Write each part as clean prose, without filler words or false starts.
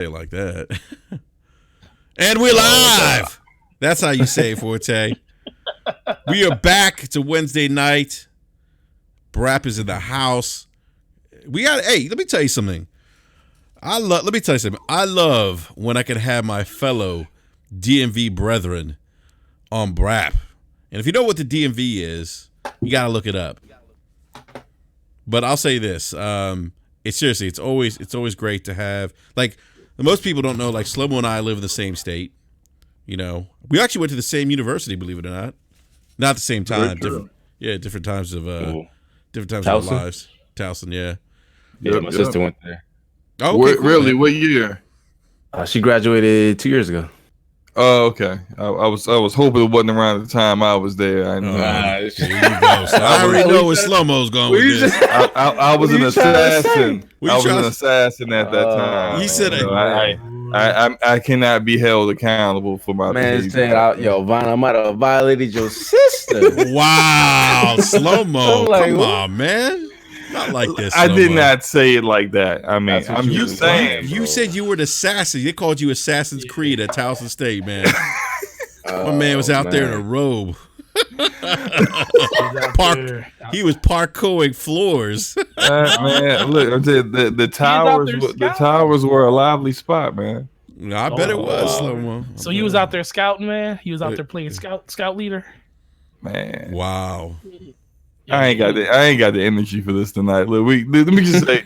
Say it like that. And we're live. That's how you say it, Forte. We are back. It's a Wednesday night. Brap is in the house. Hey, let me tell you something. Let me tell you something. I love when I can have my fellow DMV brethren on Brap. And if you know what the DMV is, you got to look it up. But I'll say this. It's always great to have, like, most people don't know, like, Slomo and I live in the same state. You know, we actually went to the same university, believe it or not. Not at the same time. Different times of our lives. Towson, yeah. Yeah, my sister went there. Oh, okay, really? What year? She graduated 2 years ago. Oh, okay. I was hoping it wasn't around the time I was there. I know. There you go. So I already know where Slow-Mo's going with this. I was an assassin. I was an assassin at that time. He said I cannot be held accountable for my man. Vaughn, I might have violated your sister. Wow, Slow-Mo. Come on, man. Not like this. I did not say it like that. I mean, I'm just saying. You said you were an assassin. They called you Assassin's Creed at Towson State, man. My man was out there in a robe. He was parkouring floors. Man, look, the towers were a lively spot, man. I bet it was. Slow-mo. So you was out there scouting, man. You was out there playing scout leader. Man, wow. I ain't got the energy for this tonight. Look, let me just say,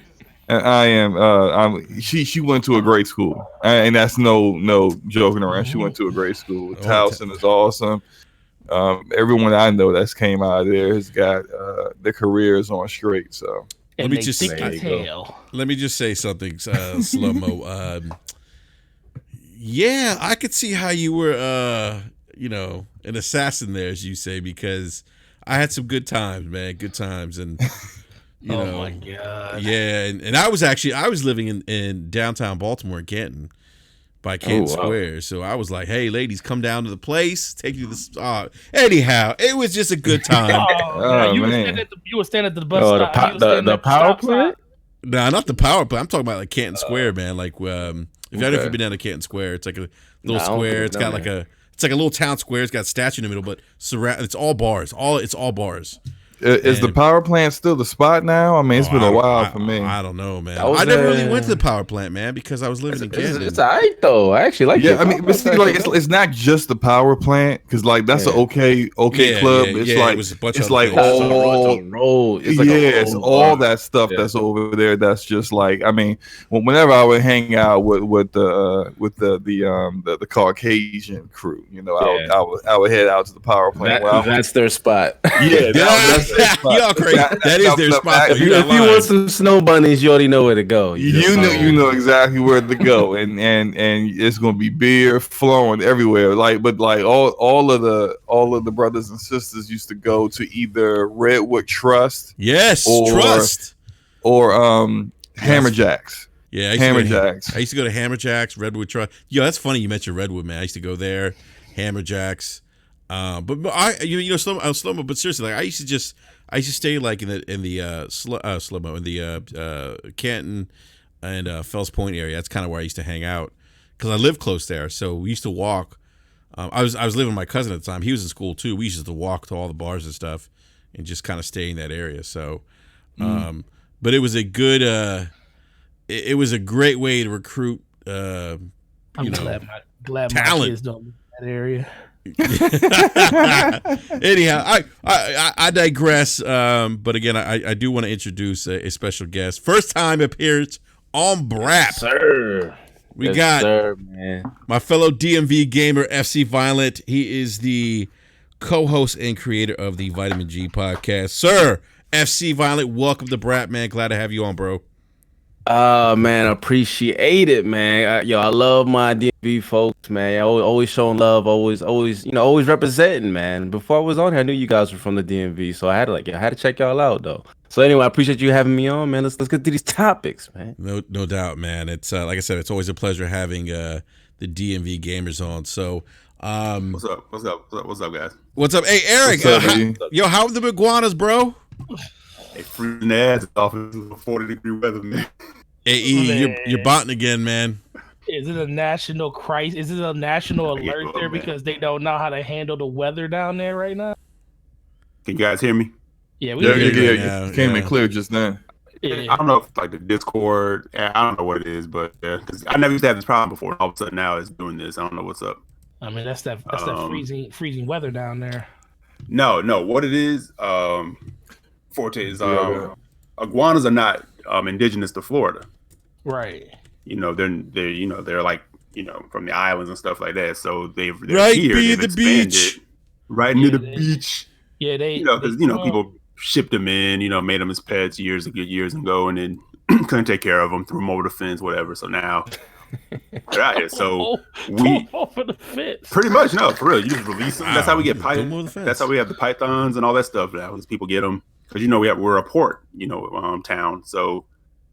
she went to a great school, and that's no joking around. She went to a great school. Towson is awesome. Everyone I know that's came out of there has got their careers on straight. So let me just say something, Slow-mo. Yeah, I could see how you were, an assassin there, as you say, because I had some good times, man. Good times, and oh my god, yeah. And I was living in downtown Baltimore, in Canton, by Canton Square. So I was like, "Hey, ladies, come down to the place. Take you to the." Anyhow, it was just a good time. You were standing at the bus stop. The power plant? Nah, not the power plant. I'm talking about like Canton Square, man. Like, if you've been down to Canton Square, it's like a little square. It's got like It's like a little town square. It's got a statue in the middle, but it's all bars. It's all bars. Is the power plant still the spot now? I mean, it's been a while for me. I don't know, man. I never really went to the power plant, man, because I was living in Canton. It's all right, though. I actually like it. Yeah, I mean, but see, like, it's not just the power plant, because, like, that's an okay club. It's all that stuff that's over there. That's just like, I mean, whenever I would hang out with the Caucasian crew, I would head out to the power plant. That's their spot. Yeah, that's their spot. Y'all crazy. That is their spot. If you want some snow bunnies, you already know where to go. You know exactly where to go, and it's gonna be beer flowing everywhere. Like all of the brothers and sisters used to go to either Redwood Trust, Trust, or Hammerjacks. Yeah, I used to go to Hammerjacks, Redwood Trust. Yo, that's funny you mentioned Redwood, man. I used to go there, Hammerjacks. But Slow-mo. But seriously, like I used to stay like in the Slow-mo, in the Canton and Fells Point area. That's kind of where I used to hang out because I lived close there. So we used to walk. I was living with my cousin at the time. He was in school too. We used to walk to all the bars and stuff and just kind of stay in that area. So, but it was a good. It was a great way to recruit. I'm glad my talent. kids don't live in that area. Anyhow, I digress. But again, I do want to introduce a special guest. First time appearance on Brap. Sir. We got my fellow DMV gamer, FC Violent. He is the co-host and creator of the Vitamin G podcast. Sir, FC Violent, welcome to Brap, man. Glad to have you on, bro. Man, appreciate it, man. I love my DMV folks, man. Always showing love, always representing, man. Before I was on here, I knew you guys were from the DMV, so I had to check y'all out, though. So anyway, I appreciate you having me on, man. Let's get to these topics, man. No doubt, man. It's like I said, it's always a pleasure having the DMV gamers on. So, what's up, guys? What's up? Hey, Eric. How are the iguanas, bro? They freezing their ass off in 40-degree weather, man. Hey, E, you're botting again, man. Is it a national crisis? Is it a national alert there because they don't know how to handle the weather down there right now? Can you guys hear me? Yeah, we Yeah, hear you. yeah. Came in clear just then. Yeah. I don't know if like the Discord. I don't know what it is, but 'cause I never used to have this problem before. All of a sudden now it's doing this. I don't know what's up. I mean, that's that freezing weather down there. No. What it is, Forte is iguanas are not indigenous to Florida. Right. They're like from the islands and stuff like that. So they're Right here. near They've the expanded beach. right near the beach. Yeah, Because people shipped them in, made them as pets years ago, and then couldn't take care of them, threw them over the fence, whatever. So now they're out here. So we over the fence. pretty much for real. You just release them. That's how we get Wow. pythons. That's how we have the pythons and all that stuff now. Because people get them because we're a port, town. So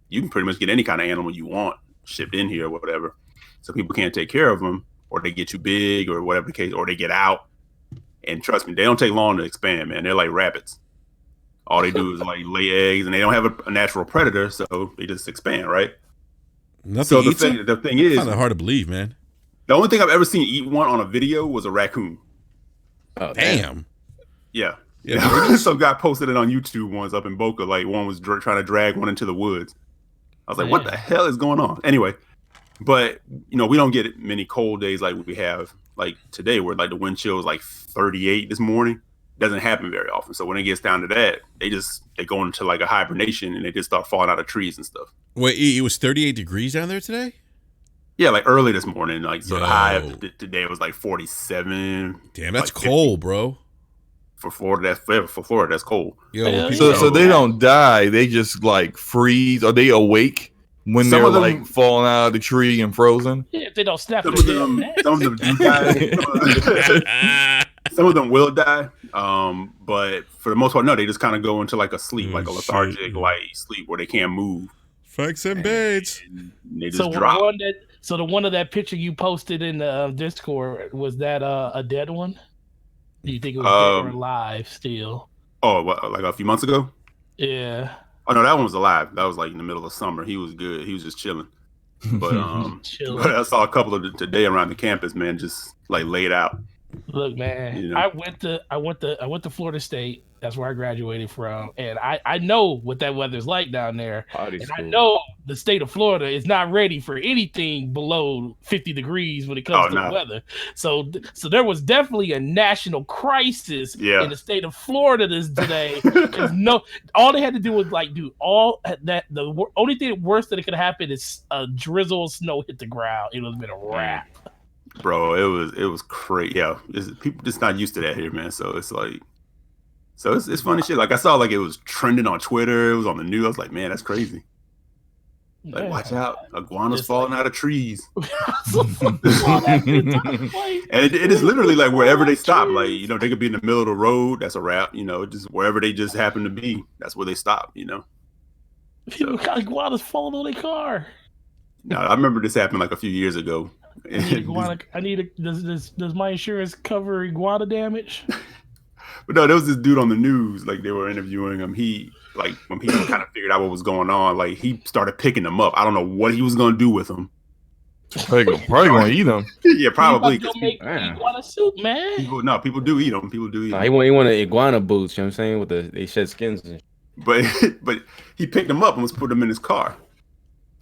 you can pretty much get any kind of animal you want shipped in here or whatever. So people can't take care of them, or they get too big, or whatever the case, or they get out. And trust me, they don't take long to expand, man. They're like rabbits. All they do is like lay eggs, and they don't have a natural predator, so they just expand, right? Nothing So eats them? the thing is, Kind of hard to believe, man. the only thing I've ever seen eat one on a video was a raccoon. Oh, Damn. Yeah. Yeah. Some guy posted it on YouTube once up in Boca. Like one was trying to drag one into the woods. I was like, what the hell is going on? Anyway, but we don't get many cold days like we have like today, where like the wind chill is like 38 this morning. Doesn't happen very often. So when it gets down to that, they go into like a hibernation and they just start falling out of trees and stuff. Wait, it was 38 degrees down there today? Yeah, like early this morning. Like so, the high Yo. today was like 47. Damn, that's like cold, bro. for Florida. For Florida, that's cold. Yo, So they don't die. They just like freeze. Are they awake when Some they're of them- like falling out of the tree and frozen? Yeah, if they don't snap Some their of damn them, necks. some of them do die. Some of them will die. But for the most part, no, they just kind of go into like a sleep, like a lethargic, shit. light sleep where they can't move. Franks and Bates. And they just So drop. the one of that picture you posted in the Discord, was that a dead one? Do you think it was dead or alive still? Oh, what, like a few months ago? Yeah. Oh no, that one was alive. That was like in the middle of summer. He was good. He was just chilling. But Chilling. but I saw a couple of today around the campus, man, just like laid out. Look, man, I went to Florida State. That's where I graduated from, and I know what that weather's like down there. And I know the state of Florida is not ready for anything below 50 degrees when it comes to the weather. So there was definitely a national crisis in the state of Florida today. Because all they had to do was like do all that. The only thing worse that it could happen is a drizzle of snow hit the ground. It would have been a wrap. Bro, it was crazy. Yeah, people just not used to that here, man. So it's like, it's funny shit. Like I saw like it was trending on Twitter. It was on the news. I was like, man, that's crazy. Like, watch out, iguanas falling out of trees. And it is literally like wherever they stop. Like they could be in the middle of the road. That's a wrap. Just wherever they just happen to be. That's where they stop. People got iguanas falling on their car. No, I remember this happened like a few years ago. Does my insurance cover iguana damage? But no, there was this dude on the news, like they were interviewing him. He, like, when people kind of figured out what was going on, like he started picking them up. I don't know what he was gonna do with them. Probably gonna eat them. Yeah, probably. Go make iguana soup, man. People do eat them. People do eat them. He wanted iguana boots. You know what I'm saying? With they shed skins. But he picked them up and was putting them in his car.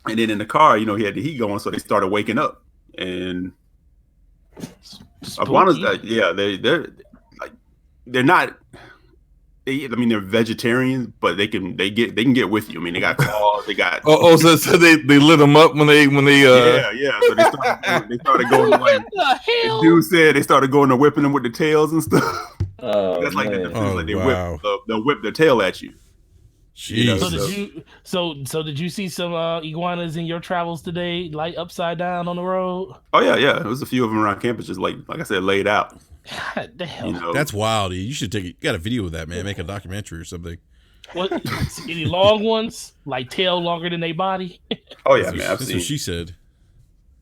And then in the car, he had the heat going, so they started waking up. And iguanas, they're not. They're vegetarians, but they can get with you. I mean, they got claws. They got. So they lit them up when they. Yeah. So they started going to like. The dude said they started going to whipping them with the tails and stuff. Oh, that's like the difference. Like wow. they'll whip their tail at you. Jeez. So did you see some iguanas in your travels today, like upside down on the road? Oh yeah. There was a few of them around campus, just like I said, laid out. God damn. That's wild. You should you got a video of that, man. Make a documentary or something. What? Any long ones, like tail longer than their body? Oh yeah, man. That's what she said.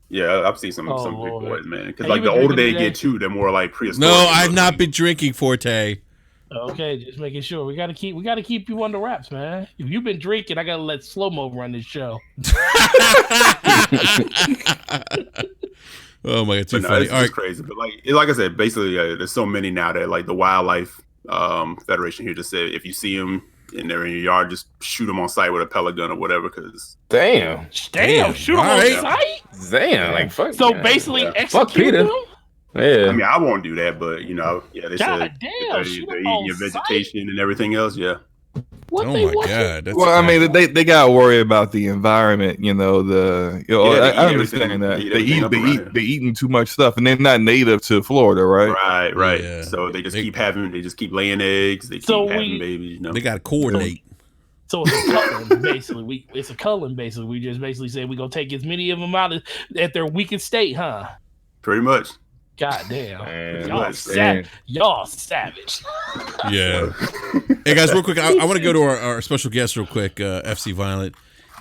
Yeah, I've seen some big boys, man. Because like the been older they drinking get too, they're more like prehistoric. No, I've not been drinking, Forte. Okay, just making sure. We gotta keep you under wraps, man. If you've been drinking, I gotta let Slow Mo run this show. Oh my god, too No, funny. it's All right, crazy. But like I said, basically, there's so many now that like the Wildlife Federation here just said if you see them and they're in your yard, just shoot them on sight with a pellet gun or whatever. Because Damn, shoot him on sight. damn, like fuck. So man. basically, Fuck execute Peter. him. Yeah. I mean, I won't do that, but you know, yeah, they God said damn, shoot they're him eating on your sight? vegetation and everything else. Yeah. What oh they my want you- god. That's Well, I mean, they got to worry about the environment. You know, Yeah, I understand that they eat everything up around they eating too much stuff, and they're not native to Florida, right? Right. Yeah. So they just keep laying eggs. They keep having babies. You know, they got to coordinate. So it's a culling, basically. It's a culling, basically. We just basically say we're gonna take as many of them out at their weakest state, huh? pretty much. God damn. Man, Y'all savage. Yeah. Hey guys, real quick, I want to go to our special guest real quick, FC Violent.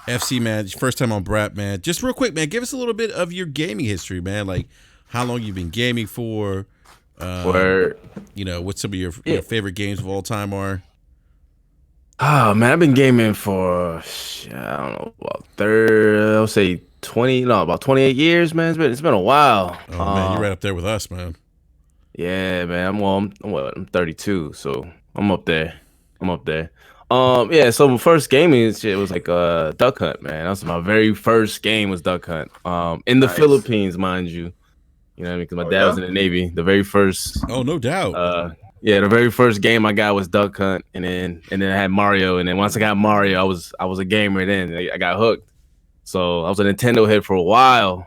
FC, man, first time on Brap, man. Just real quick, man, give us a little bit of your gaming history, man. Like how long you've been gaming for. Word. You know, what some of your favorite games of all time are. Oh man, I've been gaming for I don't know, I'll say about 28 years, man. It's been a while. Oh man, you're right up there with us, man. Yeah, man. I'm 32, so I'm up there. Yeah, so my first gaming shit was like Duck Hunt, man. That was my very first game was Duck Hunt. In the Philippines, mind you. You know what I mean? Because my dad was in the Navy. The very first Oh, no doubt. yeah, the very first game I got was Duck Hunt, and then I had Mario, and then once I got Mario, I was a gamer. Then I got hooked. So I was a Nintendo head for a while.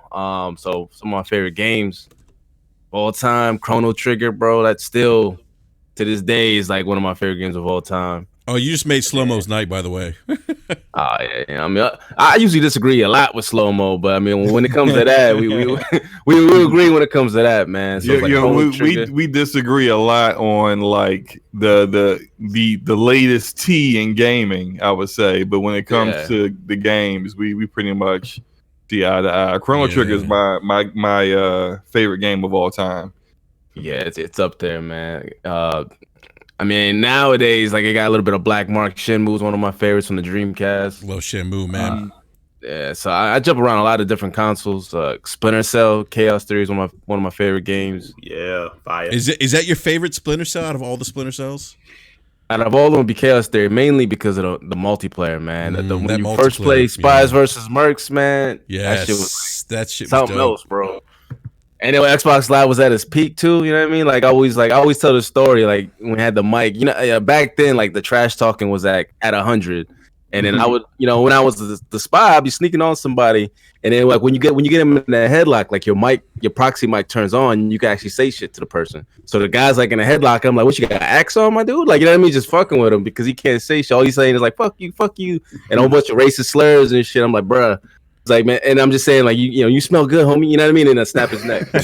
So some of my favorite games of all time, Chrono Trigger, bro. That's still to this day is like one of my favorite games of all time. Oh, you just made Slow Mo's night, by the way. Oh yeah. I mean, I usually disagree a lot with Slow Mo, but I mean, when it comes to that, we agree when it comes to that, man. So we disagree a lot on like the latest tea in gaming, I would say, but when it comes to the games, we pretty much see eye to eye. Chrono Trigger is my favorite game of all time. Yeah, it's up there, man. I mean, nowadays, like, I got a little bit of Black Mark. Shenmue's one of my favorites from the Dreamcast. Love Shenmue, man. Yeah, so I jump around a lot of different consoles. Splinter Cell, Chaos Theory is one of my favorite games. Yeah, fire. Is that your favorite Splinter Cell out of all the Splinter Cells? Out of all of them, be Chaos Theory, mainly because of the multiplayer, man. When you first play Spies versus Mercs, man, that shit was something else, bro. And then when Xbox Live was at its peak too, you know what I mean? Like I always tell the story, like when we had the mic, you know, back then, like the trash talking was at 100. And then I would, you know, when I was the spy, I'd be sneaking on somebody. And then like when you get them in that headlock, like your proxy mic turns on, you can actually say shit to the person. So the guy's like in a headlock, I'm like, what, you got an axe on, my dude? Like, you know what I mean? Just fucking with him because he can't say shit. All he's saying is like, fuck you, and a whole bunch of racist slurs and shit. I'm like, bruh. Like, man, and I'm just saying, like, you know, you smell good, homie. You know what I mean? And I snap his neck. He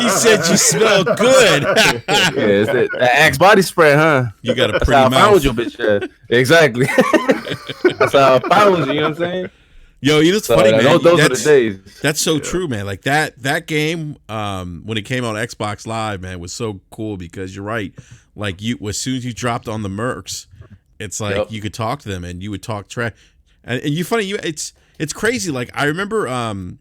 said you smell good. Yeah, it's that Axe body spray, huh? You got a That's pretty how mouth. I found you, bitch. Exactly. That's how I found you. You know what I'm saying? Yo, you know what's funny, man? Those are the days. That's so true, man. Like that game, when it came on Xbox Live, man, was so cool because you're right. Like as soon as you dropped on the Mercs, it's like you could talk to them and you would talk trash. And it's crazy. Like I remember, I know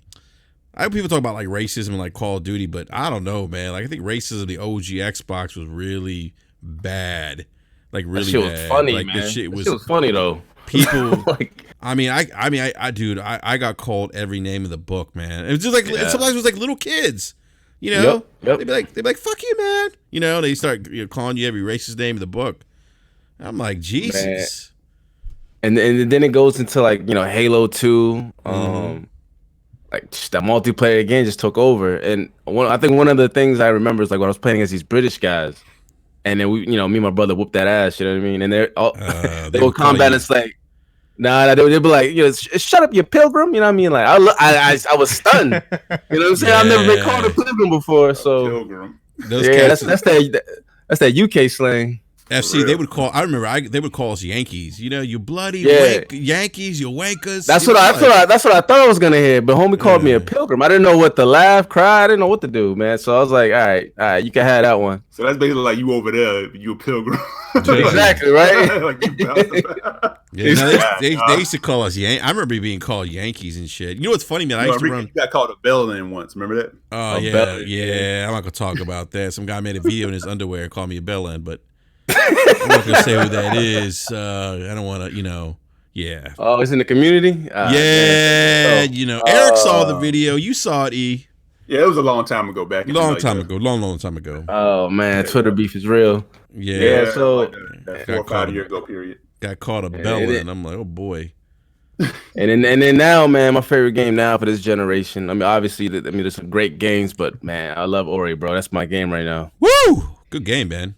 people talk about like racism and like Call of Duty, but I don't know, man. Like I think racism, the OG Xbox was really bad. Like really that shit bad. Was funny, like man. That shit was funny though. People, like, I got called every name in the book, man. It was just like sometimes it was like little kids, you know. Yep. They'd be like, "Fuck you, man," you know. They start calling you every racist name in the book. I'm like, Jesus. Man. And then it goes into like, you know, Halo 2. Like that multiplayer again just took over. And I think one of the things I remember is like when I was playing against these British guys, and then we, you know, me and my brother whooped that ass. You know what I mean? And they go combat. It's like, nah, they'd be like, you know, shut up, you pilgrim. You know what I mean? Like I was stunned. You know what I'm saying? I've never been called a pilgrim before. So Pilgrim. Those cats, that's that UK slang. FC, they would call. I remember they would call us Yankees. You know, you bloody Yankees, you wankers. That's what I thought I was gonna hear. But homie called me a pilgrim. I didn't know what to laugh, cry. I didn't know what to do, man. So I was like, all right, you can have that one. So that's basically like you over there, you a pilgrim. Exactly, right? They used to call us Yankees. I remember being called Yankees and shit. You know what's funny, man? I used to run. You got called a bellend once. Remember that? Oh yeah. I'm not gonna talk about that. Some guy made a video in his underwear and called me a bellend, but I'm not gonna say who that is. I don't want to, Yeah. Oh, it's in the community. Eric saw the video. You saw it, E. Yeah, it was a long time ago. Long time ago. Oh man, Twitter beef is real. Yeah. So like that 4 or 5 year ago period. Got caught a bellend, and I'm like, oh boy. And then now, man, my favorite game now for this generation. I mean, obviously, there's some great games, but man, I love Ori, bro. That's my game right now. Woo! Good game, man.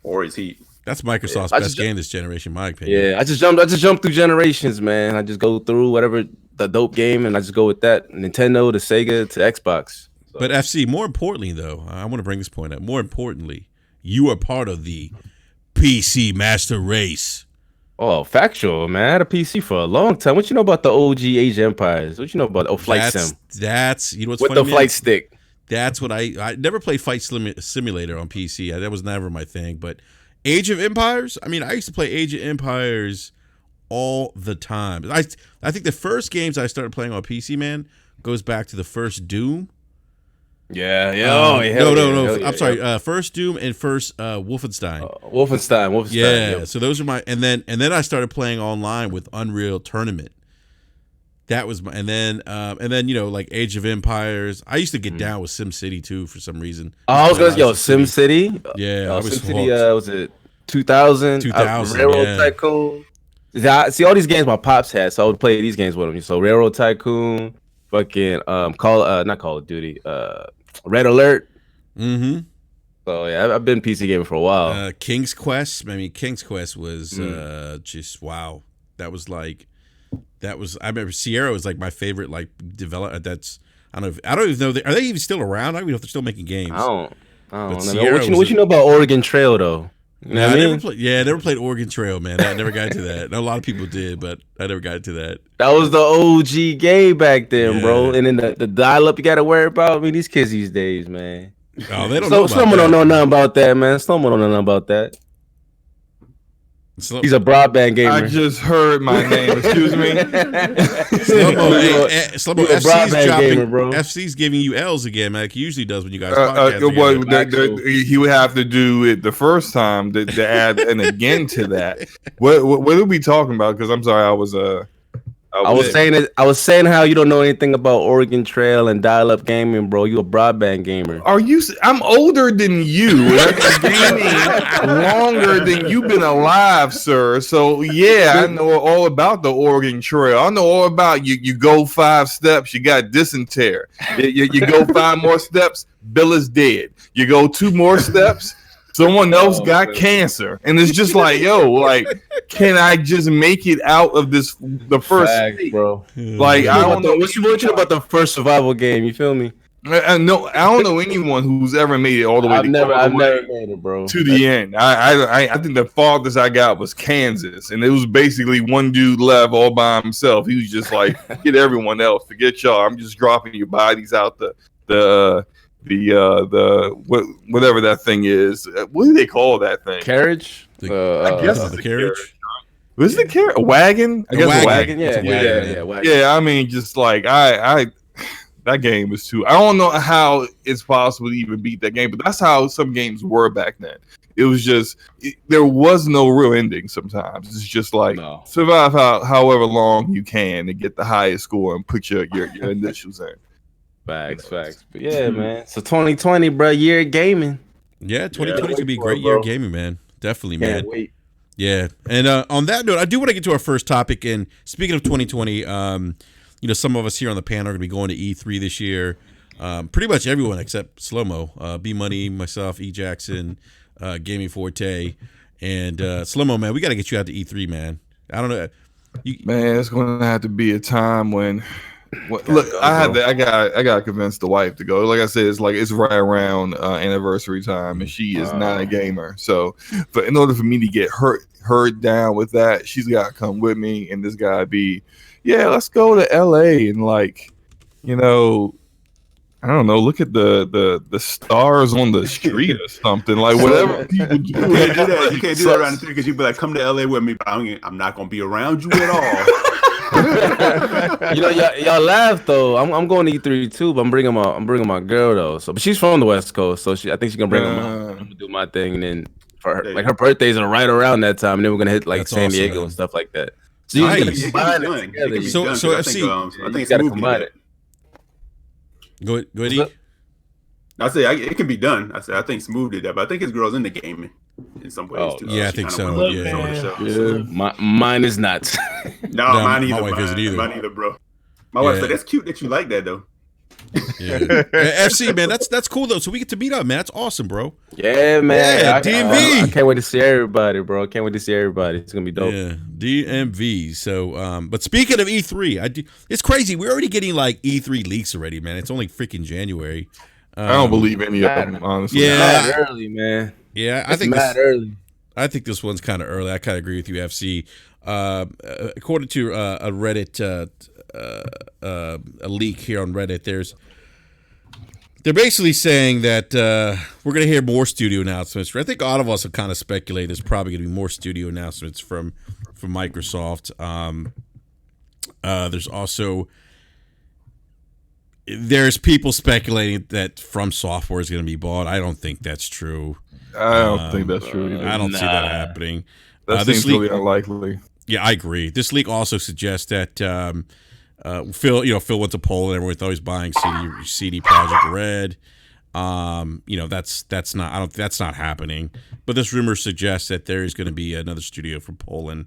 Ori's heat. That's Microsoft's best game this generation, in my opinion. Yeah, I just jumped through generations, man. I just go through whatever the dope game, and I just go with that. Nintendo to Sega to Xbox. So. But FC, more importantly, though, I want to bring this point up. More importantly, you are part of the PC Master Race. Oh, factual, man. I had a PC for a long time. What you know about the OG Age of Empires? What you know about Flight Sim? That's what's with funny, the flight stick. That's what I never played Flight Simulator on PC. That was never my thing. But Age of Empires, I mean, I used to play Age of Empires all the time. I think the first games I started playing on PC, man, goes back to the first Doom. Yeah. No. I'm sorry. First Doom and first Wolfenstein. Wolfenstein. Yeah. Yep. So those are my and then I started playing online with Unreal Tournament. That was my and then like Age of Empires. I used to get down with SimCity too for some reason. Oh, I was gonna SimCity. Yeah, I was SimCity. Was it 2000? 2000. Railroad Tycoon. See all these games my pops had, so I would play these games with him. So Railroad Tycoon, fucking not Call of Duty, Red Alert. Mm-hmm. So yeah, I've been PC gaming for a while. King's Quest. I mean, King's Quest was just wow. That was I remember Sierra was like my favorite developer. I don't even know are they even still around? I don't even know if they're still making games. I don't know. What you know about Oregon Trail though? You know I never played Oregon Trail, man. I never got into that. A lot of people did, but I never got into that. That was the OG game back then, bro. And then the dial-up you got to worry about. I mean, these kids these days, man. Oh, they don't know about Someone don't know nothing about that, man. Someone don't know nothing about that. He's a broadband gamer. I just heard my name. Excuse me. Slow-mo, FC's giving you L's again, man. Like he usually does when you guys podcast. He would have to do it the first time to add an again to that. What are we talking about? Because I'm sorry, I was saying how you don't know anything about Oregon Trail and dial-up gaming, bro. You a broadband gamer. I'm older than you. I've been gaming longer than you've been alive, sir. So yeah, I know all about the Oregon Trail. I know all about you go 5 steps, you got dysentery. You go 5 more steps, Bill is dead. You go 2 more steps, someone else got cancer, and it's just like, can I just make it out of the first state, bro? Like, I don't know what you know about the first survival game. You feel me? No, I don't know anyone who's ever made it all the way. I've never made it, bro. To the end. I think the farthest I got was Kansas, and it was basically one dude left all by himself. He was just like, forget everyone else, forget y'all. I'm just dropping your bodies out the whatever that thing is. What do they call that thing? Carriage? I guess the carriage. Was it a wagon? I guess a wagon. Yeah. Wagon. Yeah, I mean, just like that game was too. I don't know how it's possible to even beat that game, but that's how some games were back then. It was just there was no real ending. Sometimes it's just like survive however long you can to get the highest score and put your initials in. Facts. But yeah, man. So 2020, bro, year of gaming. Yeah, 2020 could be a great year of gaming, man. Definitely, man. Can't wait. Yeah, and on that note, I do want to get to our first topic. And speaking of 2020, some of us here on the panel are going to be going to E3 this year. Pretty much everyone except Slow-Mo, B Money, myself, E Jackson, Gaming Forte, and Slow-Mo, man. We got to get you out to E3, man. I don't know, man. It's going to have to be a time when Well, look, I got convinced the wife to go. Like I said, it's right around anniversary time, and she is not a gamer. So, but in order for me to get her down with that, she's got to come with me, and this guy be, let's go to LA and I don't know, look at the stars on the street or something, like whatever people do. You can't do that. You can't do that around the street because you'd be like, come to LA with me, but I'm not gonna be around you at all. Y'all laugh though. I'm going to E3 too, but I'm bringing my girl though. So, but she's from the West Coast, so I think she's gonna bring them. I'm gonna do my thing, and then for her, her birthdays are right around that time, and then we're gonna hit San Diego and stuff like that. So nice. You can combine it together. So I think it's gotta combine it. Go ahead, E. I say it can be done. I think Smooth did that, but I think his girl's into gaming in some ways too. Yeah, I think so. Yeah. Mine is not. No, mine either. My wife isn't either. Mine either, bro. My wife said that's cute that you like that though. Yeah. FC, man, that's cool though. So we get to meet up, man. That's awesome, bro. Yeah, man. Yeah, DMV. I can't wait to see everybody, bro. Can't wait to see everybody. It's gonna be dope. Yeah, DMV. So, but speaking of E3, it's crazy. We're already getting like E3 leaks already, man. It's only freaking January. I don't believe any of them, honestly. Yeah, mad early, man. Yeah, I think early. I think this one's kind of early. I kind of agree with you, FC. According to a Reddit, a leak here on Reddit, they're basically saying that we're going to hear more studio announcements. I think all of us have kind of speculated there's probably going to be more studio announcements from Microsoft. There's people speculating that From Software is going to be bought. I don't think that's true. I don't think that's true either. I don't see that happening. That seems really unlikely. Yeah, I agree. This leak also suggests that Phil went to Poland. Everyone thought he was buying CD Projekt Red. That's not happening. But this rumor suggests that there is going to be another studio from Poland,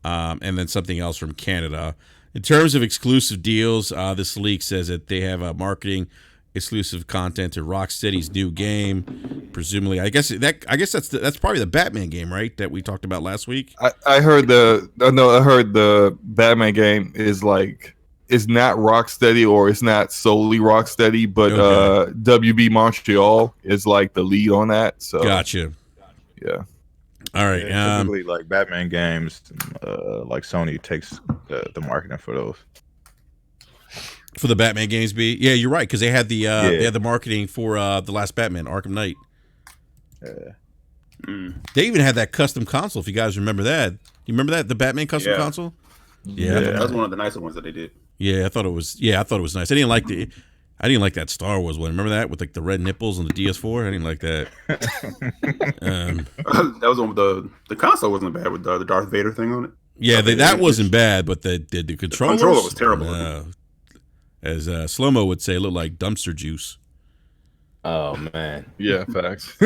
and then something else from Canada. In terms of exclusive deals, this leak says that they have marketing exclusive content to Rocksteady's new game. Presumably, I guess that's probably the Batman game, right? That we talked about last week. I heard the Batman game is not Rocksteady, or it's not solely Rocksteady, but okay. WB Montreal is like the lead on that. So gotcha. Yeah. All right. Typically, like Batman games, like Sony takes the marketing for those. For the Batman games, yeah, you're right, because they had the marketing for the last Batman, Arkham Knight. They even had that custom console. If you guys remember that, you remember that, the Batman custom console? Yeah, that was one of the nicer ones that they did. Yeah, I thought it was nice. I didn't like that Star Wars one. Remember that with like the red nipples on the DS4? I didn't like that. That was one with the console wasn't bad with the Darth Vader thing on it. Yeah, that wasn't bad, but the controller was terrible. As Slow-Mo would say, it looked like dumpster juice. Oh man, yeah, facts.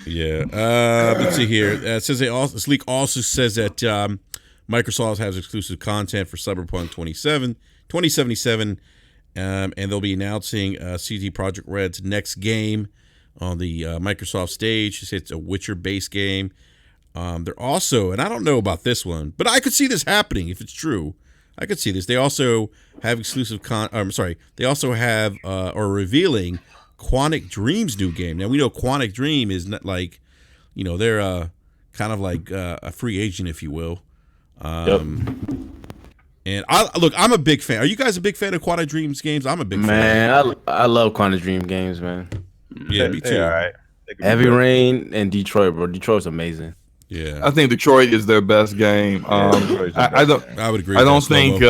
Yeah, let's see here. It says this leak also says that Microsoft has exclusive content for Cyberpunk 2077, and they'll be announcing CD Projekt Red's next game on the Microsoft stage. It's a Witcher-based game. They're also, and I don't know about this one, but I could see this happening if it's true. I could see this. They also have They also have or revealing Quantic Dream's new game. Now we know Quantic Dream is not like, they're kind of like a free agent, if you will. And I'm a big fan. Are you guys a big fan of Quantic Dream's games? I'm a big fan. Man, I love Quantic Dream games, man. Yeah, me too. All right. Heavy Rain and Detroit, bro. Detroit's amazing. Yeah, I think Detroit is their best game. I would agree. I don't think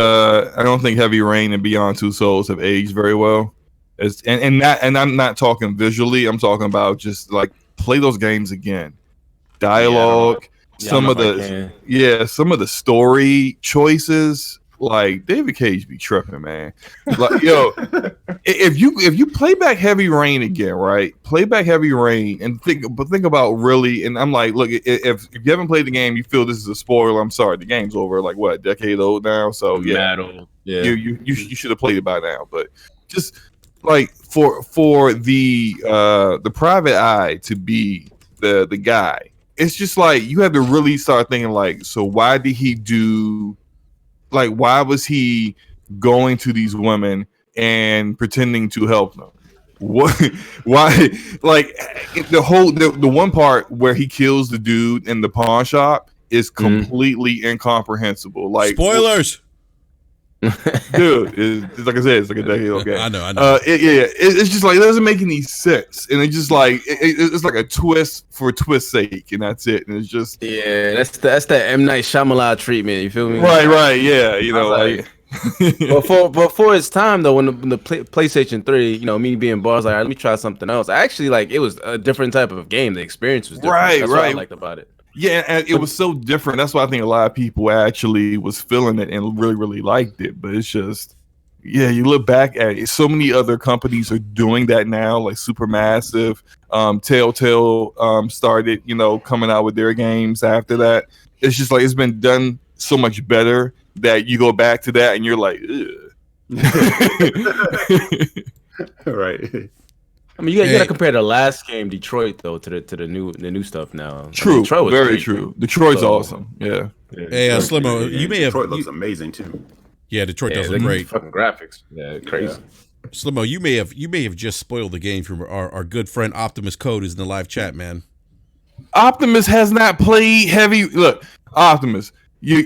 Heavy Rain and Beyond Two Souls have aged very well. And I'm not talking visually. I'm talking about just like play those games again. Dialogue, some of the story choices. Like David Cage be tripping, man. Like, if you play back Heavy Rain again, right? Play back Heavy Rain and think about really. And I'm like, look, if you haven't played the game, you feel this is a spoiler. I'm sorry, the game's over like what, a decade old now. So you should have played it by now. But just like for the private eye to be the guy, it's just like you have to really start thinking like, so why did he do? Like, why was he going to these women and pretending to help them. What? Why? Like the one part where he kills the dude in the pawn shop is completely incomprehensible. Like spoilers. Dude, it's like I said, it's like a decade ago. I know. It's just like it doesn't make any sense, and it's just like it's like a twist for twist's sake, and that's it. And it's just that's that M. Night Shyamalan treatment. You feel me? Right, yeah. You know, like. but for its time though, when the PlayStation 3, you know, me being bars, like, all right, let me try something else. I actually like it was a different type of game. The experience was different. That's what I liked about it. Yeah, and it was so different. That's why I think a lot of people actually was feeling it and really, really liked it. But it's just, yeah, you look back at it. So many other companies are doing that now, like Supermassive, Telltale started, you know, coming out with their games after that. It's just like it's been done so much better that you go back to that and you're like, right. I mean, you gotta compare the last game, Detroit, though, to the new stuff now. True, Detroit was very great. true. Detroit's awesome. Yeah. Hey, Slimo, you may have. Detroit looks amazing too. Yeah, Detroit does look great. Fucking graphics, yeah, crazy. Yeah. Slimo, you may have just spoiled the game from our good friend Optimus Code is in the live chat, man. Optimus has not played heavy. Look, Optimus. You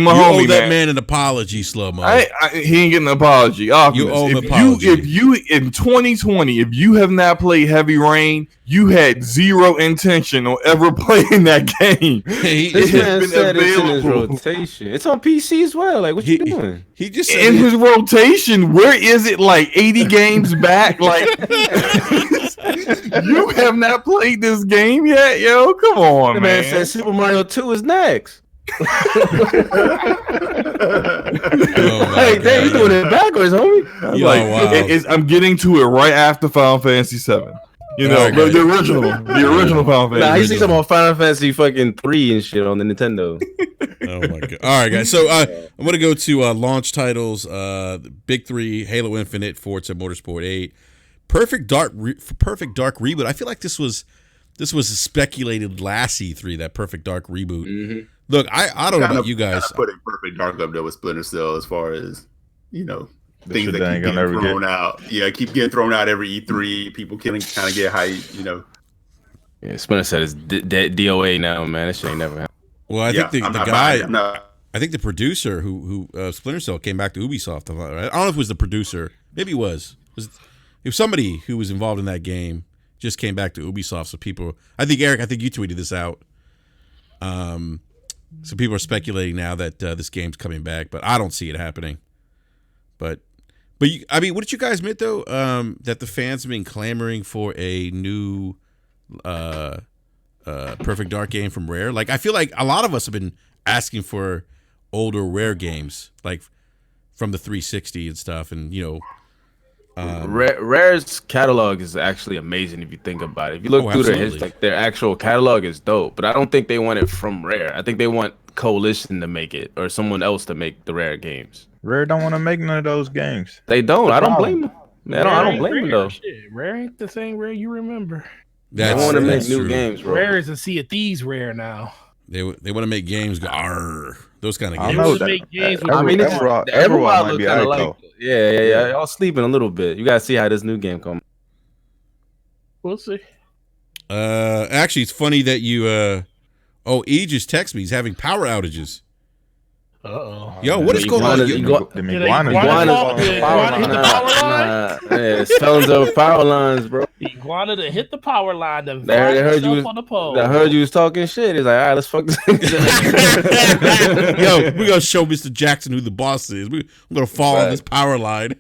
my you homie, owe that man an apology, Slow-Mo. He ain't getting an apology. Optimus, you owe him an apology. If you in 2020, if you have not played Heavy Rain, you had zero intention on ever playing that game. This man said it's in his rotation. It's on PC as well. Like, what you doing? He just said in his rotation. Where is it? Like 80 games back? Like you have not played this game yet, yo. Come on, the man said Super Mario 2 is next. Oh hey, damn, you doing it backwards, homie. I'm getting to it right after Final Fantasy 7. You know, the original Final Fantasy. Nah, he sees something on Final Fantasy fucking 3 and shit on the Nintendo. Oh my god! All right, guys. So I'm gonna go to launch titles. Big 3: Halo Infinite, Forza Motorsport 8, Perfect Dark reboot. I feel like this was a speculated last E3, that Perfect Dark reboot. Mm-hmm. Look, I don't know about you guys. Put a Perfect Dark up there with Splinter Cell as far as, you know, things that keep getting thrown out. Yeah, keep getting thrown out every E3. People can kind of get hyped, you know. Yeah, Splinter Cell is DOA now, man. That shit ain't never happened. Well, I think I think the producer who Splinter Cell came back to Ubisoft. Right? I don't know if it was the producer. Maybe it was. It was somebody who was involved in that game just came back to Ubisoft. So people, Eric, I think you tweeted this out. So people are speculating now that this game's coming back, but I don't see it happening. But I mean, wouldn't you guys admit though that the fans have been clamoring for a new Perfect Dark game from Rare? Like, I feel like a lot of us have been asking for older Rare games, like from the 360 and stuff, and you know. Rare's catalog is actually amazing if you think about it. If you look through their actual catalog is dope, but I don't think they want it from Rare. I think they want Coalition to make it or someone else to make the Rare games. Rare don't want to make none of those games. They don't. I don't blame them. I don't blame them though. Shit. Rare ain't the same Rare you remember. They want to make new games, bro. Rare is a Sea of Thieves Rare now. They want to make games go those kind of games. I know that. Everyone might be out though. Yeah. Y'all sleeping a little bit. You gotta see how this new game comes. We'll see. Actually, it's funny that you. E just texted me. He's having power outages. Uh-oh. Yo, what is going on? Iguana hit the power line? It's tons of power lines, bro. Iguana to hit the power line. I heard you was talking shit. He's like, all right, let's fuck this. Yo, we're going to show Mr. Jackson who the boss is. We're going to fall on this power line.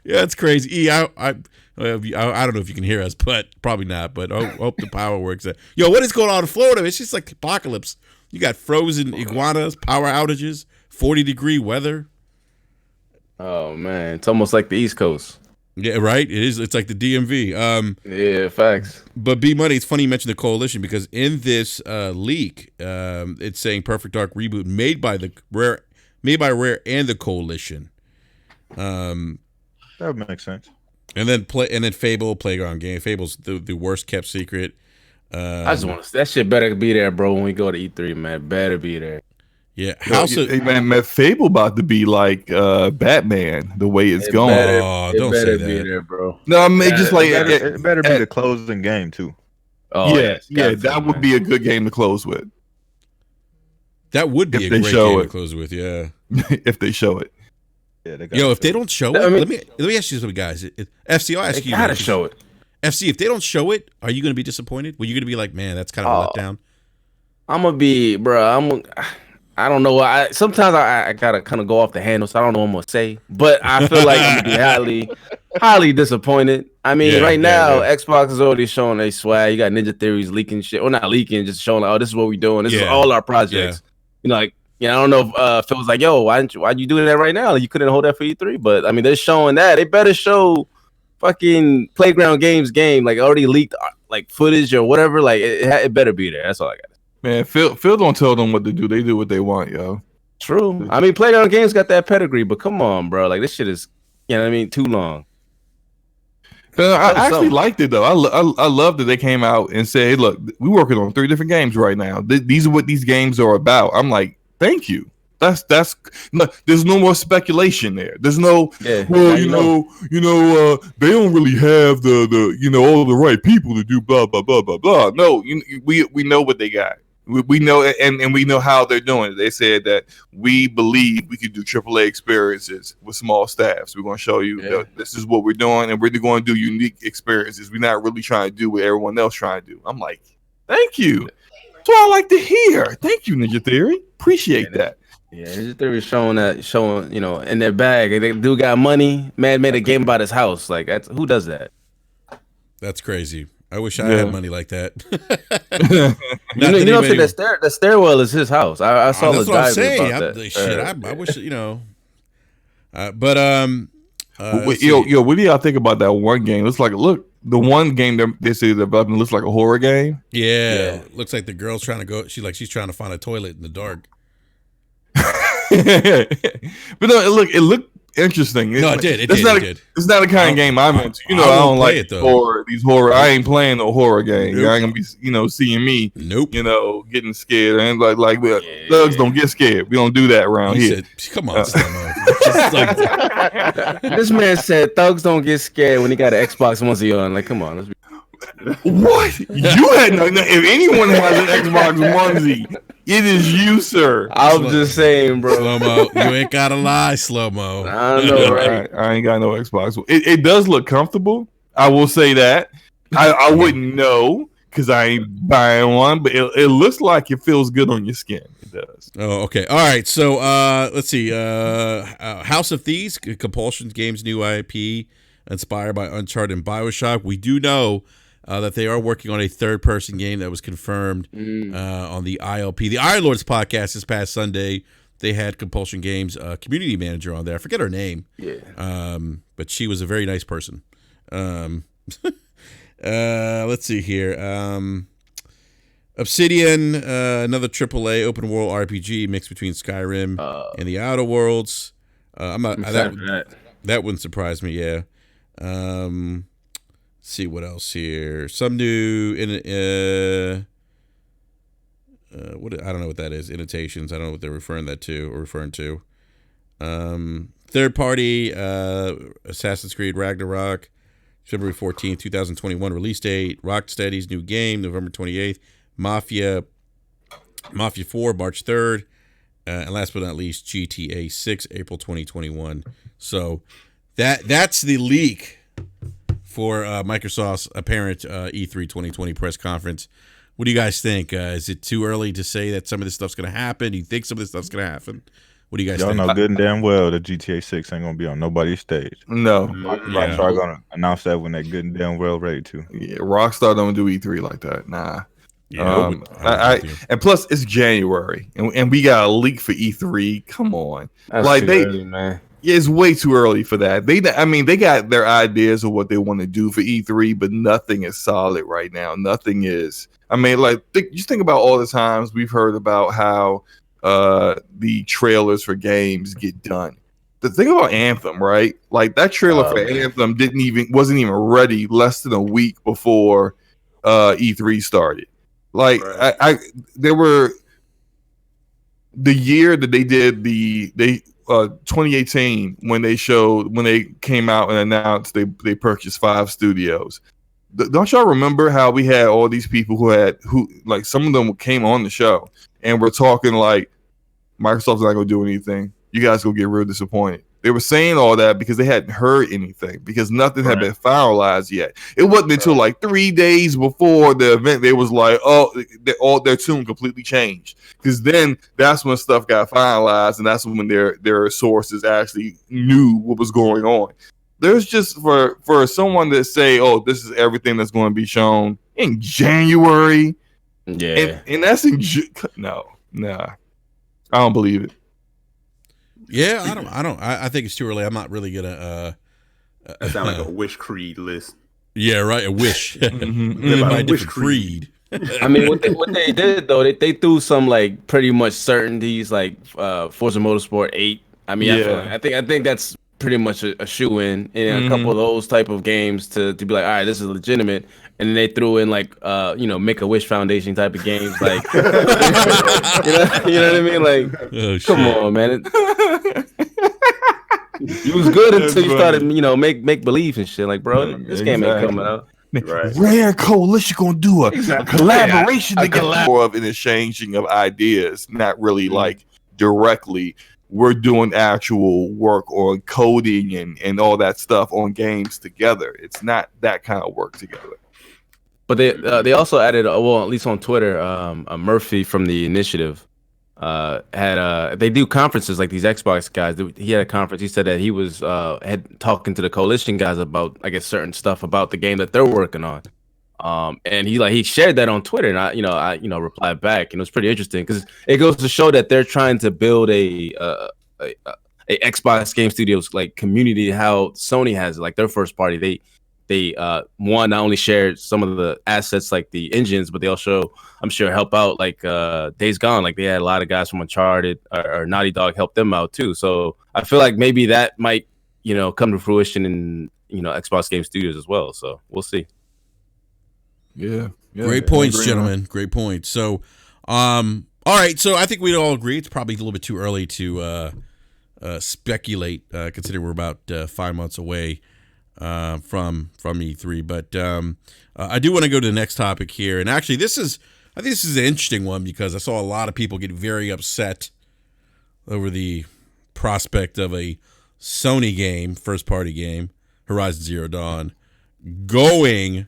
Yeah, it's crazy. I don't know if you can hear us, but probably not. But I hope the power works. Yo, what is going on in Florida? It's just like apocalypse. You got frozen iguanas, power outages, 40-degree weather. Oh man, it's almost like the East Coast. Yeah, right. It is. It's like the DMV. Yeah, facts. But B Money, it's funny you mentioned the Coalition because in this leak, it's saying Perfect Dark reboot made by Rare and the Coalition. That would make sense. And then Fable Playground game. Fable's the worst kept secret. I just want to. That shit better be there, bro. When we go to E3, man, better be there. Yeah, House of man, Fable about to be like Batman. The way it's going. Don't say that, there, bro. No, I mean just like it better be the closing game too. Oh yeah, that would be a good game to close with. That would be a great game to close with. Yeah, if they show it. Yeah, if they don't show it, let me ask you something, guys. FC, I'll ask you. Gotta show it. FC, if they don't show it, are you going to be disappointed? Were you going to be like, man, that's kind of a letdown? I'm gonna be, bro. I don't know. Sometimes I gotta kind of go off the handle, so I don't know what I'm gonna say. But I feel like I'm gonna be highly disappointed. I mean, right now, Xbox is already showing their swag. You got Ninja Theories leaking shit, or not leaking, just showing like, oh, this is what we're doing. This is all our projects. You know, like, I don't know if Phil was like, yo, why'd you do that right now? Like, you couldn't hold that for E3, but I mean, they're showing that. They better show fucking Playground Games game, like already leaked like footage or whatever. Like, it better be there. That's all I got. Man, Phil don't tell them what to do. They do what they want, yo. True. I mean, Playground Games got that pedigree, but come on, bro. Like, this shit is, you know what I mean, too long. I actually liked it, though. I love that they came out and said, hey, look, we're working on 3 different games right now. These are what these games are about. I'm like, thank you. That's no, there's no more speculation there. There's no they don't really have the all the right people to do blah blah blah blah blah. No, we know what they got. We know and we know how they're doing it. They said that we believe we could do AAA experiences with small staffs. We're going to show you that this is what we're doing, and we're going to do unique experiences. We're not really trying to do what everyone else trying to do. I'm like, thank you. That's what I like to hear. Thank you, Ninja Theory. Appreciate that. Yeah, Ninja Theory showing in their bag. They do got money. Man made a game about his house. Like, who does that? That's crazy. I wish I had money like that. you know the stairwell is his house. I saw the guy about that. I wish what do y'all think about that one game? It's like, look, the one game they say they're developing looks like a horror game. Yeah, looks like the girl's trying to go. She's trying to find a toilet in the dark. But no, it looked interesting. It did. It's not the kind of game I'm into. I don't like it, though. These horror. I ain't playing no horror game. Nope. I ain't gonna be, seeing me. Nope. Getting scared and like thugs don't get scared. We don't do that around here. Come on, this man said thugs don't get scared when he got an Xbox onesie on. Like, come on, let's be. What? You had no. If anyone has an Xbox onesie, it is you, sir. I'm just saying, bro. Slow-mo. You ain't gotta lie, slow-mo. I know, right? I ain't got no Xbox. It does look comfortable. I will say that. I wouldn't know because I ain't buying one, but it looks like it feels good on your skin. It does. Oh, okay. All right. So let's see. House of Thieves, Compulsion Games' new IP, inspired by Uncharted and BioShock. We do know that they are working on a third-person game that was confirmed on the ILP. The Iron Lords podcast this past Sunday, they had Compulsion Games community manager on there. I forget her name. Yeah. But she was a very nice person. Let's see here. Obsidian, another AAA open-world RPG mixed between Skyrim and the Outer Worlds. I'm not that wouldn't surprise me. Yeah. See what else here. Some new what I don't know what that is. Annotations. I don't know what they're referring to. Third party Assassin's Creed Ragnarok, February 14th, 2021 release date. Rocksteady's new game, November 28th. Mafia 4, March 3rd. And last but not least, GTA 6, April 2021. So that's the leak for Microsoft's apparent E3 2020 press conference. What do you guys think? Is it too early to say that some of this stuff's going to happen? Do you think some of this stuff's going to happen? What do you guys think? Y'all know good and damn well that GTA 6 ain't going to be on nobody's stage. No. Rockstar going to announce that when they're good and damn well ready to. Yeah, Rockstar don't do E3 like that. Nah. Yeah, and plus it's January and we got a leak for E3. Come on. That's like early, man. Yeah, it's way too early for that. They got their ideas of what they want to do for E3, but nothing is solid right now. Nothing is. I mean, like, just think about all the times we've heard about how the trailers for games get done. The thing about Anthem, right? Like that trailer for Anthem wasn't even ready less than a week before E3 started. Like right. there were the year that they did 2018 when they came out and announced they purchased 5 studios. Don't y'all remember how we had all these people who like some of them came on the show and were talking like Microsoft's not gonna do anything. You guys gonna get real disappointed. They were saying all that because they hadn't heard anything, because nothing had been finalized yet. It wasn't until like 3 days before the event they was like, oh, all their tune completely changed. Because then that's when stuff got finalized, and that's when their sources actually knew what was going on. There's just for someone to say, oh, this is everything that's going to be shown in January. Yeah, and that's in nah, I don't believe it. Yeah, I think it's too early. I'm not really gonna. That sounds like a wish creed list. Yeah, right. A wish. Mm-hmm. By a different creed. I mean, what they did though, they threw some like pretty much certainties, like Forza Motorsport 8. I mean, I think that's pretty much a shoe-in a couple of those type of games to be like, all right, this is legitimate. And then they threw in like Make-A-Wish Foundation type of games, like you know what I mean? Like, come on, man. It was good until you started, make believe and shit. Like, bro, this game ain't coming out. Right. Rare Coalition gonna do a collaboration together, more of an exchanging of ideas, not really like directly. We're doing actual work on coding and all that stuff on games together. It's not that kind of work together. But they also added, well, at least on Twitter, Murphy from the Initiative had they do conferences like these Xbox guys. He had a conference. He said that he was had talking to the Coalition guys about, I guess, certain stuff about the game that they're working on. And he shared that on Twitter, and I replied back, and it was pretty interesting because it goes to show that they're trying to build a Xbox Game Studios like community, how Sony has like their first party. They not only shared some of the assets like the engines, but they also, I'm sure, help out like Days Gone. Like they had a lot of guys from Uncharted or Naughty Dog help them out too. So I feel like maybe that might come to fruition in Xbox Game Studios as well. So we'll see. Yeah. Great points, gentlemen. Great points. So, all right. So I think we'd all agree it's probably a little bit too early to speculate, considering we're about 5 months away from E3. But I do want to go to the next topic here. And actually, I think this is an interesting one because I saw a lot of people get very upset over the prospect of a Sony game, first-party game, Horizon Zero Dawn, going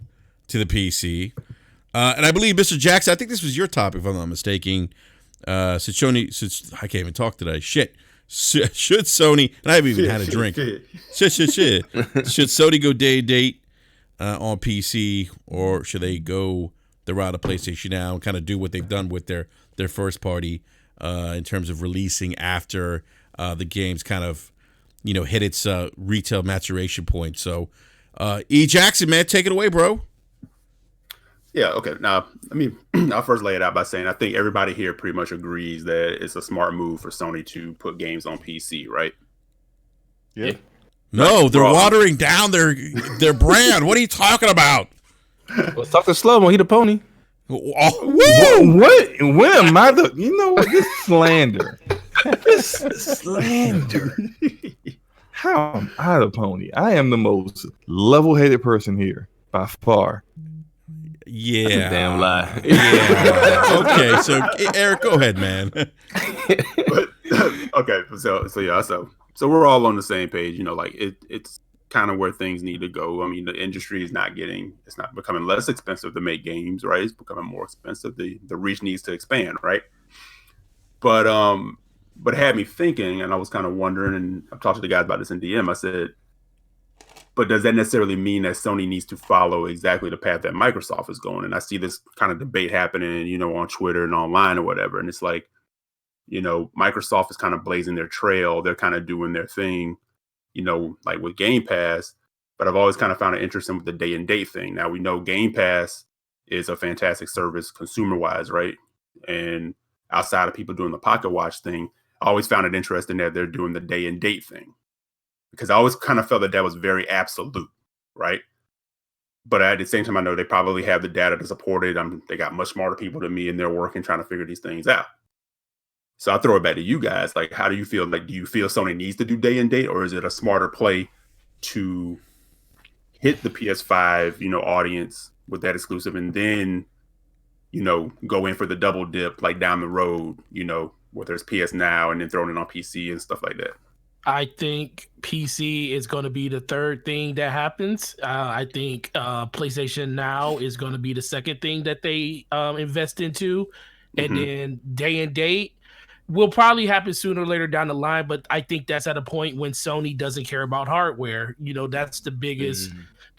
to the PC. And I believe, Mr. Jackson, I think this was your topic, if I'm not mistaken. Since I can't even talk today. Shit. Should Sony, and I haven't even had a drink. Should Sony go day and date on PC, or should they go the route of PlayStation now and kind of do what they've done with their first party in terms of releasing after the game's kind of hit its retail maturation point? So, E. Jackson, man, take it away, bro. Yeah, okay. Now, I'll first lay it out by saying I think everybody here pretty much agrees that it's a smart move for Sony to put games on PC, right? Yeah. No, they're watering down their brand. What are you talking about? Let's talk to Slow-Mo. He the pony. What? When am I the? You know what? This slander. This slander. How am I the pony? I am the most level-headed person here by far. Yeah, that's a damn lie. Yeah. Okay, so Eric, go ahead, man. Okay, so we're all on the same page. It's kind of where things need to go. I mean, the industry is not becoming less expensive to make games, right? It's becoming more expensive. The reach needs to expand, right? But it had me thinking, and I was kind of wondering, and I've talked to the guys about this in DM. I said, but does that necessarily mean that Sony needs to follow exactly the path that Microsoft is going? And I see this kind of debate happening, on Twitter and online or whatever. And it's like, Microsoft is kind of blazing their trail. They're kind of doing their thing, like with Game Pass. But I've always kind of found it interesting with the day and date thing. Now we know Game Pass is a fantastic service consumer wise, right? And outside of people doing the Pocket Watch thing, I always found it interesting that they're doing the day and date thing. Because I always kind of felt that was very absolute, right? But at the same time, I know they probably have the data to support it. They got much smarter people than me, and they're working trying to figure these things out. So I'll throw it back to you guys. Like, how do you feel? Like, do you feel Sony needs to do day and date, or is it a smarter play to hit the PS5, audience with that exclusive, and then, go in for the double dip like down the road, where there's PS Now and then throwing it on PC and stuff like that? I think PC is going to be the third thing that happens. I think PlayStation Now is going to be the second thing that they invest into. And then day and date will probably happen sooner or later down the line. But I think that's at a point when Sony doesn't care about hardware. That's the biggest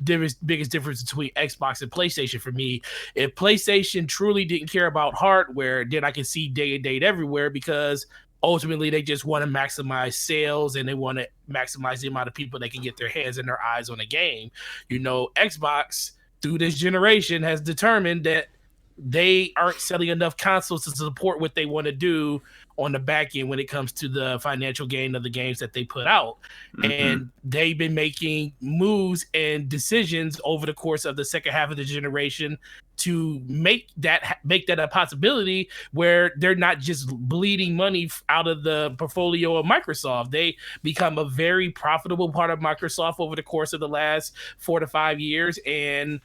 difference between Xbox and PlayStation for me. If PlayStation truly didn't care about hardware, then I can see day and date everywhere, because ultimately they just want to maximize sales and they want to maximize the amount of people that can get their hands and their eyes on a game. Xbox through this generation has determined that they aren't selling enough consoles to support what they want to do on the back end when it comes to the financial gain of the games that they put out. And they've been making moves and decisions over the course of the second half of the generation to make that a possibility, where they're not just bleeding money out of the portfolio of Microsoft. They become a very profitable part of Microsoft over the course of the last 4 to 5 years. And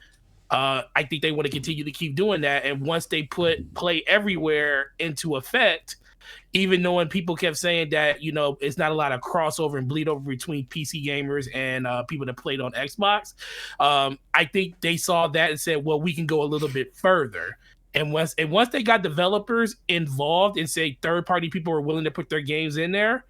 I think they want to continue to keep doing that. And once they put Play Everywhere into effect, even though when people kept saying that, it's not a lot of crossover and bleed over between PC gamers and people that played on Xbox, I think they saw that and said, well, we can go a little bit further. And once they got developers involved and say third-party people are willing to put their games in there,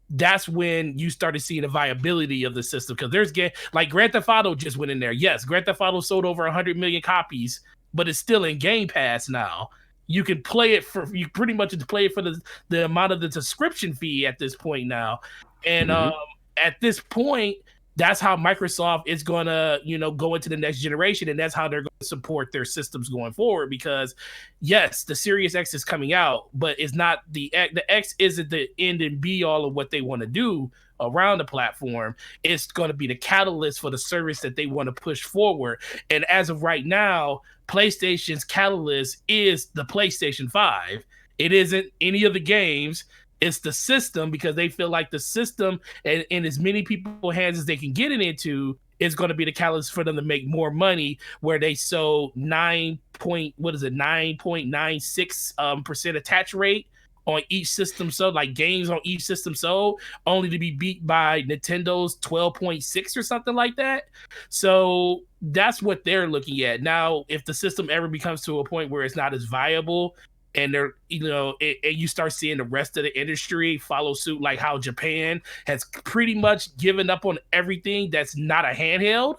that's when you started seeing the viability of the system. Because there's like Grand Theft Auto just went in there. Yes, Grand Theft Auto sold over 100 million copies, but it's still in Game Pass now. You can play it for the amount of the subscription fee at this point now. And at this point, that's how Microsoft is going to, go into the next generation, and that's how they're going to support their systems going forward. Because yes, the Series X is coming out, but it's not the X isn't the end and be all of what they want to do around the platform. It's going to be the catalyst for the service that they want to push forward. And as of right now, PlayStation's catalyst is the PlayStation 5. It isn't any of the games. It's the system, because they feel like the system and in as many people's hands as they can get it into is going to be the catalyst for them to make more money, where they sold 9.96% attach rate on each system sold, like games on each system sold, only to be beat by Nintendo's 12.6 or something like that. So that's what they're looking at. Now, if the system ever becomes to a point where it's not as viable, and they're, and you start seeing the rest of the industry follow suit, like how Japan has pretty much given up on everything that's not a handheld.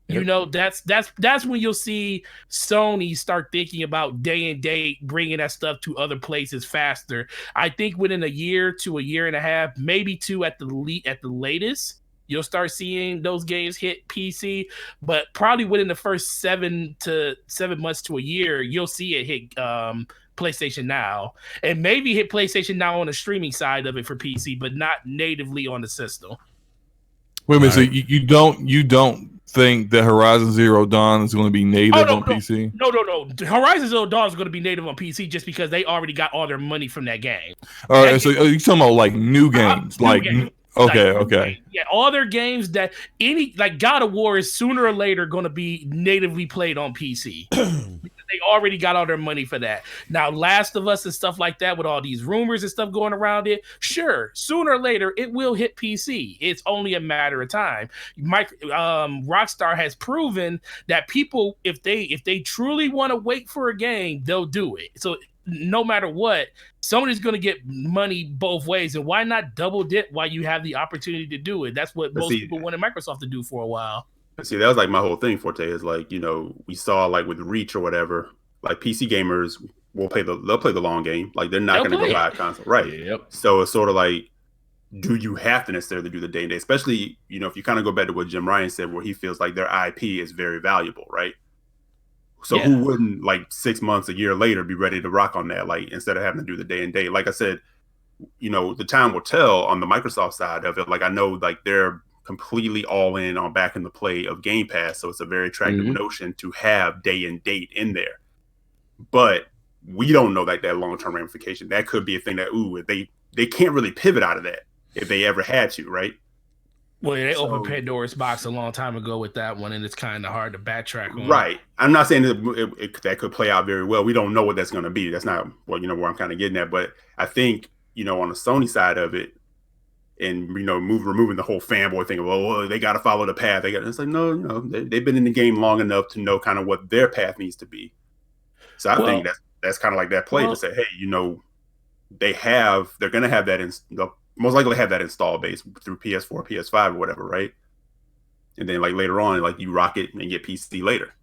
That's when you'll see Sony start thinking about day and date, bringing that stuff to other places faster. I think within a year to a year and a half, maybe two at the latest, you'll start seeing those games hit PC. But probably within the first 7 months to a year, you'll see it hit PlayStation Now, and maybe hit PlayStation Now on the streaming side of it for PC, but not natively on the system. Wait a minute, so you don't think that Horizon Zero Dawn is going to be native on PC? No. Horizon Zero Dawn is going to be native on PC just because they already got all their money from that game. All right, so you're talking about like new games, Okay. Yeah, all their games that like God of War is sooner or later going to be natively played on PC. They already got all their money for that. Now, Last of Us and stuff like that, with all these rumors and stuff going around it, sure, sooner or later it will hit PC. It's only a matter of time. Rockstar has proven that people, if they truly want to wait for a game, they'll do it. So no matter what, somebody's going to get money both ways, and why not double dip while you have the opportunity to do it? That's what most people wanted Microsoft to do for a while. See, that was like my whole thing, Forte, is like, we saw like with Reach or whatever, like PC gamers they'll play the long game. Like they're not going to go buy a console. Right. Yep. So it's sort of like, do you have to necessarily do the day and day? Especially, if you kind of go back to what Jim Ryan said, where he feels like their IP is very valuable, right? So who wouldn't, like 6 months, a year later, be ready to rock on that? Like, instead of having to do the day and day, like I said, the time will tell on the Microsoft side of it. Like, I know like they're completely all in on back in the play of Game Pass. So it's a very attractive notion to have day and date in there. But we don't know that long-term ramification. That could be a thing that they can't really pivot out of that if they ever had to, right? Well, they opened Pandora's box a long time ago with that one, and it's kind of hard to backtrack on. Right. I'm not saying that could play out very well. We don't know what that's going to be. That's not where I'm kind of getting at. But I think, on the Sony side of it, and removing the whole fanboy thing of, oh, they got to follow the path. It's like no, they've been in the game long enough to know kind of what their path needs to be. So I think that's kind of like that play to say, hey, they're going to have that they'll most likely have that install base through PS4, PS5, or whatever, right? And then like later on, like you rock it and get PC later.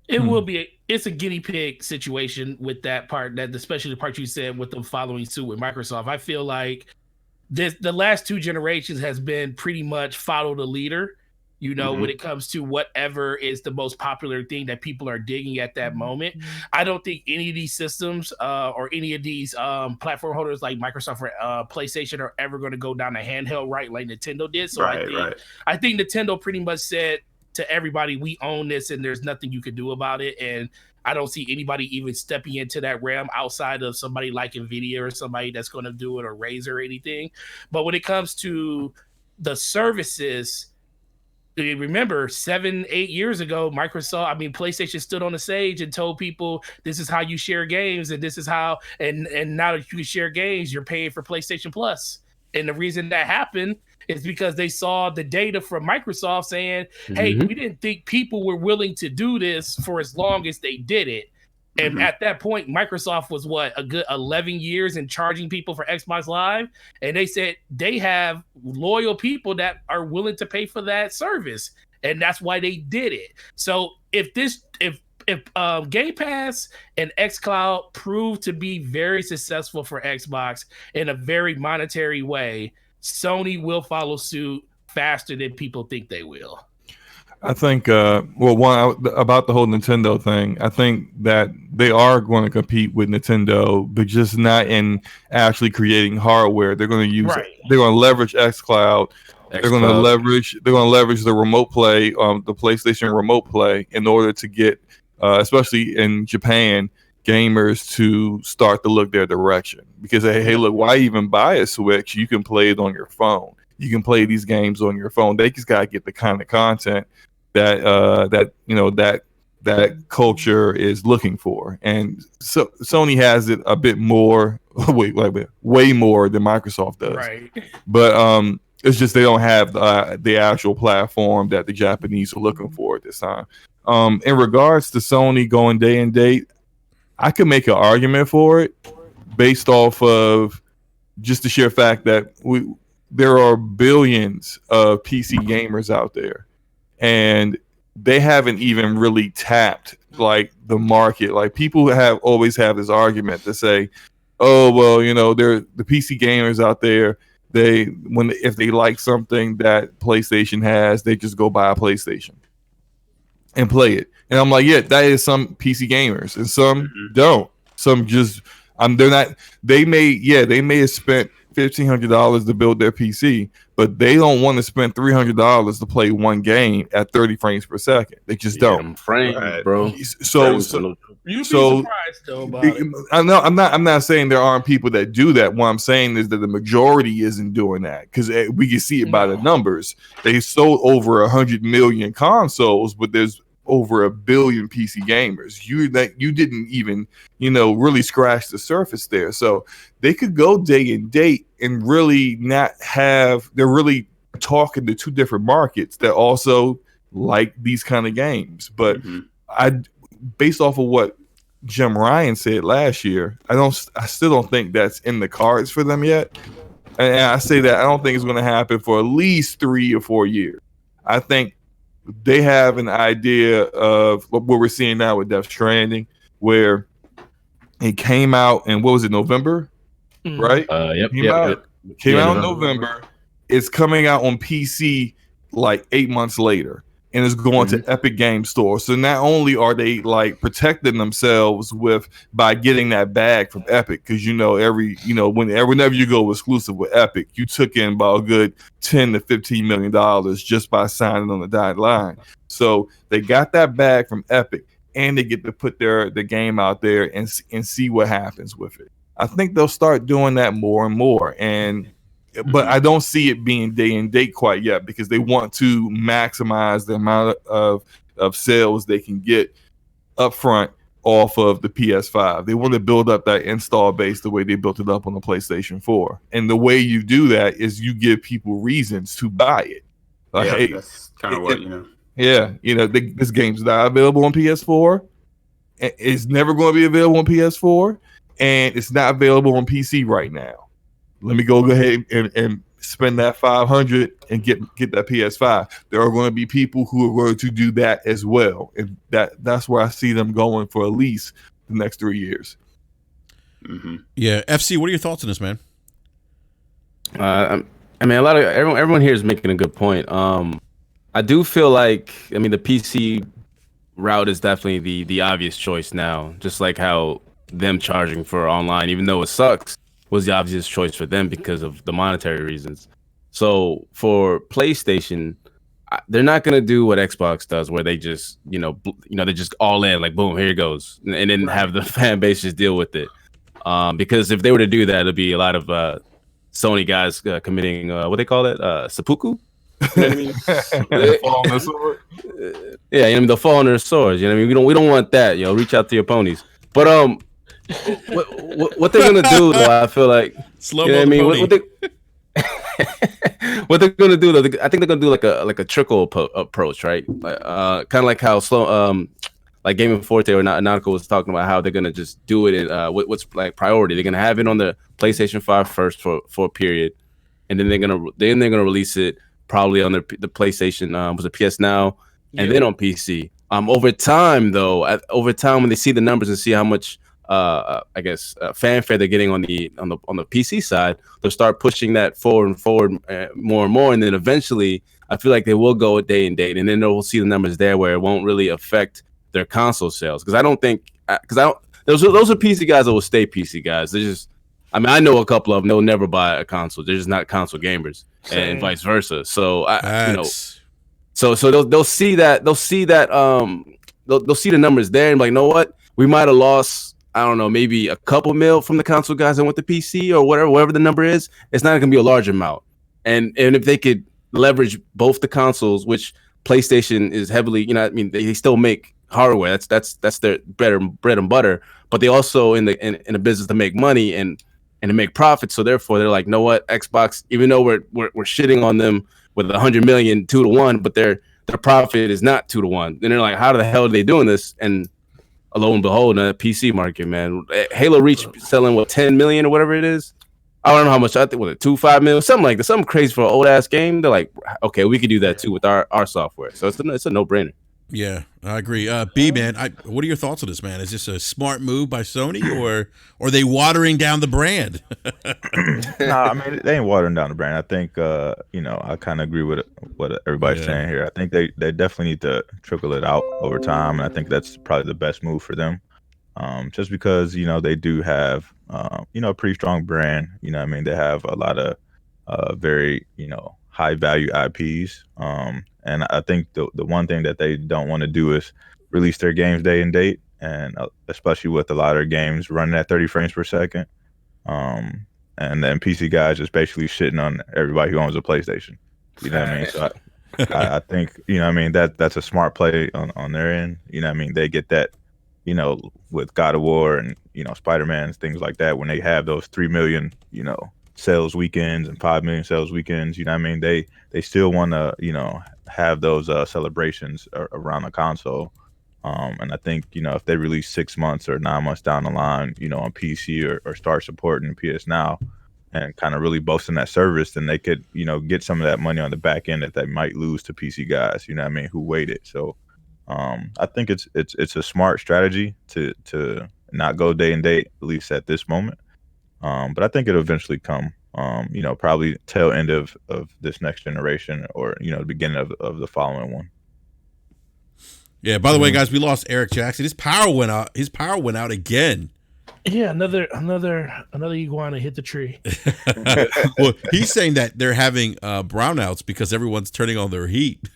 It will be. It's a guinea pig situation with that part. That especially the part you said with them following suit with Microsoft. I feel like the last 2 generations has been pretty much follow the leader. When it comes to whatever is the most popular thing that people are digging at that moment. I don't think any of these systems or any of these platform holders like Microsoft or PlayStation are ever going to go down the handheld right like Nintendo did. So I think Nintendo pretty much said to everybody, we own this and there's nothing you can do about it. And I don't see anybody even stepping into that realm outside of somebody like Nvidia or somebody that's going to do it or Razer or anything. But when it comes to the services, remember 7-8 years ago, PlayStation stood on the stage and told people this is how you share games, and this is how, and now that you can share games, you're paying for PlayStation Plus. And the reason that happened is because they saw the data from Microsoft saying, hey, we didn't think people were willing to do this for as long as they did it. And at that point, Microsoft was a good 11 years in charging people for Xbox Live. And they said they have loyal people that are willing to pay for that service. And that's why they did it. So if Game Pass and xCloud prove to be very successful for Xbox in a very monetary way, Sony will follow suit faster than people think they will. I think, one about the whole Nintendo thing, I think that they are going to compete with Nintendo, but just not in actually creating hardware. They're going to use, they're going to leverage xCloud. They're going to leverage the remote play, the PlayStation remote play, in order to get, especially in Japan, gamers to start to look their direction. Because hey, look, why even buy a Switch? You can play it on your phone. You can play these games on your phone. They just gotta get the kind of content that culture is looking for, and so Sony has it a bit more, way more than Microsoft does. Right. But it's just they don't have the actual platform that the Japanese are looking for at this time. In regards to Sony going day and date, I could make an argument for it based off of just the sheer fact that there are billions of PC gamers out there, and they haven't even really tapped like the market. Like people always have this argument to say, oh, well, they're the PC gamers out there. If they like something that PlayStation has, they just go buy a PlayStation and play it. And I'm like, yeah, that is some PC gamers, and some don't. Some just they're not. They may have spent $1,500 to build their PC, but they don't want to spend $300 to play one game at 30 frames per second. They just don't. Bro. So you'd be surprised though about it. I'm not saying there aren't people that do that. What I'm saying is that the majority isn't doing that, because we can see it by the numbers. They sold over 100 million consoles, but there's over 1 billion PC gamers. You didn't even really scratch the surface there. So they could go day and date and really not have. They're really talking to 2 different markets that also like these kind of games. But based off of what Jim Ryan said last year, I still don't think that's in the cards for them yet. And I say that I don't think it's going to happen for at least 3 or 4 years. I think they have an idea of what we're seeing now with Death Stranding, where it came out in, what was it, November? Right? Came out in November. It's coming out on PC like 8 months later, and it's going to Epic Game Store. So not only are they like protecting themselves by getting that bag from Epic, because whenever you go exclusive with Epic, you took in about a good $10 to $15 million just by signing on the dotted line. So they got that bag from Epic, and they get to put the game out there and see what happens with it. I think they'll start doing that more and more, but I don't see it being day and date quite yet because they want to maximize the amount of sales they can get up front off of the PS5. They want to build up that install base the way they built it up on the PlayStation 4. And the way you do that is you give people reasons to buy it. Like, yeah, hey, that's kind of what, you know. Yeah, you know, this game's not available on PS4. It's never going to be available on PS4, and it's not available on PC right now. Let me go ahead and spend that $500 and get that PS5. There are going to be people who are going to do that as well, and that's where I see them going for at least the next 3 years. Yeah, FC, what are your thoughts on this, man? I mean, a lot of everyone here is making a good point. I do feel like, I mean, the PC route is definitely the obvious choice now, just like how them charging for online, even though it sucks, was the obvious choice for them because of the monetary reasons. So for PlayStation, they're not going to do what Xbox does, where they just, they just all in, like, boom, here it goes, and then have the fan base just deal with it. Because if they were to do that, it'd be a lot of Sony guys committing, what they call it, seppuku? You know what I mean? Fall on their sword. Yeah, I mean, they'll fall on their swords. You know what I mean? We don't want that. Reach out to your ponies. But what they're gonna do though, I feel like, Slow you know what I mean? What they're gonna do though, I think they're gonna do like a trickle approach, right? Kind of like how like Game of Forte or Nautical was talking about how they're gonna just do it in what's like priority. They're gonna have it on the PlayStation 5 first for a period, and then they're gonna release it probably on the PlayStation, was it PS Now, and then on PC. Over time when they see the numbers and see how much fanfare they're getting on the PC side, they'll start pushing that forward more and more, and then eventually I feel like they will go a day and date, and then they'll see the numbers there where it won't really affect their console sales. Those are PC guys that will stay PC guys. They're just, I mean, I know a couple of them, they'll never buy a console. They're just not console gamers. Same. And vice versa. So so they'll see that they'll see the numbers there and be like, you know what? We might have lost, I don't know, maybe a couple mil from the console guys that went to PC or whatever the number is. It's not going to be a large amount. And if they could leverage both the consoles, which PlayStation is heavily, they still make hardware. That's their bread and butter. But they also in a business to make money and to make profits. So therefore, they're like, know what, Xbox, even though we're shitting on them with 100 million 2-1, but their profit is not 2-1. And they're like, how the hell are they doing this? And lo and behold, in the PC market, man, Halo Reach selling 10 million or whatever it is. I don't know how much. I think was it 2.5 million, something like that, something crazy for an old ass game. They're like, okay, we could do that too with our software. So it's a no brainer. Yeah, I agree. B, man, what are your thoughts on this, man? Is this a smart move by Sony, or are they watering down the brand? No, I mean, they ain't watering down the brand. I think, I kind of agree with what everybody's saying here. I think they definitely need to trickle it out over time, and I think that's probably the best move for them. Just because, they do have, a pretty strong brand. I mean, they have a lot of very, high value IPs. And I think the one thing that they don't want to do is release their games day and date, and especially with a lot of their games running at 30 frames per second. And then PC guys just basically shitting on everybody who owns a PlayStation. You know what I mean? So I think, that's a smart play on their end. They get that, with God of War and, Spider-Man, things like that, when they have those 3 million, sales weekends and 5 million sales weekends, they still want to, have those celebrations around the console. And I think, if they release 6 months or 9 months down the line, on PC or start supporting PS Now and kind of really boasting that service, then they could, get some of that money on the back end that they might lose to PC guys, who waited. So I think it's a smart strategy to not go day and date, at least at this moment. But I think it'll eventually come, probably tail end of this next generation or, the beginning of the following one. Yeah, by the way, guys, we lost Eric Jackson. His power went out again. Yeah, another iguana hit the tree. Well, he's saying that they're having brownouts because everyone's turning on their heat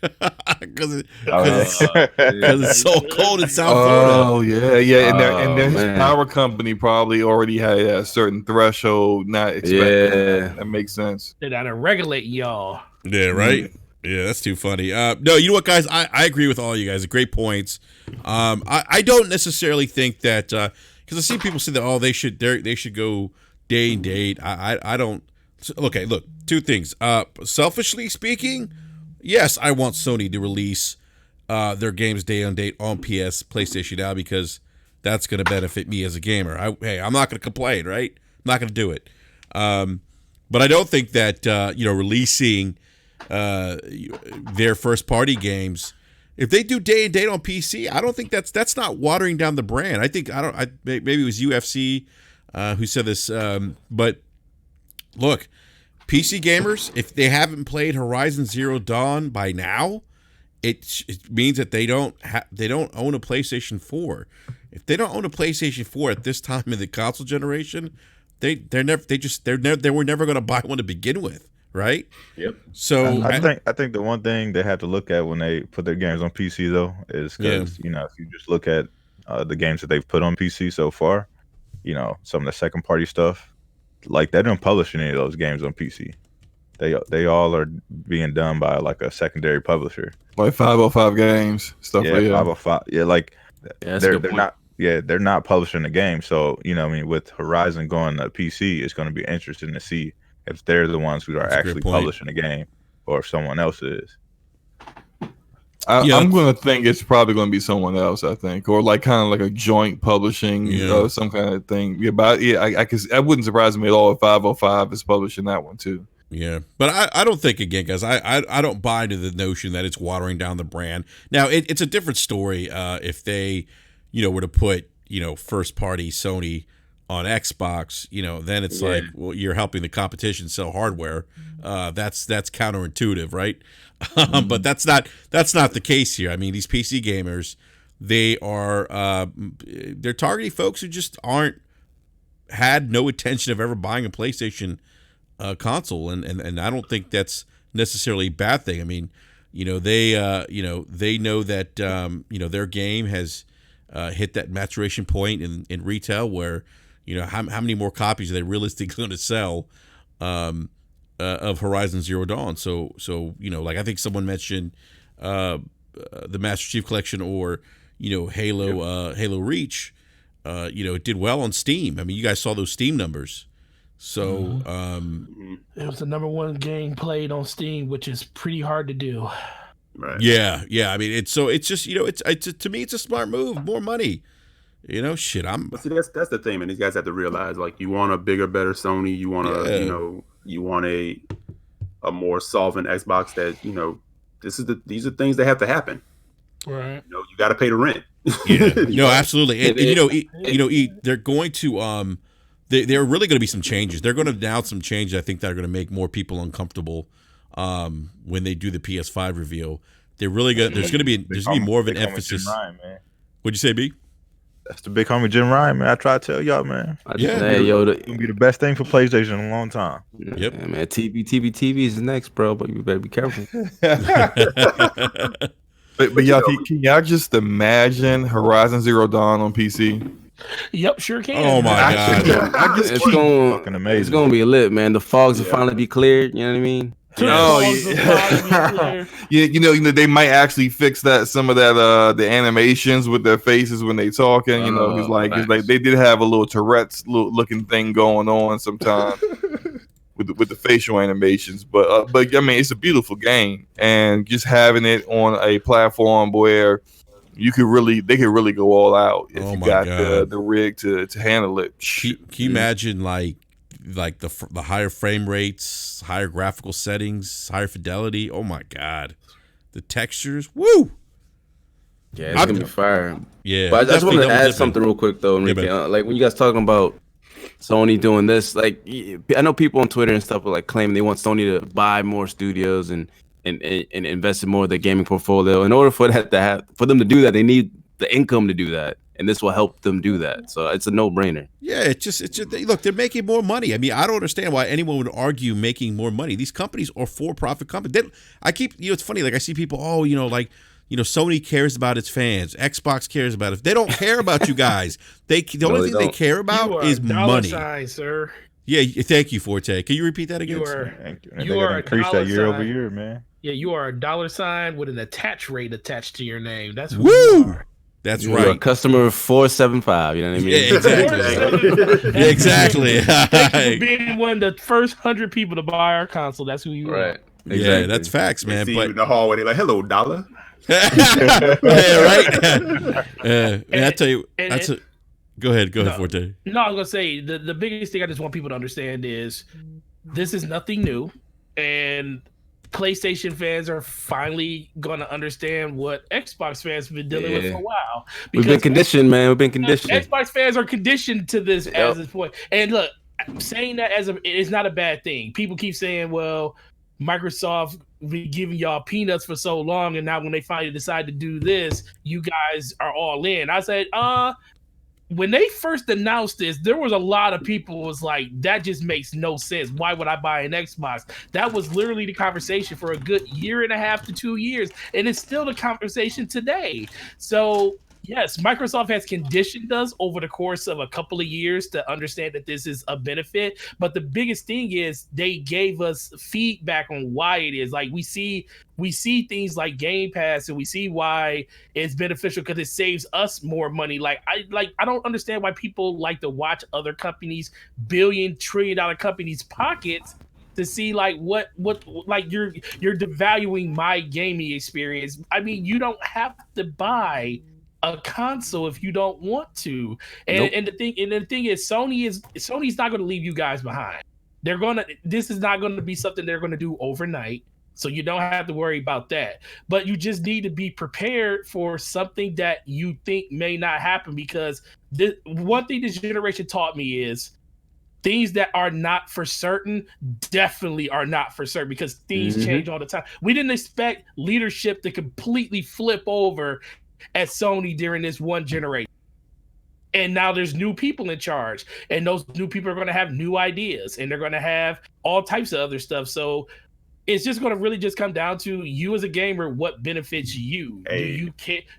because it's so cold in South Florida. Oh yeah, and then his power company probably already had a certain threshold not expecting. Yeah, that makes sense. They gotta regulate y'all. Yeah, right. Yeah, that's too funny. No, you know what, guys? I agree with all you guys. Great points. I don't necessarily think that because I see people say that they should go day and date. I don't. Okay, look, two things. Selfishly speaking, yes, I want Sony to release their games day and date on PS, PlayStation now because that's going to benefit me as a gamer. I'm not going to complain, right? I'm not going to do it. But I don't think that releasing their first party games, if they do day and date on PC, I don't think that's not watering down the brand. I think maybe it was UFC who said this, but look, PC gamers, if they haven't played Horizon Zero Dawn by now, it means that they don't own a PlayStation 4. If they don't own a PlayStation 4 at this time in the console generation, they were never going to buy one to begin with, right? Yep. So I think the one thing they have to look at when they put their games on PC though is because if you just look at the games that they've put on PC so far, some of the second party stuff, like they don't publish any of those games on PC. They all are being done by like a secondary publisher, like 505 Games stuff. Yeah, like that. 505. Yeah, like they're not. Yeah, they're not publishing the game. So, with Horizon going to PC, it's going to be interesting to see if they're the ones who are actually publishing the game or if someone else is. I'm going to think it's probably going to be someone else, I think, or like kind of like a joint publishing, some kind of thing. Yeah, but I wouldn't surprise me at all if 505 is publishing that one too. Yeah, but I don't think, again, guys, I don't buy into the notion that it's watering down the brand. Now, it's a different story if they were to put, first party Sony on Xbox, then it's like, well, you're helping the competition sell hardware. That's counterintuitive, right? But that's not the case here. I mean, these PC gamers, they're targeting folks who just had no intention of ever buying a PlayStation console, and I don't think that's necessarily a bad thing. I mean, they know that their game has hit that maturation point in retail where how many more copies are they realistically going to sell of Horizon Zero Dawn. So like I think someone mentioned the Master Chief Collection or Halo Reach. It did well on Steam. I mean, you guys saw those Steam numbers. So it was the #1 game played on Steam, which is pretty hard to do. Right. Yeah. I mean, it's just it's to me it's a smart move. More money. But see, that's the thing, man. These guys have to realize, like, you want a bigger, better Sony. You want you want a more solvent Xbox. That these are things that have to happen. Right. You got to pay the rent. Yeah. No, absolutely. And they're going to there are really going to be some changes. They're going to announce some changes, I think, that are going to make more people uncomfortable when they do the PS5 reveal. They're really good. There's going to be more of an emphasis. Ryan, man. What'd you say, B? That's the big homie Jim Ryan, man. I try to tell y'all, man. It's gonna be the best thing for PlayStation in a long time. Yep, yeah, man. TV is next, bro. But you better be careful. But y'all, can y'all just imagine Horizon Zero Dawn on PC? Yep, sure can. Oh my god, it's fucking amazing. It's gonna be lit, man. The fogs will finally be cleared. You know what I mean? Oh yeah. Yeah, they might actually fix some of that the animations with their faces when they talking. It's like they did have a little Tourette's looking thing going on sometimes with the facial animations. But I mean, it's a beautiful game, and just having it on a platform where they could really go all out if you got the rig to handle it. Can you imagine like the higher frame rates, higher graphical settings, higher fidelity? Oh my god, the textures, woo! Yeah, it's gonna be fire. Yeah, but I just wanted to add something real quick though, Enrique. Like when you guys talking about Sony doing this, like I know people on Twitter and stuff are like claiming they want Sony to buy more studios and invest in more of their gaming portfolio. In order for that for them to do that, they need the income to do that. and this will help them do that. So it's a no-brainer. Yeah, it's just look, they're making more money. I mean, I don't understand why anyone would argue making more money. These companies are for-profit companies. It's funny, like I see people, Sony cares about its fans, Xbox cares about it. They don't care about you guys. The only thing they care about is money. Sign, sir. Yeah, thank you, Forte. Can you repeat that again? You are increase that year over year, man. Yeah, you are a $sign with an attach rate attached to your name. That's who Woo! you are. That's You're right. a customer 475. You know what I mean? Yeah, exactly. Thank you for being one of the first 100 people to buy our console. That's who you are. Exactly. Yeah, that's facts, man. See you in the hallway, they're like, "Hello, dollar." Yeah, right. And I tell you, go ahead, Forte. No, I was gonna say the biggest thing I just want people to understand is this is nothing new, and PlayStation fans are finally going to understand what Xbox fans have been dealing with for a while. We've been conditioned, man. We've been conditioned. Xbox fans are conditioned to this as this point. And look, saying that it's not a bad thing. People keep saying, well, Microsoft been giving y'all peanuts for so long, and now when they finally decide to do this, you guys are all in. I said, when they first announced this, there was a lot of people was like, that just makes no sense. Why would I buy an Xbox? That was literally the conversation for a good 1.5 to 2 years. And it's still the conversation today. So yes, Microsoft has conditioned us over the course of a couple of years to understand that this is a benefit. But the biggest thing is they gave us feedback on why it is. Like we see things like Game Pass, and we see why it's beneficial because it saves us more money. I don't understand why people like to watch other companies, billion-trillion-dollar companies' pockets to see what you're devaluing my gaming experience. I mean, you don't have to buy a console if you don't want to. And the thing is Sony's not going to leave you guys behind. This is not going to be something they're going to do overnight. So you don't have to worry about that. But you just need to be prepared for something that you think may not happen, because one thing this generation taught me is things that are not for certain definitely are not for certain, because things change all the time. We didn't expect leadership to completely flip over at Sony during this one generation. And now there's new people in charge, and those new people are going to have new ideas, and they're going to have all types of other stuff. So it's just going to really just come down to you as a gamer, what benefits you. Hey.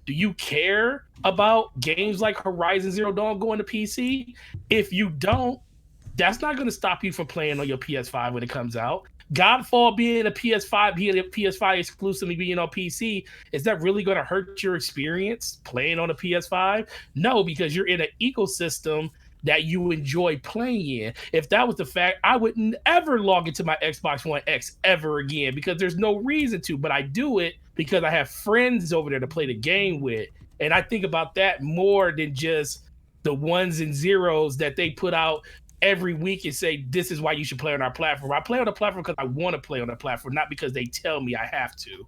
Do you care about games like Horizon Zero Dawn going to PC? If you don't, that's not going to stop you from playing on your PS5 when it comes out. Godfall being a PS5 exclusively being on PC, is that really going to hurt your experience playing on a PS5? No, because you're in an ecosystem that you enjoy playing in. If that was the fact, I would never log into my Xbox One X ever again, because there's no reason to, but I do it because I have friends over there to play the game with. And I think about that more than just the ones and zeros that they put out every week and say, this is why you should play on our platform. I play on the platform because I want to play on the platform, not because they tell me I have to.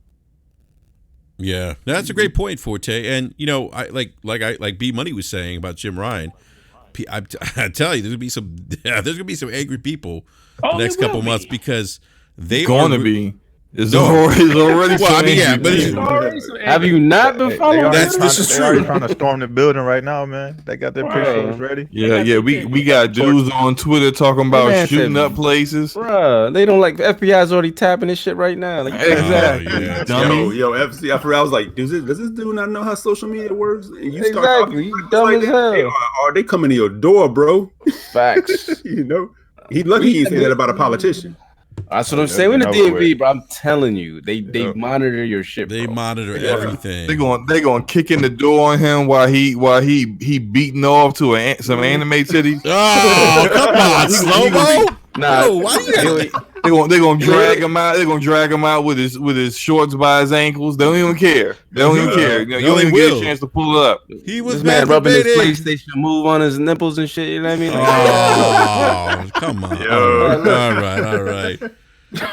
Yeah, that's a great point, Forte. And I like B Money was saying about Jim Ryan. I tell you, there's gonna be some angry people the next couple months, because they going to be. It's already. Well, I mean, yeah, but have you not been following? This is true. They're trying to storm the building right now, man. They got their pre-shows ready. Yeah. We got dudes on Twitter talking about shooting up places. Bruh, they don't like the FBI's already tapping this shit right now. Like, exactly. Yeah. Yo, FC. I was like, does this dude not know how social media works? And you start exactly. You dumb as hell. Are they coming to your door, bro? Facts. He's lucky he didn't say that about a politician. That's what I'm saying. In the DMV, bro, I'm telling you, they monitor your shit. They bro. monitor everything. They gonna kick in the door on him while he beating off to some anime titties. Oh, come on, slow-mo. Nah, no, why they gonna drag him out. They're gonna drag him out with his shorts by his ankles. They don't even care. You don't even get a chance to pull it up. He was this man rubbing his PlayStation Move on his nipples and shit. You know what I mean? Oh, come on. All right.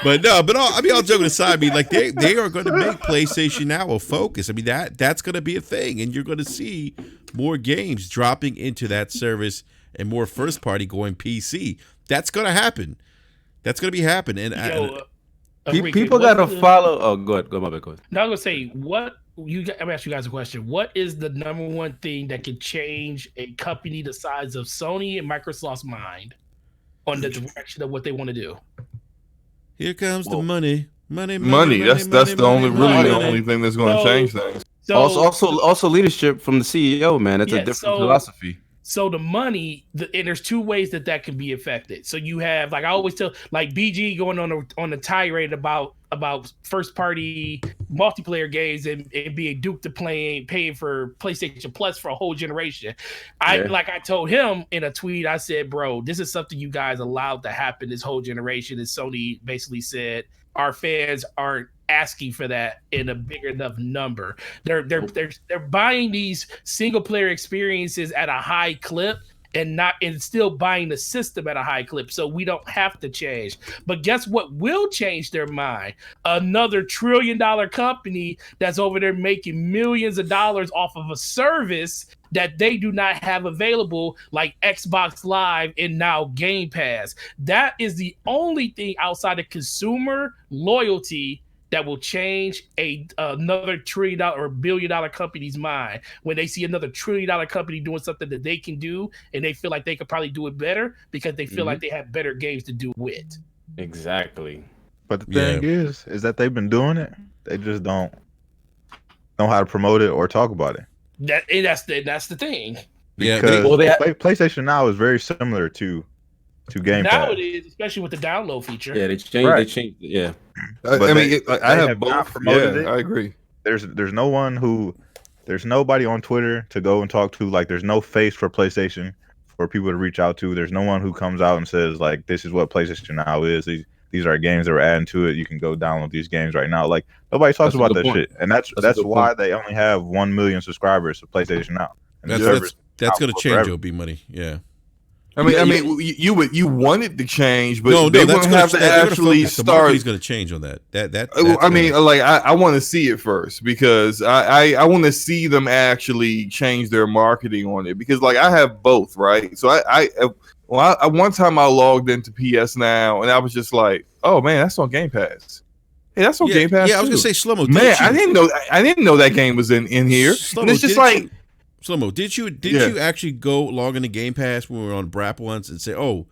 But all joking aside, I mean, like they are going to make PlayStation Now a focus. I mean, that's going to be a thing, and you're going to see more games dropping into that service and more first party going PC. That's going to happen. That's going to be happening. And people got to follow. Oh, go ahead. Now I'm going to say, what I'm asking you guys a question. What is the number one thing that could change a company the size of Sony and Microsoft's mind on the direction of what they want to do? Here comes the money. Money. That's the only thing that's going to change things. So, also leadership from the CEO, man. It's a different philosophy. So the money, and there's two ways that can be affected. So you have, like I always tell, like BG going on a tirade about first party multiplayer games and being duped to paying for PlayStation Plus for a whole generation. Like I told him in a tweet, I said, bro, this is something you guys allowed to happen this whole generation. And Sony basically said our fans aren't asking for that in a big enough number. They're buying these single player experiences at a high clip and still buying the system at a high clip, so we don't have to change. But guess what will change their mind? Another $1 trillion company that's over there making millions of dollars off of a service that they do not have available, like Xbox Live and now Game Pass. That is the only thing outside of consumer loyalty that will change another $1 trillion or $1 billion company's mind when they see another $1 trillion company doing something that they can do, and they feel like they could probably do it better because they feel like they have better games to do with. Exactly. But the thing is that they've been doing it. They just don't know how to promote it or talk about it. That's the thing. Yeah. PlayStation Now is very similar to Game Pass. Now it is, especially with the download feature. Yeah, they changed. Yeah. I have both. Promoted it. I agree. There's nobody on Twitter to go and talk to. Like, there's no face for PlayStation for people to reach out to. There's no one who comes out and says, like, this is what PlayStation Now is. These are games that we're adding to it. You can go download these games right now. Like, nobody talks about that shit, and that's why they only have 1 million subscribers to PlayStation Now. And that's going to change OB money. Yeah. I mean, you want it to change, but they wouldn't have to actually start. He's going to change on that. I want to see it first because I want to see them actually change their marketing on it because, like, I have both, right? So one time I logged into PS Now and I was just like, oh man, that's on Game Pass. Hey, that's on Game Pass. Yeah, I was going to say, Slow-Mo. Man, I didn't know that game was in here. And it's just like. Slow-Mo, did you actually go log into Game Pass when we were on BRAP once and say, oh,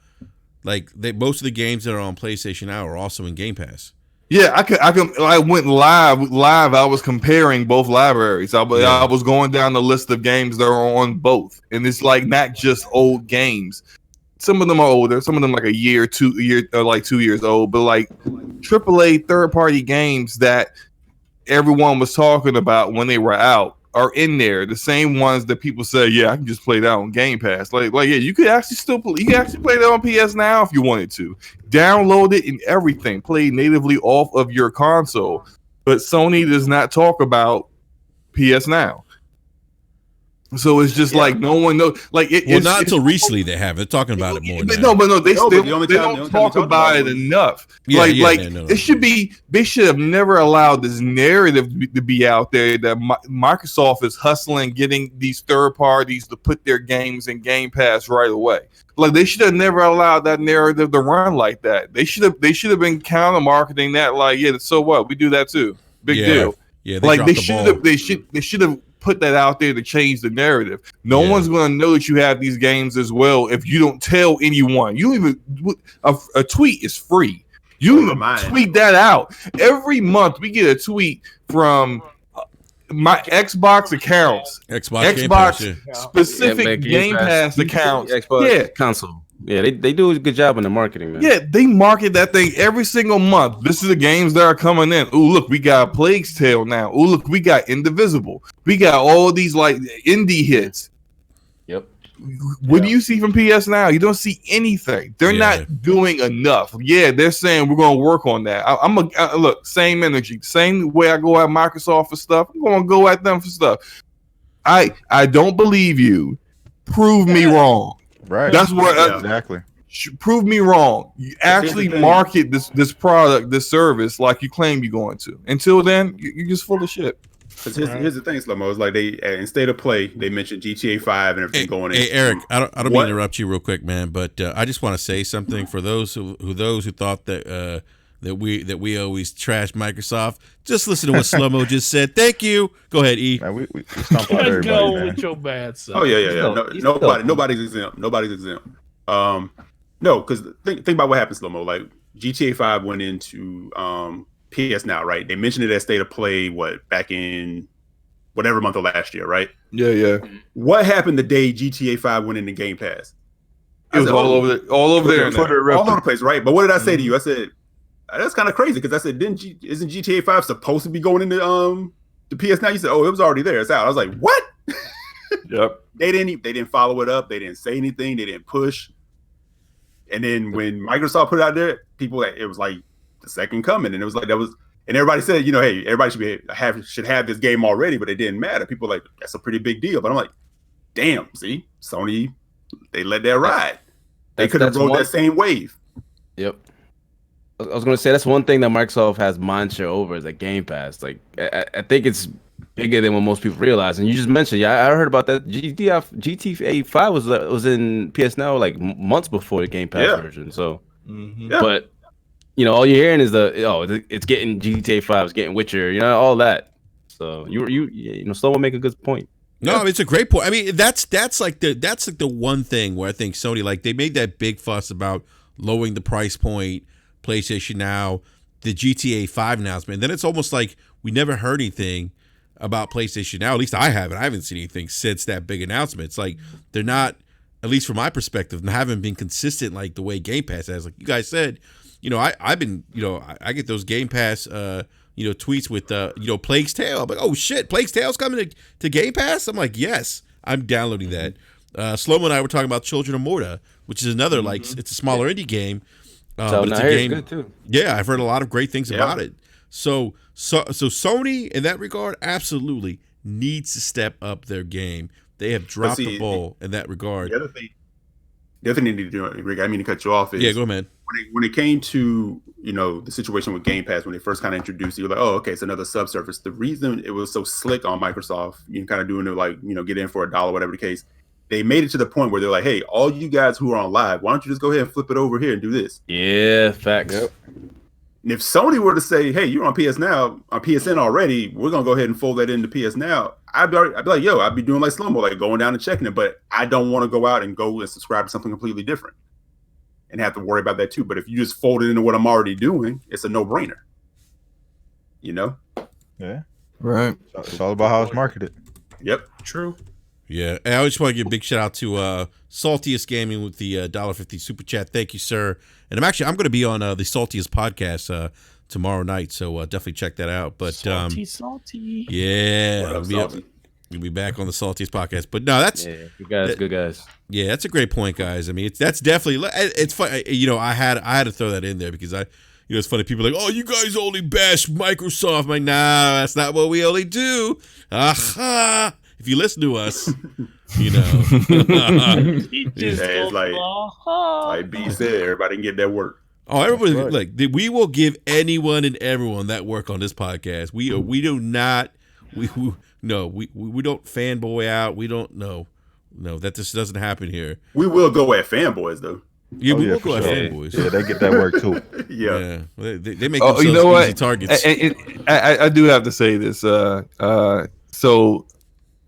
like most of the games that are on PlayStation Now are also in Game Pass? Yeah, I went live. I was comparing both libraries. I was going down the list of games that are on both, and it's like not just old games. Some of them are older. Some of them like a year, 2 years old. But like AAA third-party games that everyone was talking about when they were out are in there. The same ones that people say, yeah, I can just play that on Game Pass. Like yeah, you could actually play that on PS Now if you wanted to. Download it and everything. Play natively off of your console. But Sony does not talk about PS Now. So it's just like no one knows. Like not until recently they have. They're talking about it more. They don't talk about it enough. It should be. They should have never allowed this narrative to be out there that Microsoft is hustling, getting these third parties to put their games in Game Pass right away. Like they should have never allowed that narrative to run like that. They should have been counter marketing that. Like, yeah, so what? We do that too. Big deal. Yeah, they should have put that out there to change the narrative. No one's going to know that you have these games as well if you don't tell anyone. You even a tweet is free. You tweet that out every month. We get a tweet from my Xbox accounts, Xbox specific Game Pass accounts, Xbox console. Yeah, they do a good job in the marketing, man. Yeah, they market that thing every single month. This is the games that are coming in. Oh, look, we got Plague's Tale now. Oh, look, we got Indivisible. We got all these like indie hits. Yep. What do you see from PS Now? You don't see anything. They're not doing enough. Yeah, they're saying we're going to work on that. Look, same energy, same way I go at Microsoft for stuff. I'm going to go at them for stuff. I don't believe you. Prove me wrong. Right. That's what exactly. Prove me wrong. You actually market this product, this service, like you claim you're going to. Until then, you're just full of shit. Here's the thing, Slow-Mo. It's like they in State of Play, they mentioned GTA 5 and everything going in. Hey, Eric, I don't mean to interrupt you real quick, man, but I just want to say something for those who thought that that we always trash Microsoft. Just listen to what Slow-Mo just said. Thank you. Go ahead, E. Man, we stomp out everybody, Go man. with your bad self. Oh yeah. Nobody's exempt. Nobody's exempt. No, because think about what happened, Slow-Mo. Like GTA 5 went into PS Now, right? They mentioned it as state of play. Back in whatever month of last year, right? Yeah. What happened the day GTA 5 went into Game Pass? It was all over there. All over the place, right? But what did I say to you? I said that's kind of crazy because I said, isn't GTA 5 supposed to be going into the PS Now? You said, oh, it was already there. It's out. I was like, what? Yep. They didn't follow it up. They didn't say anything. They didn't push. And then when Microsoft put it out there, it was like the second coming, and it was like that was. And everybody said, hey, everybody should have this game already, but it didn't matter. People were like, that's a pretty big deal. But I'm like, damn, see, Sony, they let that ride. They could have rode that same wave. Yep. I was going to say that's one thing that Microsoft has mindshare over is that Game Pass. Like, I think it's bigger than what most people realize. And you just mentioned, I heard about that. GTA 5 was in PS Now like months before the Game Pass version. So, but. All you're hearing is it's getting GTA 5, it's getting Witcher, all that. So Slow-Mo make a good point. No, it's a great point. I mean, that's like the one thing where I think Sony, like, they made that big fuss about lowering the price point, PlayStation Now, the GTA 5 announcement. And then it's almost like we never heard anything about PlayStation Now. At least I haven't. I haven't seen anything since that big announcement. It's like they're not, at least from my perspective, haven't been consistent like the way Game Pass has. Like you guys said. I've been, I get those Game Pass, tweets with, Plague's Tale. I'm like, oh shit, Plague's Tale's coming to Game Pass. I'm like, yes, I'm downloading that. Slow-Mo and I were talking about Children of Morta, which is another it's a smaller indie game. But it's a game. Good too. Yeah, I've heard a lot of great things about it. So Sony in that regard absolutely needs to step up their game. They have dropped the ball in that regard. The other thing they need to do, Rick, I mean to cut you off. Go ahead, man. When it came to the situation with Game Pass, when they first kind of introduced it, you're like, oh, okay, it's another subsurface. The reason it was so slick on Microsoft, kind of doing it like get in for $1, whatever the case, they made it to the point where they're like, hey, all you guys who are on live, why don't you just go ahead and flip it over here and do this? Yeah, facts. Yep. And if Sony were to say, hey, you're on PS Now, on PSN already, we're gonna go ahead and fold that into PS Now, I'd be like, yo, I'd be doing like Slow-Mo, like going down and checking it, but I don't want to go out and go and subscribe to something completely different and have to worry about that too. But if you just fold it into what I'm already doing, it's a no-brainer. Yeah. Right. It's all about how it's marketed. Yep. True. Yeah. And I just want to give a big shout out to Saltiest Gaming with the $1.50 super chat. Thank you, sir. And I'm going to be on the Saltiest podcast tomorrow night, so definitely check that out. But salty. Yeah. We'll be back on the Saltiest podcast. But no, that's good guys. Yeah, that's a great point, guys. I mean, that's definitely, it's fun. I had to throw that in there because it's funny. People are like, oh, you guys only bash Microsoft. I'm like, nah, that's not what we only do. Aha! If you listen to us, it's like B said, everybody can get that work. Oh, everybody, like, we will give anyone and everyone that work on this podcast. We do not, we don't fanboy out. We don't know. No, that just doesn't happen here. We will go at fanboys though. Yeah, we will go at fanboys. Yeah, they get that work too. Yeah. They make themselves easy targets. I do have to say this. So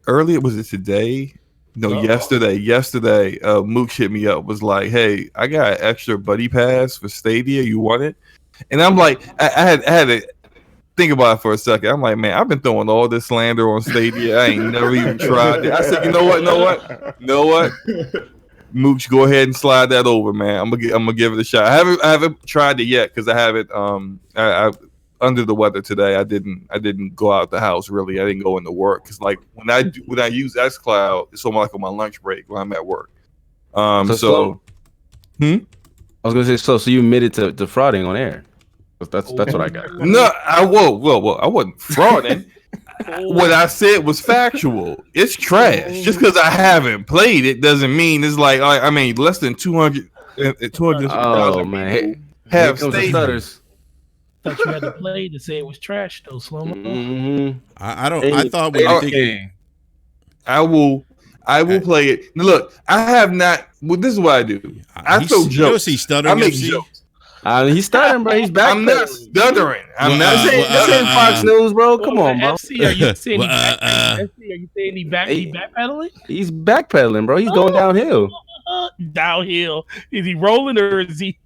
earlier, was it today? No, yesterday, Mook hit me up, was like, hey, I got an extra buddy pass for Stadia. You want it? And I'm like, I had to think about it for a second. I'm like, man, I've been throwing all this slander on Stadia. I ain't never even tried it. I said, you know what? Mooch, go ahead and slide that over, man. I'm gonna give it a shot. I haven't tried it yet because I haven't. I under the weather today. I didn't go out the house really. I didn't go into work because like when I use xCloud, it's almost like on my lunch break when I'm at work. I was gonna say so you admitted to defrauding on air. That's what I got. No, I wasn't frauding. What I said was factual. It's trash. Just because I haven't played it doesn't mean it's like I mean less than 200. Oh man, have stutters. Thought you had to play to say it was trash though, Slow-Mo. Mm-hmm. I thought we were I will play it. Now, look, I have not. Well, this is what I do. I throw jokes. I make jokes. He's stuttering, bro. He's back. I'm not stuttering. I'm not saying Fox News, bro. Come on, bro. FC, are you saying he backpedaling? He's backpedaling, bro. He's going downhill. Downhill. Is he rolling or is he?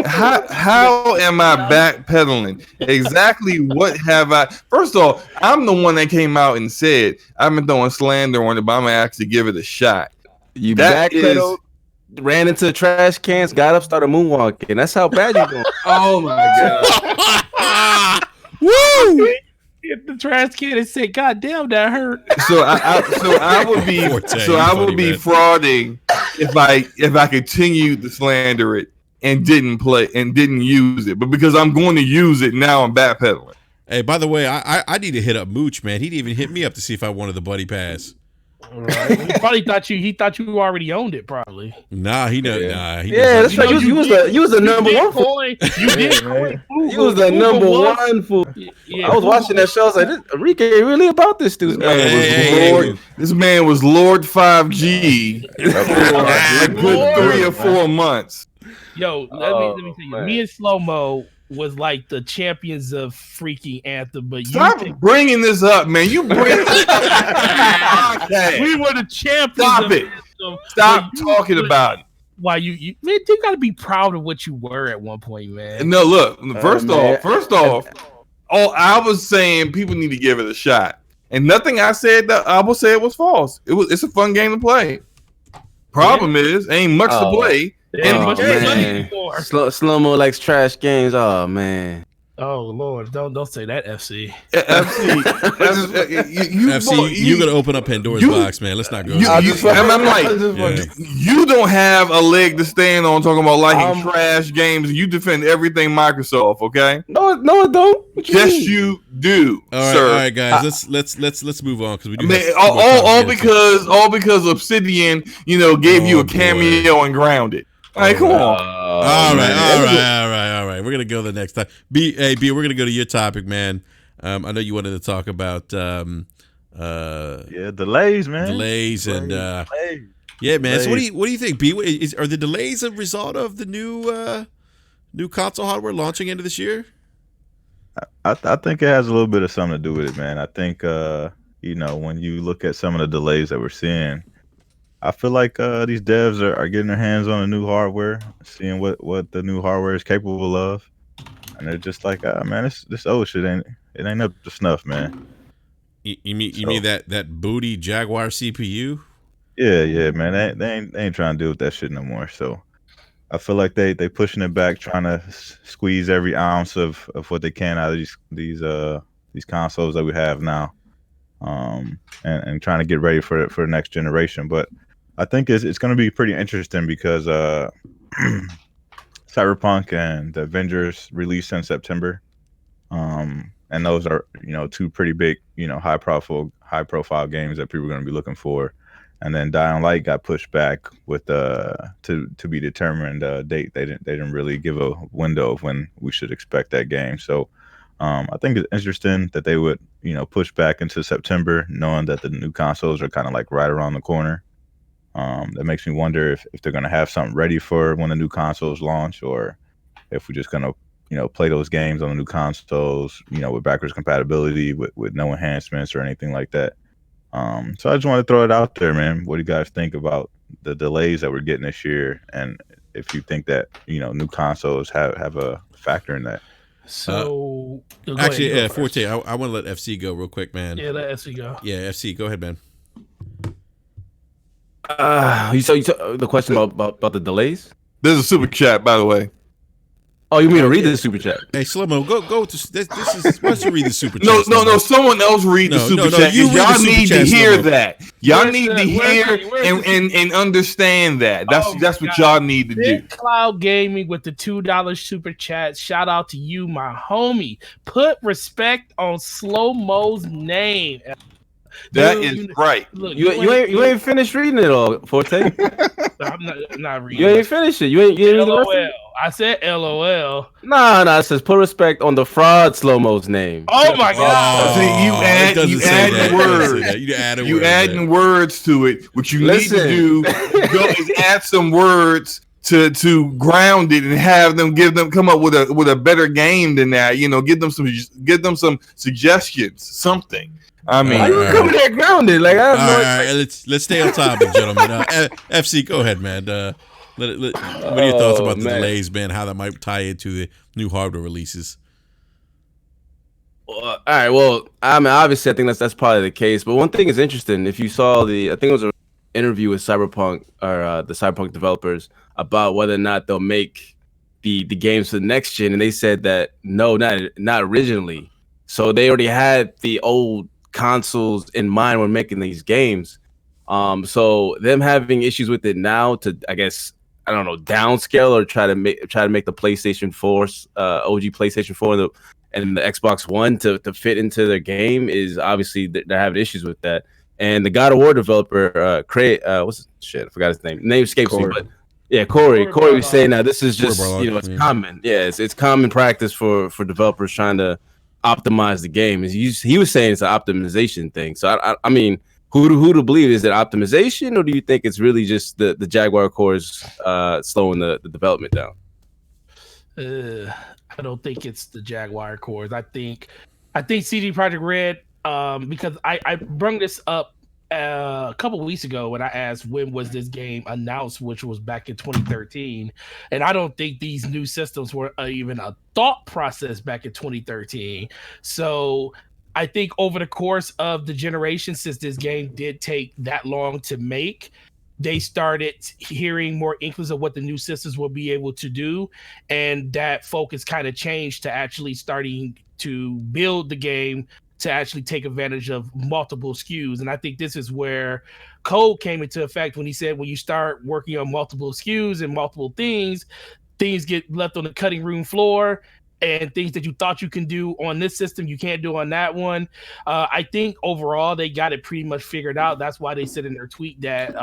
How am I backpedaling? Exactly what have I? First of all, I'm the one that came out and said I've been throwing slander on it, but I'm gonna actually give it a shot. You backpedaled, ran into the trash cans, got up, started moonwalking. That's how bad you're doing. Oh my god! Woo! Hit the trash can and said, "God damn, that hurt." So I would be frauding if I continued to slander it and didn't use it, but because I'm going to use it now, I'm backpedaling. Hey, by the way, I need to hit up Mooch, man. He didn't even hit me up to see if I wanted the buddy pass. Right. He probably thought you already owned it. Probably. Nah, he know. Nah, he that's right. You was the number one fool. You did. You was the number one fool. Yeah, I was watching that show. I was like, Enrique really about this dude. This man was Lord 5G for a good 3 or 4 months. Yo, let me tell you. Man. Me and Slow Mo was like the champions of freaking Anthem, but stop bringing this up, man. You bring we were the champions. Stop it. Stop talking about it. Why you man, you gotta be proud of what you were at one point, man. No, look, first off, I was saying people need to give it a shot. And nothing I said that I will say it was false. It's a fun game to play. Problem is, ain't much to play. Slow-mo likes trash games. Oh man. Oh Lord, don't say that, FC. FC, you're gonna open up Pandora's box, man. Let's not go. I'm like, you don't have a leg to stand on talking about liking trash games, and you defend everything Microsoft. Okay? No, I don't. Yes, you do, sir. All right, guys. Let's move on because we do. All because Obsidian, gave you a cameo and Grounded. All right, come on. All right. We're gonna go the next time. B, we're gonna go to your topic, man. I know you wanted to talk about delays, man. Delays and yeah, man. So what do you think, B? Are the delays a result of the new console hardware launching into this year? I think it has a little bit of something to do with it, man. I think when you look at some of the delays that we're seeing, I feel like these devs are getting their hands on the new hardware, seeing what the new hardware is capable of, and they're just like, man, this old shit ain't up to snuff, man. You mean that booty Jaguar CPU? Yeah, man. They ain't trying to deal with that shit no more. So I feel like they pushing it back, trying to squeeze every ounce of what they can out of these consoles that we have now, and trying to get ready for the next generation. But I think it's going to be pretty interesting because Cyberpunk and the Avengers released in September, and those are two pretty big high profile games that people are going to be looking for. And then Dying Light got pushed back with to be determined date. They didn't really give a window of when we should expect that game. So I think it's interesting that they would push back into September, knowing that the new consoles are kind of like right around the corner. That makes me wonder if they're going to have something ready for when the new consoles launch, or if we're just going to play those games on the new consoles with backwards compatibility with no enhancements or anything like that. So I just want to throw it out there, man. What do you guys think about the delays that we're getting this year, and if you think that new consoles have a factor in that? So actually, Forte, I want to let FC go real quick, man. Yeah, let FC go. Yeah, FC, go ahead, man. You saw the question about the delays? There's a super chat, by the way. Oh, you mean to read the super chat? Hey, Slow-mo, go to this is why don't you read the super chat? No, someone else read the super chat. Y'all need to hear that. Y'all need to hear and understand that. That's what y'all need to do. Cloud Gaming with the $2 super chat. Shout out to you, my homie. Put respect on Slow-mo's name. That is right. Look, you ain't finished reading it all, Forte. I'm not reading. You ain't finished it. You ain't LOL. I said LOL. Nah. It says put respect on the fraud Slow-mo's name. Oh my God! You adding words to it. What you need to do is add some words to ground it and have them come up with a better game than that. Give them some suggestions, something. I mean, you coming there grounded? Like, I have let's stay on topic, gentlemen. FC, go ahead, man. What are your thoughts about the delays, man? How that might tie into the new hardware releases? All right. Well, I mean, obviously, I think that's probably the case. But one thing is interesting. If you saw I think it was an interview with Cyberpunk or the Cyberpunk developers about whether or not they'll make the games for the next gen, and they said that no, not originally. So they already had the old consoles in mind when making these games. So them having issues with it now to, I guess, I don't know, downscale or try to make the PlayStation 4, OG PlayStation 4 and the Xbox One to fit into their game is obviously they're having issues with that. And the God of War developer, what's shit? I forgot his name. Name escapes me, but yeah, Corey was saying that this is just it's common. Yeah, it's common practice for developers trying to optimize the game. He was saying it's an optimization thing. So I mean, who to believe? Is it optimization, or do you think it's really just the Jaguar cores slowing the development down? I don't think it's the Jaguar cores. I think CD Projekt Red, because I brought this up a couple weeks ago when I asked when was this game announced, which was back in 2013, and I don't think these new systems were even a thought process back in 2013. So I think over the course of the generation, since this game did take that long to make, they started hearing more inklings of what the new systems will be able to do, and that focus kind of changed to actually starting to build the game to actually take advantage of multiple SKUs. And I think this is where code came into effect when he said, when you start working on multiple SKUs and multiple things get left on the cutting room floor, and things that you thought you can do on this system, you can't do on that one. I think overall they got it pretty much figured out. That's why they said in their tweet that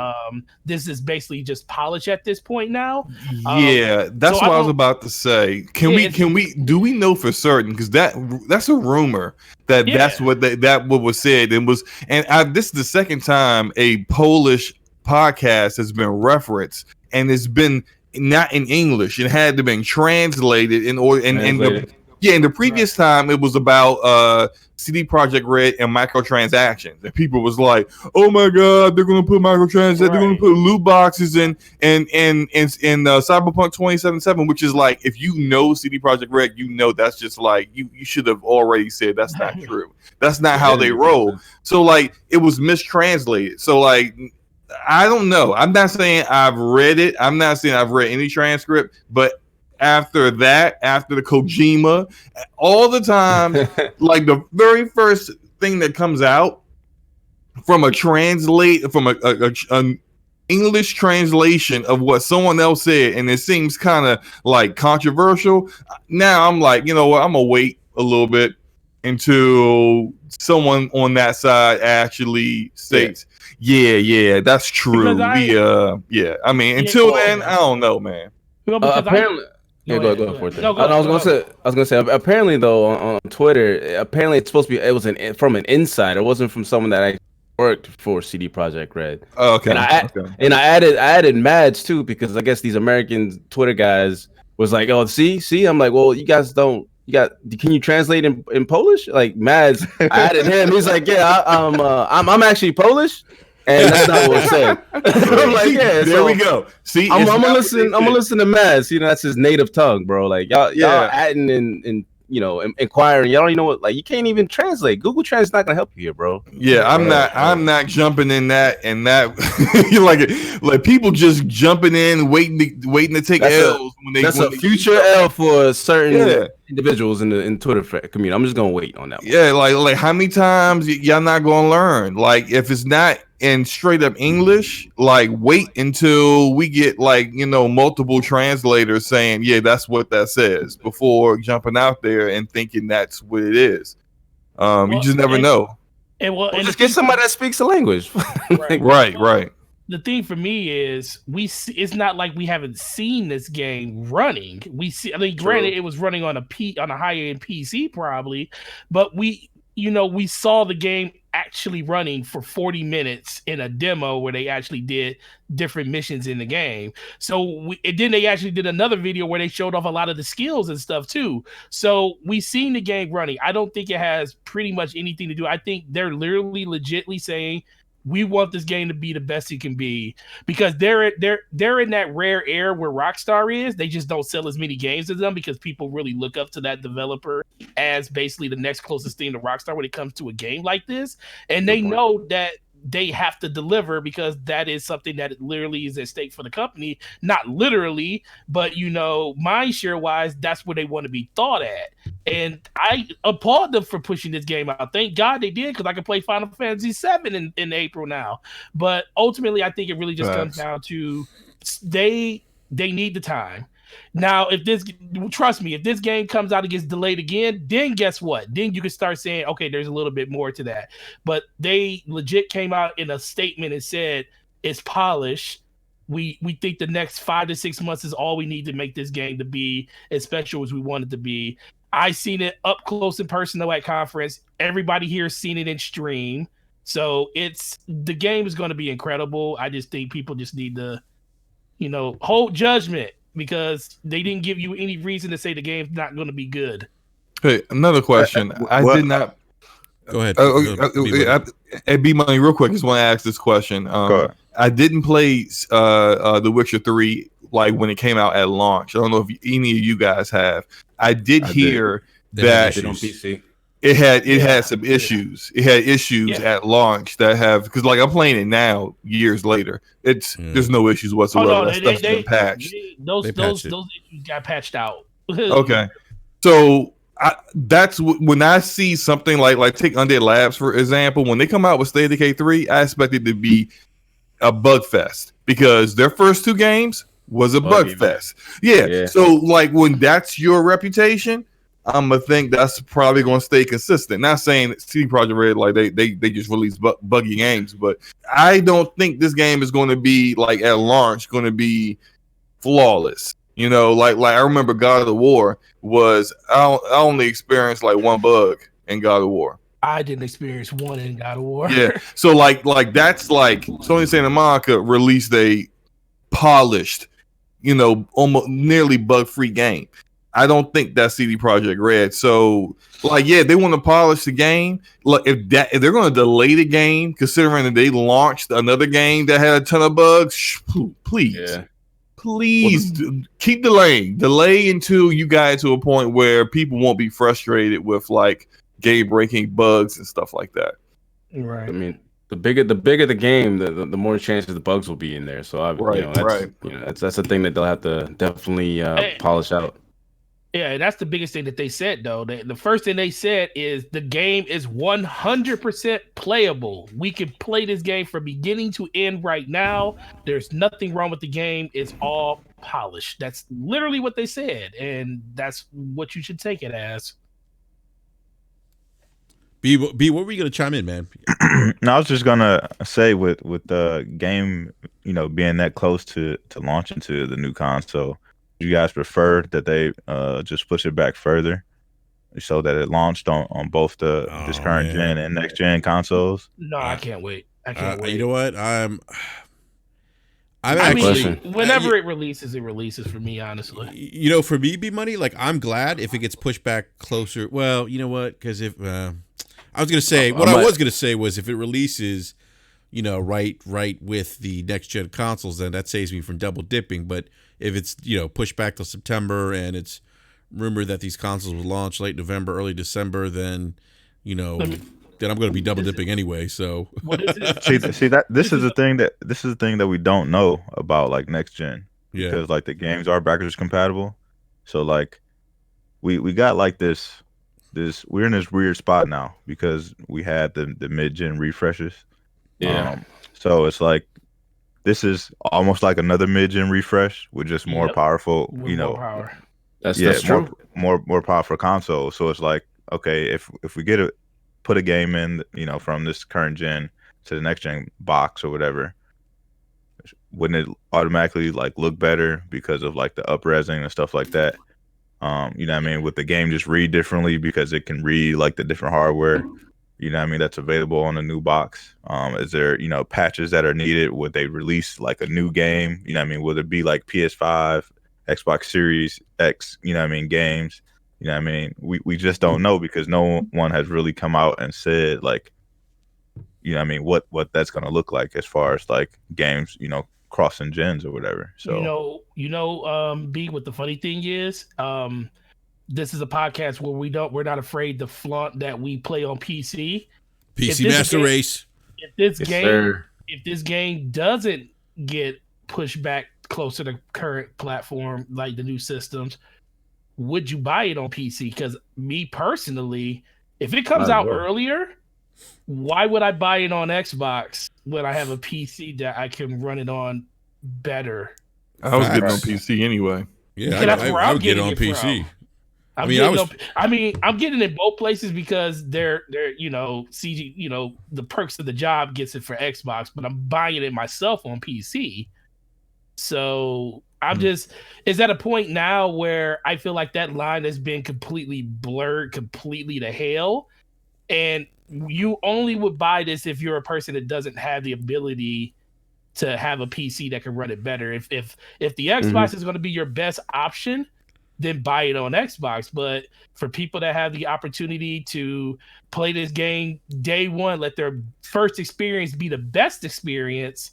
this is basically just polish at this point now. Yeah, that's what I was about to say. Do we know for certain? Because that's a rumor that's what what was said and was. And this is the second time a Polish podcast has been referenced, and it's been not in English. It had to be translated in order. And the previous time it was about CD Projekt Red and microtransactions, and people was like, "Oh my God, they're going to put microtransactions. They're going to put loot boxes in Cyberpunk 2077," which is like, if you know CD Projekt Red, you know that's just like you should have already said that's not true. That's not how they roll. So like it was mistranslated. So like, I don't know. I'm not saying I've read it. I'm not saying I've read any transcript, but after the Kojima, all the time, like the very first thing that comes out from an English translation of what someone else said, and it seems kind of like controversial. Now I'm like, you know what? I'm gonna wait a little bit until someone on that side actually states, yeah, that's true. I mean, until then, I don't know, man. Apparently, go for it. I was gonna say. Apparently, though, on Twitter, apparently it's supposed to be. It was from an insider. It wasn't from someone that I worked for CD Projekt Red. Oh, okay. And I added Mads too, because I guess these American Twitter guys was like, "Oh, see." I'm like, "Well, you guys don't. Can you translate in Polish?" Like Mads, I added him. He's like, "Yeah, I'm actually Polish." And that's not what was said. I'm like, yeah. There we go. See, I'm gonna listen to Mads. You know, that's his native tongue, bro. Like y'all adding and inquiring. Y'all don't even know what. Like, you can't even translate. Google Translate's not gonna help you here, bro. Yeah, I'm not jumping in that and that. like people just jumping in, waiting to take L's. That's a future L for certain individuals in the Twitter community. I'm just gonna wait on that one. Yeah, like how many times y'all not gonna learn? Like if it's not in straight up English, like wait until we get multiple translators saying, yeah, that's what that says, before jumping out there and thinking that's what it is. You just never know. And just get somebody that speaks the language. Right. The thing for me is it's not like we haven't seen this game running. We see, I mean, granted, it was running on a higher end PC probably, but we saw the game actually running for 40 minutes in a demo where they actually did different missions in the game. So then they actually did another video where they showed off a lot of the skills and stuff too. So we've seen the game running. I don't think it has pretty much anything to do. I think they're literally legitly saying, we want this game to be the best it can be, because they're in that rare air where Rockstar is. They just don't sell as many games as them because people really look up to that developer as basically the next closest thing to Rockstar when it comes to a game like this. And they know that they have to deliver because that is something that literally is at stake for the company. Not literally, but mind share wise, that's where they want to be thought at. And I applaud them for pushing this game out. Thank God they did, because I can play Final Fantasy VII in April now. But ultimately, I think it really just comes down to they need the time. Now, trust me, if this game comes out and gets delayed again, then guess what? Then you can start saying, okay, there's a little bit more to that. But they legit came out in a statement and said it's polished. We think the next 5 to 6 months is all we need to make this game to be as special as we want it to be. I seen it up close and personal at conference. Everybody here seen it in stream. So the game is going to be incredible. I just think people just need to, hold judgment, because they didn't give you any reason to say the game's not going to be good. Hey, another question. I did not. Go ahead. Hey, B Money, real quick, just want to ask this question. I didn't play The Witcher 3 like when it came out at launch. I don't know if any of you guys have. I did hear that on PC. It had some issues. It had issues at launch that have, because like I'm playing it now years later. There's no issues whatsoever. That stuff's been patched. Those issues got patched out. Okay, so that's when I see something like take Undead Labs for example. When they come out with State of Decay 3, I expect it to be a bug fest, because their first 2 games was a bug fest. Yeah. So like when that's your reputation, I'm gonna think that's probably gonna stay consistent. Not saying that CD Projekt Red like they just release buggy games, but I don't think this game is going to be like at launch going to be flawless. Like I remember God of War was I only experienced like 1 bug in God of War. I didn't experience 1 in God of War. Yeah. So like that's like Sony Santa Monica released a polished, almost nearly bug-free game. I don't think that's CD Projekt Red. So, they want to polish the game. Like, if they're going to delay the game, considering that they launched another game that had a ton of bugs, please keep delaying. Delay until you get to a point where people won't be frustrated with like game-breaking bugs and stuff like that. Right. I mean, the bigger the game, the more chances the bugs will be in there. So that's the thing that they'll have to definitely polish out. Yeah, that's the biggest thing that they said, though. The first thing they said is the game is 100% playable. We can play this game from beginning to end right now. There's nothing wrong with the game. It's all polished. That's literally what they said, and that's what you should take it as. B, what were you going to chime in, man? No, I was just going to say with the game, being that close to launching to the new console, you guys prefer that they just push it back further so that it launched on both this current gen and next gen consoles? No, I can't wait. I can't wait. You know what? I'm whenever it releases for me, honestly. For me, B Money, like I'm glad if it gets pushed back closer. Well, you know what? Because if I was gonna say was if it releases, right with the next gen consoles, then that saves me from double dipping. But if it's pushed back till September and it's rumored that these consoles will launch late November, early December, then then I'm going to be double dipping anyway. So what is it? This is the thing that we don't know about like next gen. Yeah. Because like the games are backwards compatible. So like we got like this we're in this weird spot now because we had the mid gen refreshes. Yeah. So it's like this is almost like another mid-gen refresh with just more powerful, more power. That's true. More powerful console. So it's like, okay, if we put a game in, from this current gen to the next gen box or whatever, wouldn't it automatically like look better because of like the up-resing and stuff like that? You know what I mean? Would the game just read differently because it can read like the different hardware? You know what I mean? That's available on the new box. Is there, patches that are needed? Would they release like a new game? You know what I mean? Would it be like PS5, Xbox Series X, games? You know what I mean? We just don't know because no one has really come out and said like, what that's gonna look like as far as like games, crossing gens or whatever. So B, what the funny thing is, this is a podcast where we're not afraid to flaunt that we play on PC. PC Master Race. If this game doesn't get pushed back closer to current platform, like the new systems, would you buy it on PC? Because me personally, if it comes out earlier, why would I buy it on Xbox when I have a PC that I can run it on better? I was getting on PC anyway. Yeah, I would get it on PC. I'm getting it both places because they're CG, the perks of the job gets it for Xbox, but I'm buying it myself on PC. So I'm just is at a point now where I feel like that line has been completely blurred, completely to hell, and you only would buy this if you're a person that doesn't have the ability to have a PC that can run it better. If the Xbox is going to be your best option, then buy it on Xbox. But for people that have the opportunity to play this game day one, let their first experience be the best experience,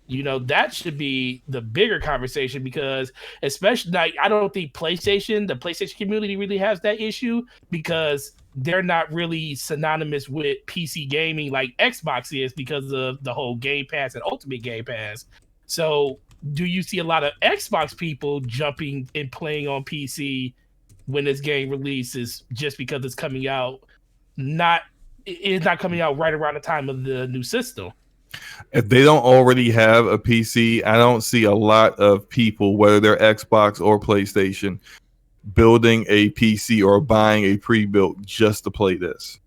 that should be the bigger conversation, because especially like, I don't think the PlayStation community really has that issue because they're not really synonymous with PC gaming like Xbox is because of the whole Game Pass and Ultimate Game Pass. So do you see a lot of Xbox people jumping and playing on PC when this game releases just because it's coming out? It's not coming out right around the time of the new system. If they don't already have a PC, I don't see a lot of people, whether they're Xbox or PlayStation, building a PC or buying a pre-built just to play this.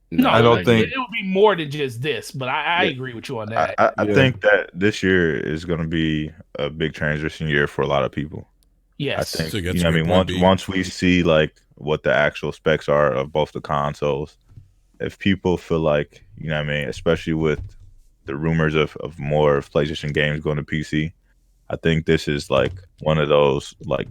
No, I don't think it would be more than just this, but I agree with you on that. I think that this year is going to be a big transition year for a lot of people. Yes, I think once we see like what the actual specs are of both the consoles, if people feel like especially with the rumors of more of PlayStation games going to PC, I think this is like one of those like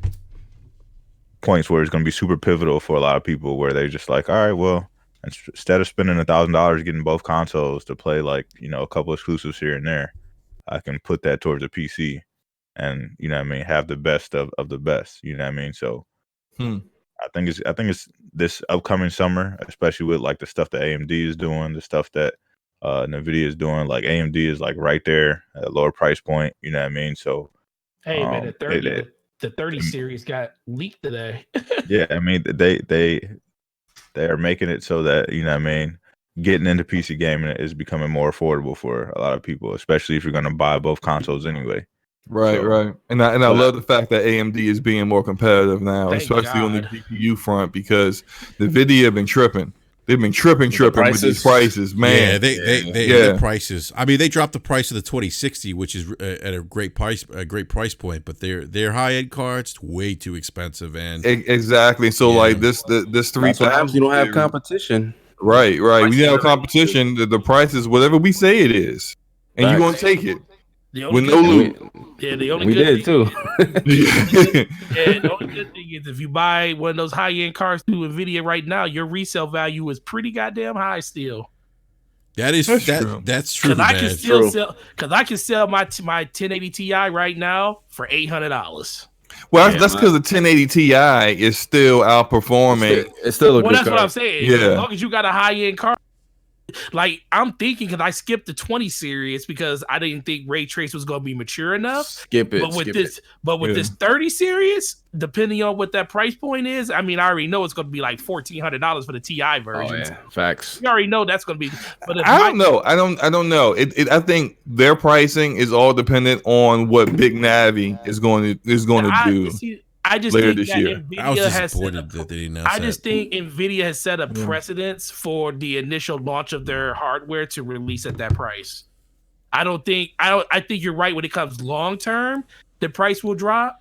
points where it's going to be super pivotal for a lot of people, where they're just like, all right, well, instead of spending $1,000 getting both consoles to play like a couple exclusives here and there, I can put that towards a PC and have the best of the best. So I think it's this upcoming summer, especially with like the stuff that AMD is doing, the stuff that NVIDIA is doing. Like AMD is like right there at a lower price point. So hey man, the 30 series got leaked today. Yeah, I mean they are making it so that getting into PC gaming is becoming more affordable for a lot of people, especially if you're going to buy both consoles anyway. Right. And I love the fact that AMD is being more competitive now, especially on the GPU front, because NVIDIA have been tripping. They've been tripping with these prices, man. Yeah, the prices. I mean, they dropped the price of the 2060, which is at a great price point, but their high end cards way too expensive. And exactly. So like this 3000, you don't have competition. Right. We have competition. The price is whatever we say it is, and you gonna take it. With no loot. The only we did too. The only good thing is if you buy one of those high end cards through NVIDIA right now, your resale value is pretty goddamn high still. That's true. Because I can still sell. Because I can sell my 1080 Ti right now for $800. Well, that's because the 1080 Ti is still outperforming. It's still a good that's card. what I'm saying. Yeah. As long as you got a high end card. Like I'm thinking, because I skipped the 20 series because I didn't think ray trace was going to be mature enough. Skip it. But with this 30 series, depending on what that price point is, I mean, I already know it's going to be like $1,400 for the Ti version. Oh, yeah. Facts. You already know that's going to be. But I don't know. I don't know. I think their pricing is all dependent on what Big Navi is going to do. I just later think this year. I was disappointed that they didn't announce that. I just think NVIDIA has set a precedence for the initial launch of their hardware to release at that price. I think you're right when it comes long term, the price will drop,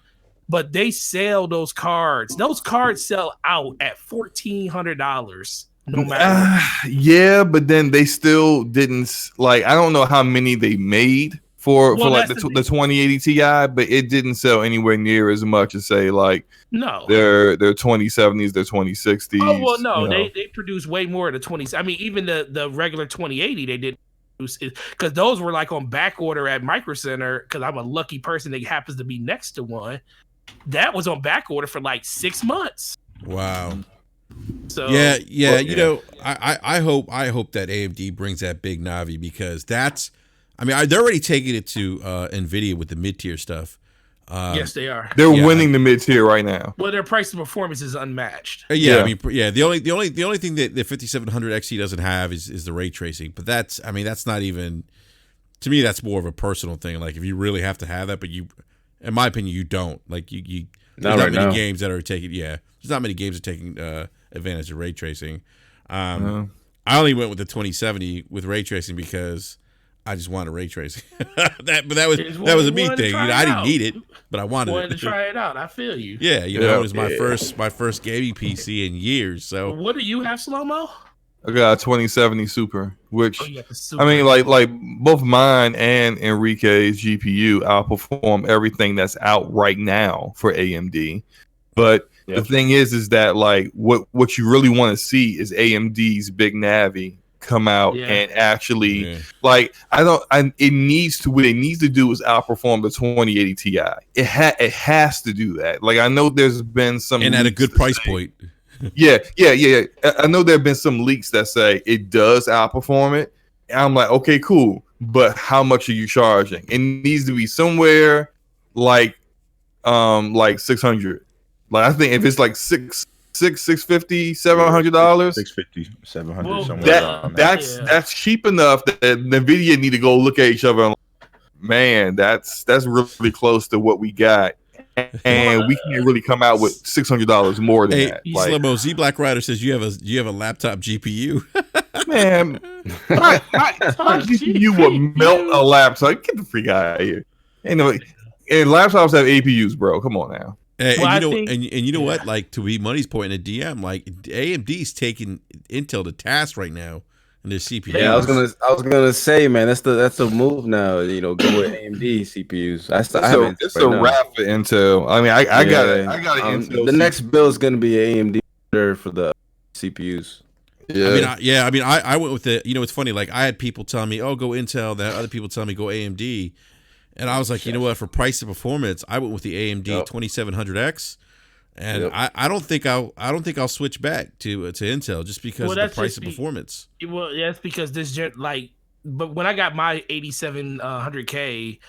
but they sell those cards. Those cards sell out at $1,400 No matter. Yeah, but then they still didn't like. I don't know how many they made for like the 2080 Ti, but it didn't sell anywhere near as much as say like their 2070s, their 2060s. Oh well, no, they produced way more of the 20s. I mean, even the regular 2080 they did because those were like on back order at Micro Center. Because I'm a lucky person that happens to be next to one. That was on back order for like 6 months. Wow. So yeah. You know, I hope that AMD brings that big Navi because that's. I mean, they're already taking it to NVIDIA with the mid-tier stuff. Yes, they are. They're winning the mid-tier right now. Well, their price to performance is unmatched. I mean, the only thing that the 5700 XT doesn't have is the ray tracing. But that's not even. To me, that's more of a personal thing. Like, if you really have to have that, but in my opinion, you don't. Like, there's not many games that are taking. Yeah, there's not many games that are taking advantage of ray tracing. I only went with the 2070 with ray tracing because I just wanted ray tracing. that was a me thing. You know, I didn't need it, but I wanted to try it out. I feel you. Yeah, you know, it was my first gaming PC in years. So what do you have, Slow-Mo? I got a 2070 Super, which I mean, like both mine and Enrique's GPU outperform everything that's out right now for AMD. But the thing is that like what you really want to see is AMD's big Navi come out and actually like what it needs to do is outperform the 2080 Ti. It has to do that. Like I know there's been some and at a good price point. Yeah. I know there have been some leaks that say it does outperform it. And I'm like, okay, cool, but how much are you charging? It needs to be somewhere like 600. Like I think if it's like $650, $700, $650, $700, somewhere around that's cheap enough that NVIDIA need to go look at each other and like, man, that's really close to what we got. And we can't really come out with $600 more than that. Like, Slow-Mo, Z Black Rider says you have a laptop GPU. Man, my GPU would melt a laptop. Get the freak out of here. Anyway, and laptops have APUs, bro. Come on now. And you know what? Like to be Money's point in the DM, like AMD's taking Intel to task right now in their CPU. Yeah, I was gonna say, man, that's the move now. You know, go with AMD CPUs. It's a wrap for Intel. I mean, I got Intel. The next build is gonna be AMD for the CPUs. Yeah. I mean, I went with the. You know, it's funny. Like I had people telling me, "Oh, go Intel." Then other people telling me, "Go AMD." And I was like, you know what? For price and performance, I went with the AMD 2700X, and I don't think I'll switch back to Intel just because of the price and performance. Well, that's because but when I got my 8700K,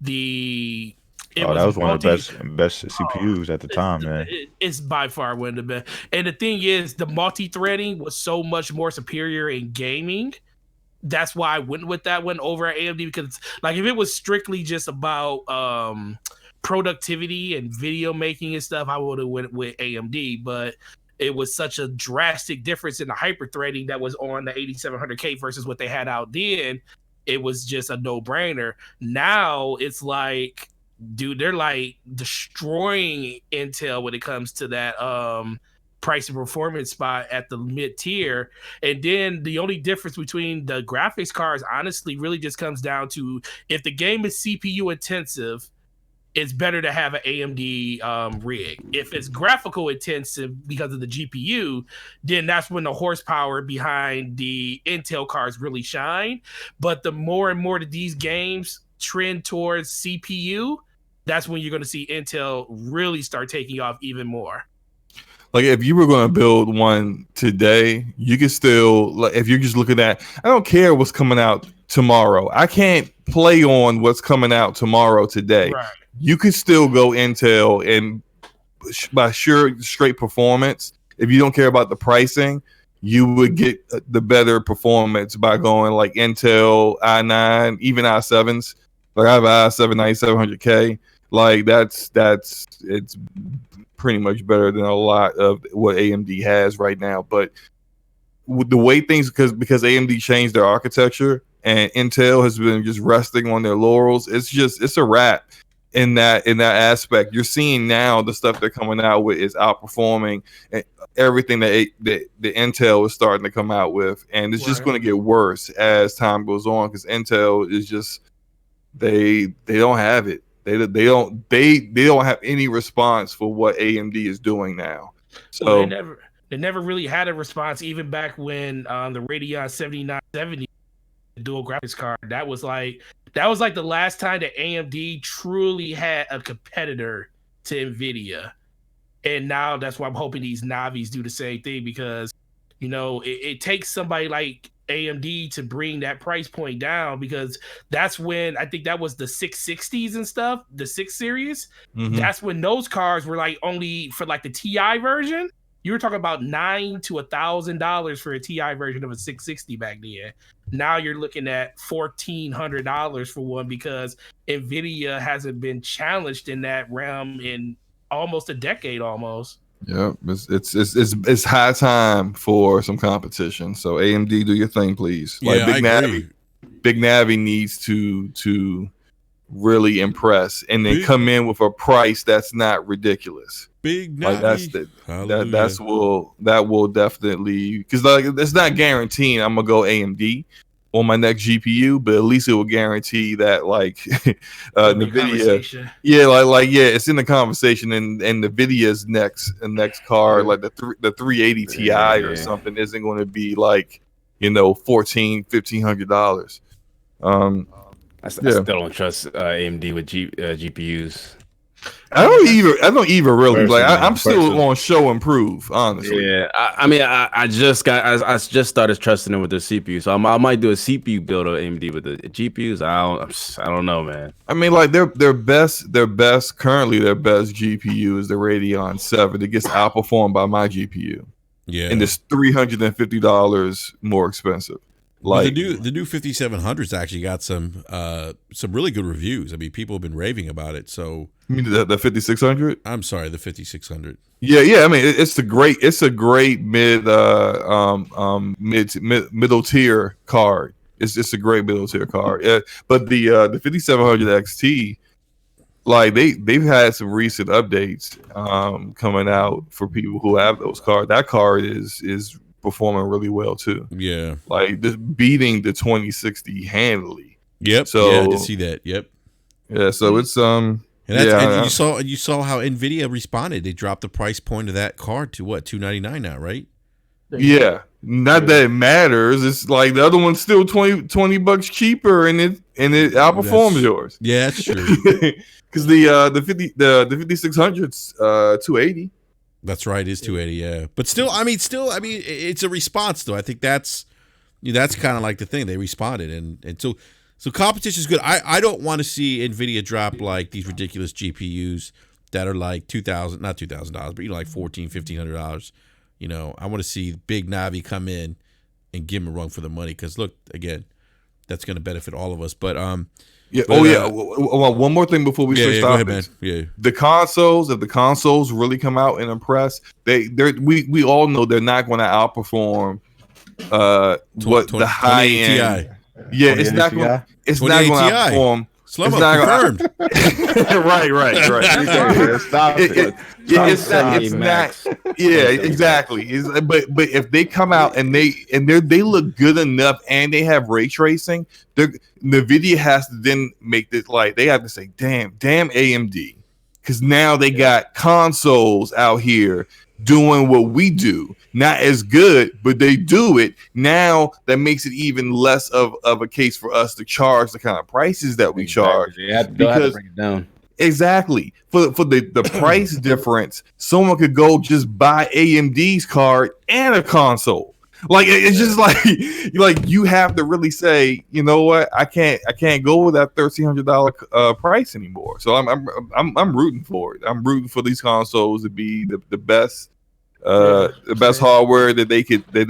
that was one of the best CPUs at the time, man. It's by far one of the best. And the thing is, the multi-threading was so much more superior in gaming. That's why I went with that one over at AMD because, like, if it was strictly just about productivity and video making and stuff, I would have went with AMD. But it was such a drastic difference in the hyper threading that was on the 8700K versus what they had out then. It was just a no brainer. Now it's like, dude, they're like destroying Intel when it comes to that price and performance spot at the mid tier. And then the only difference between the graphics cards honestly really just comes down to if the game is CPU intensive, it's better to have an AMD rig. If it's graphical intensive because of the GPU, then that's when the horsepower behind the Intel cards really shine. But the more and more that these games trend towards CPU, that's when you're going to see Intel really start taking off even more. Like if you were going to build one today, you could still, like, if you're just looking at, I don't care what's coming out tomorrow. I can't play on what's coming out tomorrow today. Right. You could still go Intel and by sure straight performance. If you don't care about the pricing, you would get the better performance by going like Intel i9, even i7s. Like I have an i7 9700K. Like it's pretty much better than a lot of what AMD has right now. But with the way things, because AMD changed their architecture and Intel has been just resting on their laurels, it's a wrap in that aspect. You're seeing now the stuff they're coming out with is outperforming everything that the Intel is starting to come out with, and it's just going to get worse as time goes on because Intel is just they don't have it. They don't have any response for what AMD is doing now. So they never really had a response even back when the Radeon 7970 dual graphics card. That was like the last time that AMD truly had a competitor to Nvidia. And now that's why I'm hoping these Navis do the same thing because, you know, it takes somebody like AMD to bring that price point down because that's when I think that was the 660s and stuff, the 6 series. Mm-hmm. That's when those cards were like only for like the TI version. You were talking about $900 to $1,000 for a TI version of a 660 back then. Now you're looking at $1,400 for one because Nvidia hasn't been challenged in that realm in almost a decade almost. Yeah, it's high time for some competition. So AMD, do your thing, please. Like Big Navi needs to really impress and then come in with a price that's not ridiculous. Big Navi. Like that will definitely because like it's not guaranteeing I'm gonna go AMD on my next GPU, but at least it will guarantee that like NVIDIA, it's in the conversation and NVIDIA's next card, like the 380 Ti or something, isn't going to be like $1,400-$1,500. I still don't trust AMD with GPUs. I don't even really like. I'm still on show and prove, honestly. Yeah, I just started trusting them with the CPU, so I might do a CPU build of AMD with the GPUs. I don't know, man. I mean, like their best currently their best GPU is the Radeon 7. It gets outperformed by my GPU. Yeah, and it's $350 more expensive. Like the new 5700's actually got some really good reviews. I mean, people have been raving about it. So you mean the 5600? I'm sorry, the 5600. Yeah. I mean, it's a great middle tier card. It's a great middle tier card. But the 5700 XT, like they've had some recent updates coming out for people who have those cards. That card is performing really well too. Yeah, like just beating the 2060 handily. Yep. So yeah, I did see that. Yep. Yeah. So it's and you saw how Nvidia responded. They dropped the price point of that card to what, $299 now, right? Yeah. Not that it matters. It's like the other one's still $20 cheaper, and it outperforms yours. Yeah, that's true. Because the 5600's $280. That's right, it is 280, yeah. But still, I mean, it's a response though. I think that's kind of like the thing. They responded, and so competition is good. I don't want to see Nvidia drop like these ridiculous GPUs that are like $2,000, not $2,000, but like $1,400-$1,500. I want to see Big Navi come in and give them a run for the money because look, again, that's going to benefit all of us. But one more thing before we switch topics. Yeah, the consoles. If the consoles really come out and impress, we all know they're not going to outperform what the high end. Ti. Yeah, it's not going. It's not going to outperform. Slow-mo confirmed. Right. Stop it. It's not. Yeah, exactly. But if they come out and they look good enough and they have ray tracing, NVIDIA has to then make this like they have to say, damn AMD, because now they got consoles out here doing what we do, not as good, but they do it. Now that makes it even less of a case for us to charge the kind of prices that we charge. They'll have to bring it down. Exactly. For the price difference, someone could go just buy AMD's card and a console. Like it's just like you have to really say, you know what, I can't go with that $1,300 price anymore. So I'm rooting for it. I'm rooting for these consoles to be the best best hardware that they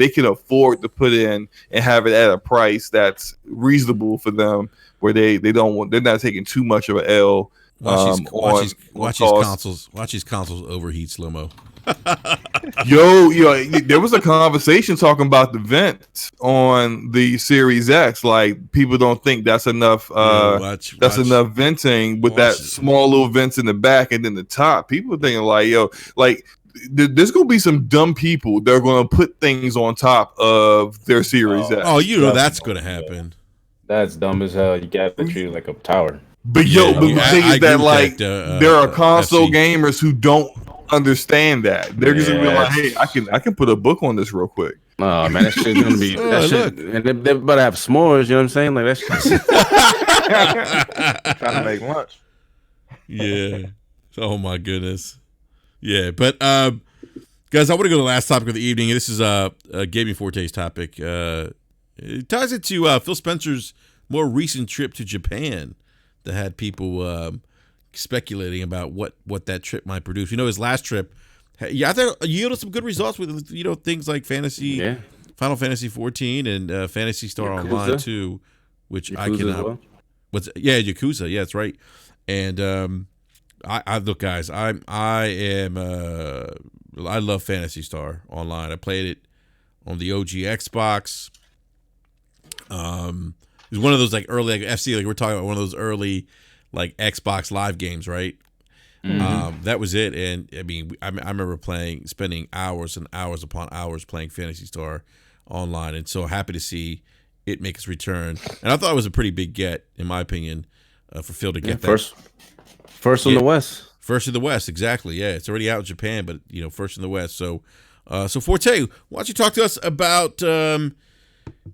can afford to put in and have it at a price that's reasonable for them, where they're not taking too much of an L. Watch these consoles overheat, slow-mo. Yo, there was a conversation talking about the vents on the Series X. Like, people don't think that's enough. Enough venting with that small little vents in the back and then the top. People are thinking like, there's gonna be some dumb people that are gonna put things on top of their Series X. Oh, you know that's gonna happen. That's dumb as hell. You got to treat it like a tower. But the thing is that like there are console gamers who don't understand that. They're just gonna be like, hey, I can put a book on this real quick. Oh man, that shit's gonna be and they better have s'mores, you know what I'm saying? Like that's trying to make lunch. Yeah. Oh my goodness. Yeah, but guys, I want to go to the last topic of the evening. This is Gaming Forte's topic. It ties into Phil Spencer's more recent trip to Japan that had people speculating about what that trip might produce. You know, his last trip, I think yielded some good results with things like Final Fantasy 14 and Phantasy Star Yakuza. Online 2, which Yakuza I cannot. Well. Yakuza. Yeah, that's right. And I look, guys, I love Phantasy Star Online. I played it on the OG Xbox. It was one of those like early like FC, like we're talking about one of those early like Xbox Live games, right? Mm-hmm. That was it, and I mean, I remember spending hours and hours upon hours playing Phantasy Star Online, and so happy to see it make its return. And I thought it was a pretty big get, in my opinion, for Phil to get that first in the West. First in the West, exactly. Yeah, it's already out in Japan, but first in the West. So, Forte, why don't you talk to us about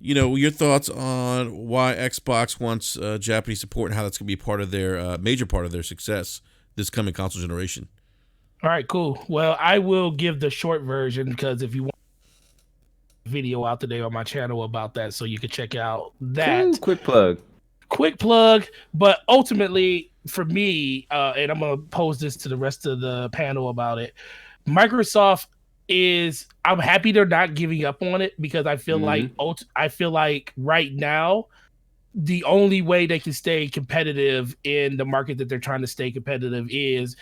your thoughts on why Xbox wants Japanese support and how that's going to be part of their major part of their success this coming console generation. All right, cool. Well, I will give the short version because if you want a video out today on my channel about that, so you can check out that. Ooh, quick plug. But ultimately, for me, and I'm going to pose this to the rest of the panel about it, Microsoft I'm happy they're not giving up on it because I feel like right now the only way they can stay competitive in the market that they're trying to stay competitive is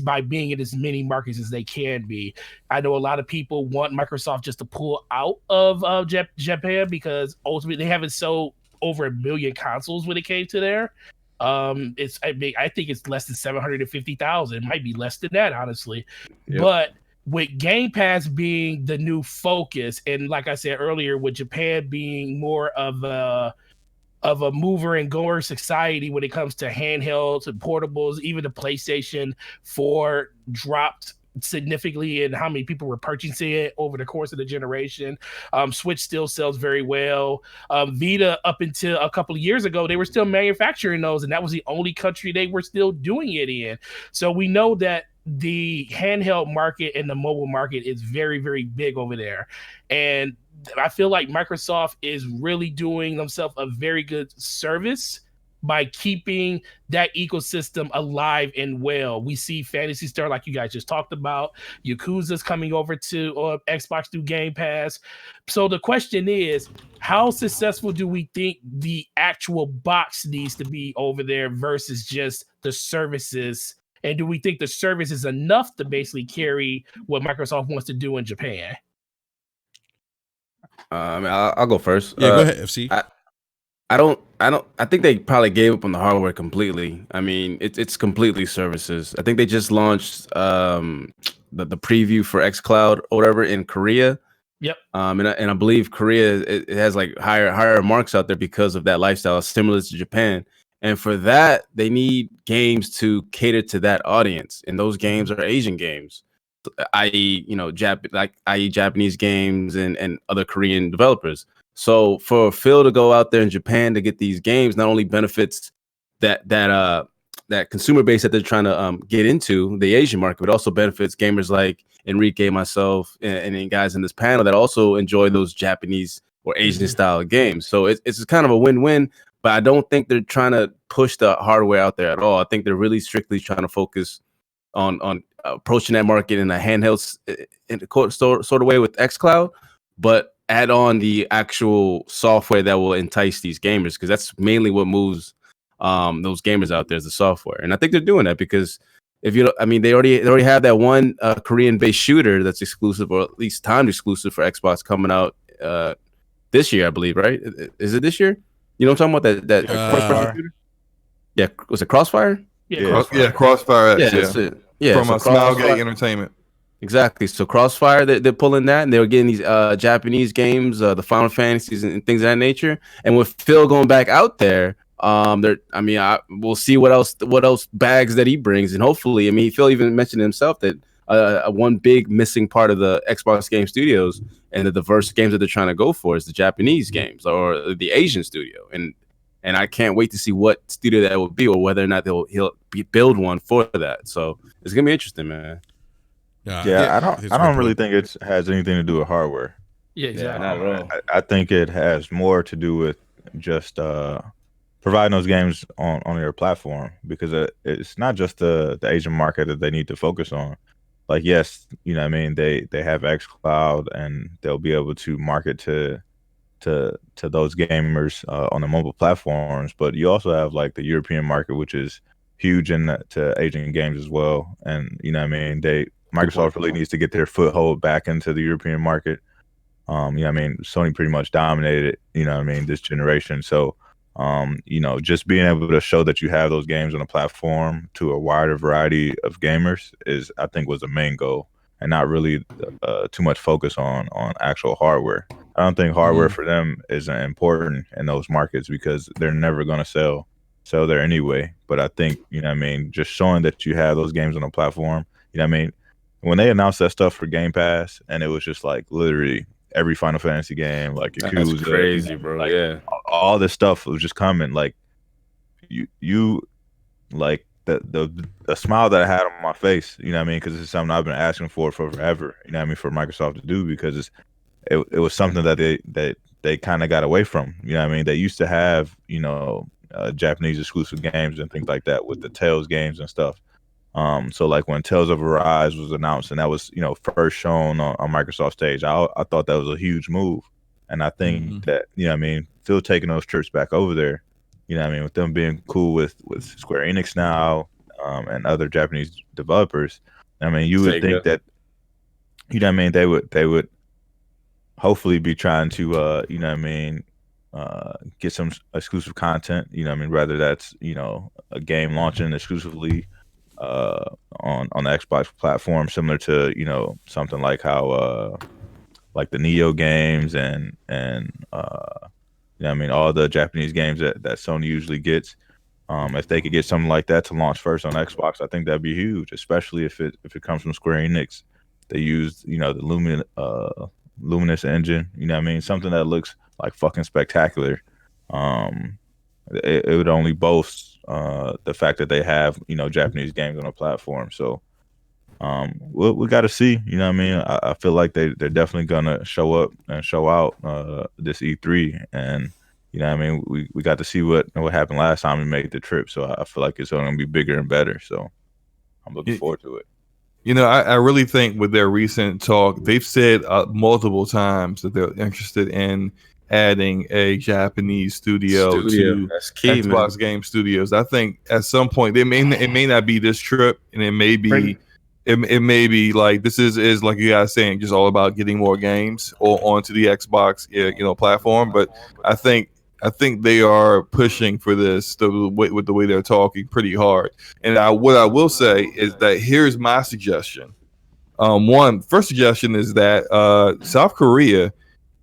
by being in as many markets as they can be. I know a lot of people want Microsoft just to pull out of Japan because ultimately they haven't sold over 1 million consoles when it came to there. I think it's less than 750,000. It might be less than that, honestly. Yep. But with Game Pass being the new focus, and like I said earlier, with Japan being more of a mover and goer society when it comes to handhelds and portables, even the PlayStation 4 dropped significantly in how many people were purchasing it over the course of the generation. Switch still sells very well. Vita, up until a couple of years ago, they were still manufacturing those, and that was the only country they were still doing it in. So we know that the handheld market and the mobile market is very, very big over there. And I feel like Microsoft is really doing themselves a very good service by keeping that ecosystem alive and well. We see Phantasy Star, like you guys just talked about. Yakuza's coming over to Xbox through Game Pass. So the question is, how successful do we think the actual box needs to be over there versus just the services? And do we think the service is enough to basically carry what Microsoft wants to do in Japan? I'll go first. Yeah, go ahead, FC. I think they probably gave up on the hardware completely. I mean, it's completely services. I think they just launched the preview for xCloud or whatever in Korea. Yep. And I believe Korea it has like higher marks out there because of that lifestyle, similar to Japan. And for that, they need games to cater to that audience, and those games are Asian games, i.e., Japanese games and other Korean developers. So for Phil to go out there in Japan to get these games not only benefits that consumer base that they're trying to get into, the Asian market, but also benefits gamers like Enrique, myself, and guys in this panel that also enjoy those Japanese or Asian style games. So it's kind of a win-win. But I don't think they're trying to push the hardware out there at all. I think they're really strictly trying to focus on approaching that market in a handheld sort of way with xCloud, but add on the actual software that will entice these gamers, because that's mainly what moves those gamers out there is the software. And I think they're doing that because they already have that one Korean-based shooter that's exclusive, or at least timed exclusive for Xbox, coming out this year, I believe. Right? Is it this year? You know what I'm talking about? That Crossfire shooter? Yeah, was it Crossfire? Yeah, Crossfire X. Yeah, that's it. Yeah, from Smilegate Entertainment. Exactly. So Crossfire, they're pulling that, and they're getting these Japanese games, the Final Fantasies and things of that nature. And with Phil going back out there, we'll see what else bags that he brings, and hopefully, I mean, Phil even mentioned himself that one big missing part of the Xbox Game Studios and the diverse games that they're trying to go for is the Japanese games or the Asian studio, and I can't wait to see what studio that will be or whether or not he'll build one for that. So it's gonna be interesting, man. I don't really think it has anything to do with hardware. Yeah, exactly. Not at all. I think it has more to do with just providing those games on your platform, because it's not just the Asian market that they need to focus on. Like, yes, you know what I mean, they have xCloud and they'll be able to market to those gamers on the mobile platforms, but you also have like the European market, which is huge to Asian games as well. And you know what I mean, Microsoft really needs to get their foothold back into the European market. You know what I mean, Sony pretty much dominated, you know what I mean, this generation. So you know, just being able to show that you have those games on a platform to a wider variety of gamers I think was the main goal, and not really too much focus on actual hardware. I don't think hardware for them is important in those markets because they're never going to sell there anyway. But I think, you know what I mean, just showing that you have those games on a platform, you know what I mean, when they announced that stuff for Game Pass and it was just like literally every Final Fantasy game, like Yakuza, that's crazy, bro. like, yeah, all this stuff was just coming. Like you like the smile that I had on my face, you know what I mean, because it's something I've been asking for forever, you know what I mean, for Microsoft to do, because it was something that they kind of got away from, you know what I mean. They used to have, you know, Japanese exclusive games and things like that with the Tales games and stuff. So like when Tales of Arise was announced and that was, you know, first shown on Microsoft stage, I thought that was a huge move. And I think that, you know what I mean, still taking those trips back over there, you know what I mean, with them being cool with Square Enix now, and other Japanese developers, I mean, you would think that, you know what I mean, they would hopefully be trying to, you know what I mean, get some exclusive content, you know what I mean, whether that's, you know, a game launching exclusively on the Xbox platform, similar to, you know, something like how like the Neo games and you know what I mean, all the Japanese games that Sony usually gets. If they could get something like that to launch first on Xbox, I think that'd be huge, especially if it comes from Square Enix. They used, you know, the Luminous engine, you know what I mean, something that looks like fucking spectacular. It would only boast the fact that they have, you know, Japanese games on a platform. So we got to see, you know what I mean. I feel like they're definitely gonna show up and show out this E3, and you know what I mean, we got to see what happened last time we made the trip. So I feel like it's gonna be bigger and better. So I'm looking forward to it. You know, I really think with their recent talk, they've said multiple times that they're interested in adding a Japanese studio to That's key, Xbox man. Game Studios. I think at some point it may not be this trip, and it may be it may be like this is like you guys saying, just all about getting more games or onto the Xbox platform. But I think they are pushing for this with the way they're talking pretty hard. And what I will say is that here's my suggestion. First suggestion is that South Korea,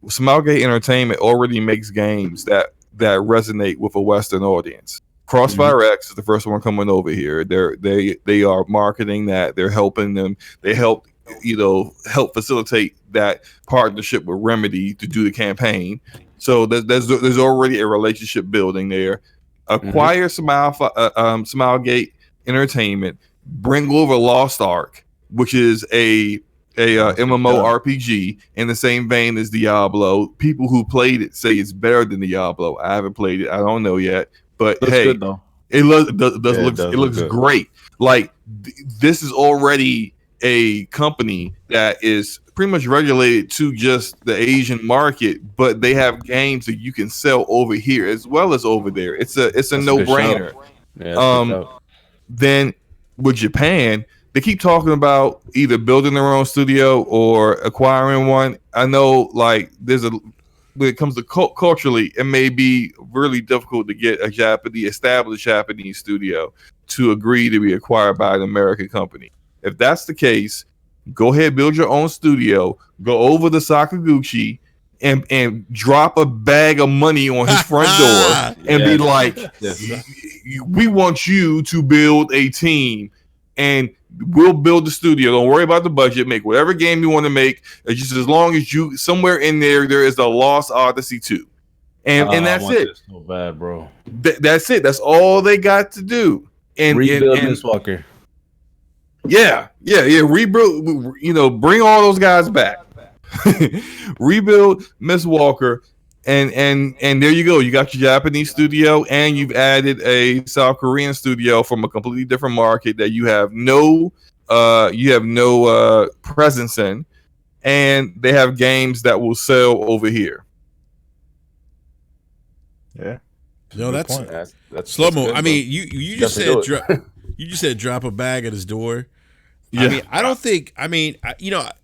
Smilegate Entertainment already makes games that resonate with a Western audience. Crossfire X is the first one coming over here. They are marketing that. They're helping them. They help facilitate that partnership with Remedy to do the campaign. So there's already a relationship building there. Acquire Smilegate Entertainment. Bring over Lost Ark, which is a MMORPG in the same vein as Diablo. People who played it say it's better than Diablo. I haven't played it. I don't know yet. But looks good, though. It looks great. Like this is already a company that is pretty much regulated to just the Asian market, but they have games that you can sell over here as well as over there. It's a no-brainer. Then with Japan, they keep talking about either building their own studio or acquiring one. I know, like, when it comes to culturally, it may be really difficult to get established Japanese studio to agree to be acquired by an American company. If that's the case, Go ahead, build your own studio. Go over to Sakaguchi and drop a bag of money on his front door and be like, we want you to build a team and we'll build the studio. Don't worry about the budget. Make whatever game you want to make. It's just as long as you somewhere in there is the Lost Odyssey 2. And that's it. So bad, bro. That's it. That's all they got to do. And rebuild Mistwalker. Yeah. Rebuild. Bring all those guys back. Rebuild Mistwalker, and there you go. You got your Japanese studio, and you've added a South Korean studio from a completely different market that you have no presence in, and they have games that will sell over here. Yeah. No, that's slow-mo. I mean, you just said you just said drop a bag at his door. Yeah. I mean, I don't think. I mean,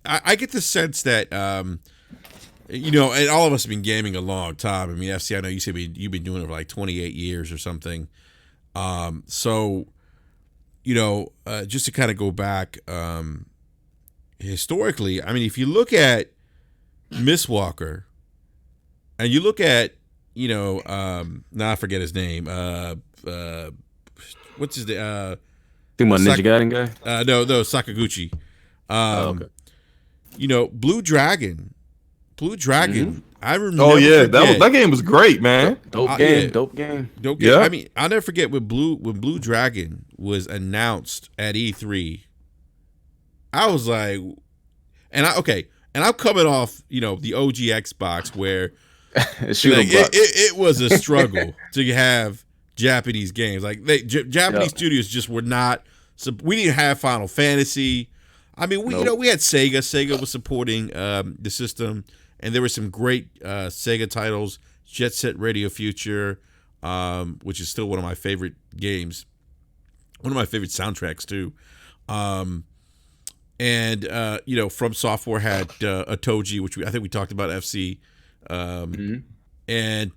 I get the sense that, and all of us have been gaming a long time. I mean, FC, I know you said you've been doing it for like 28 years or something. So, just to kind of go back, historically, I mean, if you look at Mistwalker, and you look at, I forget his name. What's his name? Think about Ninja Gaiden guy? No, Sakaguchi. Okay. Blue Dragon. Mm-hmm. I remember. Oh yeah, that game was great, man. Dope game. Yeah. I mean, I'll never forget when Blue Dragon was announced at E3. I was like, and I'm coming off, the OG Xbox where it was a struggle to have Japanese games. Like Japanese studios just were not. So we didn't have Final Fantasy. I mean, we had Sega. Sega was supporting the system, and there were some great Sega titles. Jet Set Radio Future, which is still one of my favorite games, one of my favorite soundtracks too. From Software had Otoji, which I think we talked about FC. And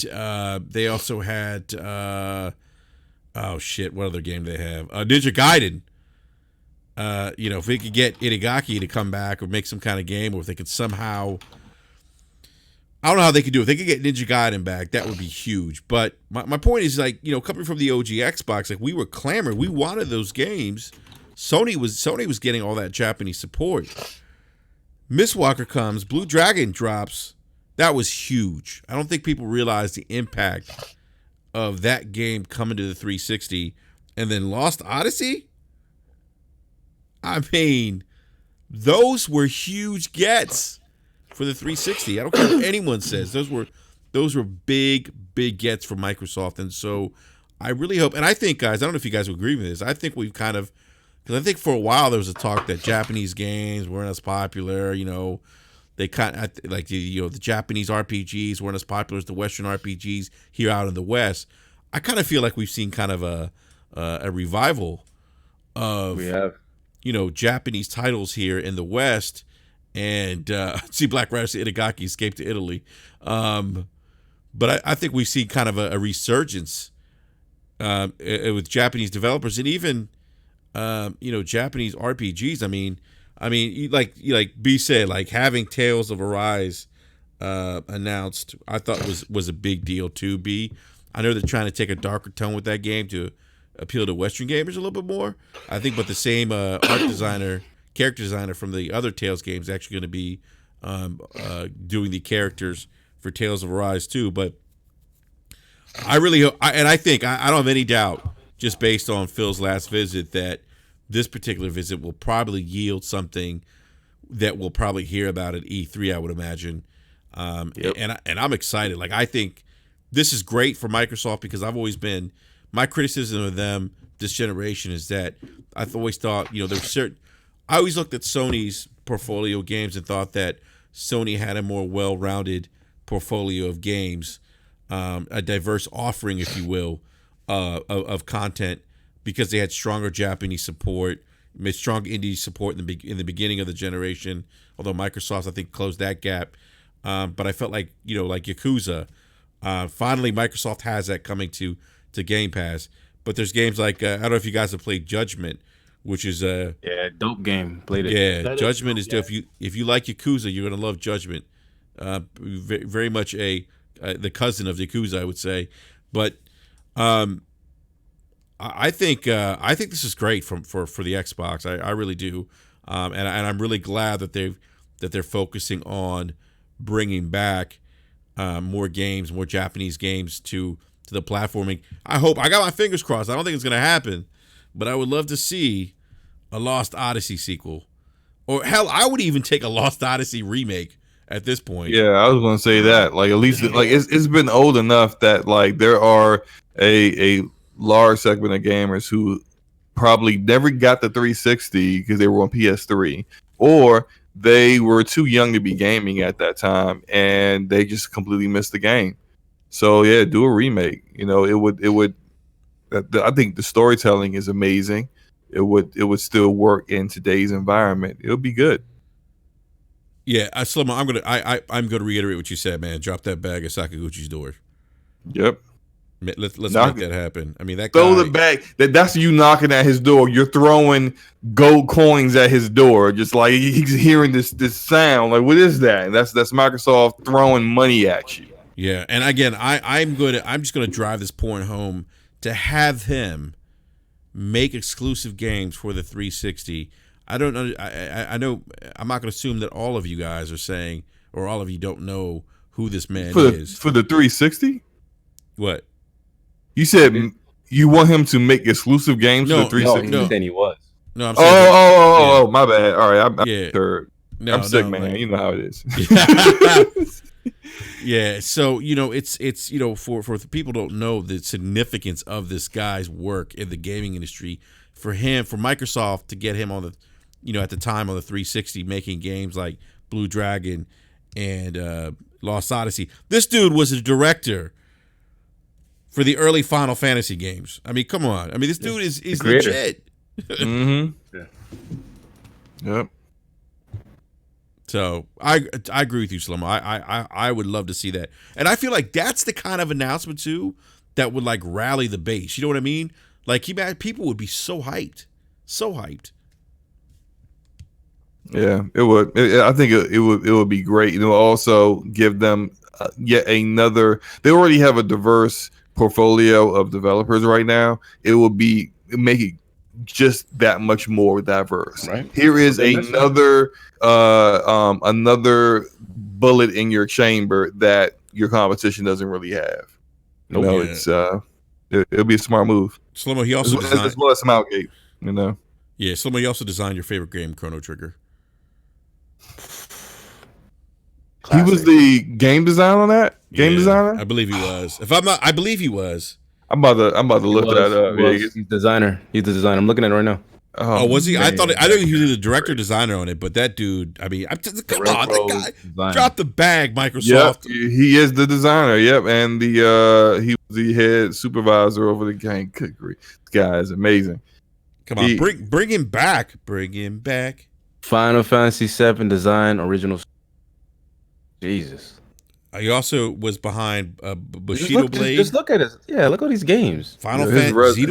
they also had what other game they have? Ninja Gaiden. If we could get Itagaki to come back or make some kind of game, or if they could somehow, I don't know how they could do it. If they could get Ninja Gaiden back, that would be huge. But my point is, like, coming from the OG Xbox, like, we were clamoring, we wanted those games. Sony was getting all that Japanese support. Mistwalker comes, Blue Dragon drops. That was huge. I don't think people realize the impact of that game coming to the 360. And then Lost Odyssey? I mean, those were huge gets for the 360. I don't care what anyone says. Those were big gets for Microsoft. And so I really hope, and I think, guys, I don't know if you guys would agree with this. I think we've kind of, because I think for a while there was a talk that Japanese games weren't as popular, They kind of like the Japanese RPGs weren't as popular as the Western RPGs here out in the West. I kind of feel like we've seen kind of a revival of Japanese titles here in the West, and see Black Rider say Itagaki escaped to Italy, but I think we've seen kind of a resurgence with Japanese developers and even Japanese RPGs. I mean, like B said, like having Tales of Arise announced, I thought was a big deal too. B, I know they're trying to take a darker tone with that game to appeal to Western gamers a little bit more. I think, but the same character designer from the other Tales games is actually going to be doing the characters for Tales of Arise too. But I really hope, and I think I don't have any doubt, just based on Phil's last visit, that this particular visit will probably yield something that we'll probably hear about at E3, I would imagine. And I'm excited. Like, I think this is great for Microsoft because I've always been, my criticism of them this generation is that I've always thought, I always looked at Sony's portfolio of games and thought that Sony had a more well-rounded portfolio of games, a diverse offering, if you will, of content, because they had stronger Japanese support, made strong indie support in the beginning of the generation. Although Microsoft, I think, closed that gap. But I felt like like Yakuza, finally Microsoft has that coming to Game Pass. But there's games like I don't know if you guys have played Judgment, which is dope game. Played it. Yeah, That Judgment is is dope, dope. If you like Yakuza, you're gonna love Judgment. Very much the cousin of Yakuza, I would say. But I think this is great for the Xbox. I really do, and I'm really glad that they're focusing on bringing back more games, more Japanese games to the platforming. I got my fingers crossed. I don't think it's gonna happen, but I would love to see a Lost Odyssey sequel, or hell, I would even take a Lost Odyssey remake at this point. Yeah, I was gonna say that. Like at least like it's been old enough that like there are a large segment of gamers who probably never got the 360 because they were on PS3, or they were too young to be gaming at that time and they just completely missed the game. So yeah, do a remake. You know, it would. I think the storytelling is amazing. It would still work in today's environment. It would be good. Yeah, Slim, I'm gonna reiterate what you said, man. Drop that bag at Sakaguchi's door. Yep. Let's make that happen. I mean, that throw guy, the bag. That's you knocking at his door. You're throwing gold coins at his door, just like he's hearing this sound. Like, what is that? And that's Microsoft throwing money at you. Yeah, and again, I'm just gonna drive this point home to have him make exclusive games for the 360. I don't know. I know. I'm not gonna assume that all of you guys are saying, or all of you don't know who this man is for the 360. What? You said you want him to make exclusive games for the 360? No, he was. No, I'm saying my bad. All right, I'm yeah. sure. I'm sick, man. Like, you know how it is. Yeah, so it's for people who don't know the significance of this guy's work in the gaming industry, for Microsoft to get him on the, at the time on the 360, making games like Blue Dragon and Lost Odyssey. This dude was a director for the early Final Fantasy games. I mean, come on. I mean, this dude is legit. Mm-hmm. Yeah. Yep. So I agree with you, Slomo. I would love to see that, and I feel like that's the kind of announcement too that would like rally the base. You know what I mean? Like people would be so hyped, so hyped. Yeah, it would. I think it would be great. Also give them yet another. They already have a diverse portfolio of developers right now. It will make it just that much more diverse. Right. Here is another bullet in your chamber that your competition doesn't really have. It's it'll be a smart move. Slomo, he also designed as well as Smilegate, Yeah, Slomo, he also designed your favorite game, Chrono Trigger. Classic. He was the game designer on that. Game designer? I believe he was. If I'm not, I believe he was. I'm about to look that up. He's the designer. He's the designer. I'm looking at it right now. Oh, was he? Man. I know he was the director designer on it, but that dude, I mean, come on, that guy dropped the bag, Microsoft. Yep, he is the designer. Yep, and he was the head supervisor over the game. Good grief, this guy is amazing. Come on, bring him back. Bring him back. Final Fantasy VII design original. Jesus. He also was behind Bushido Blade. Just look at it. Yeah, look at these games. Final Fantasy. I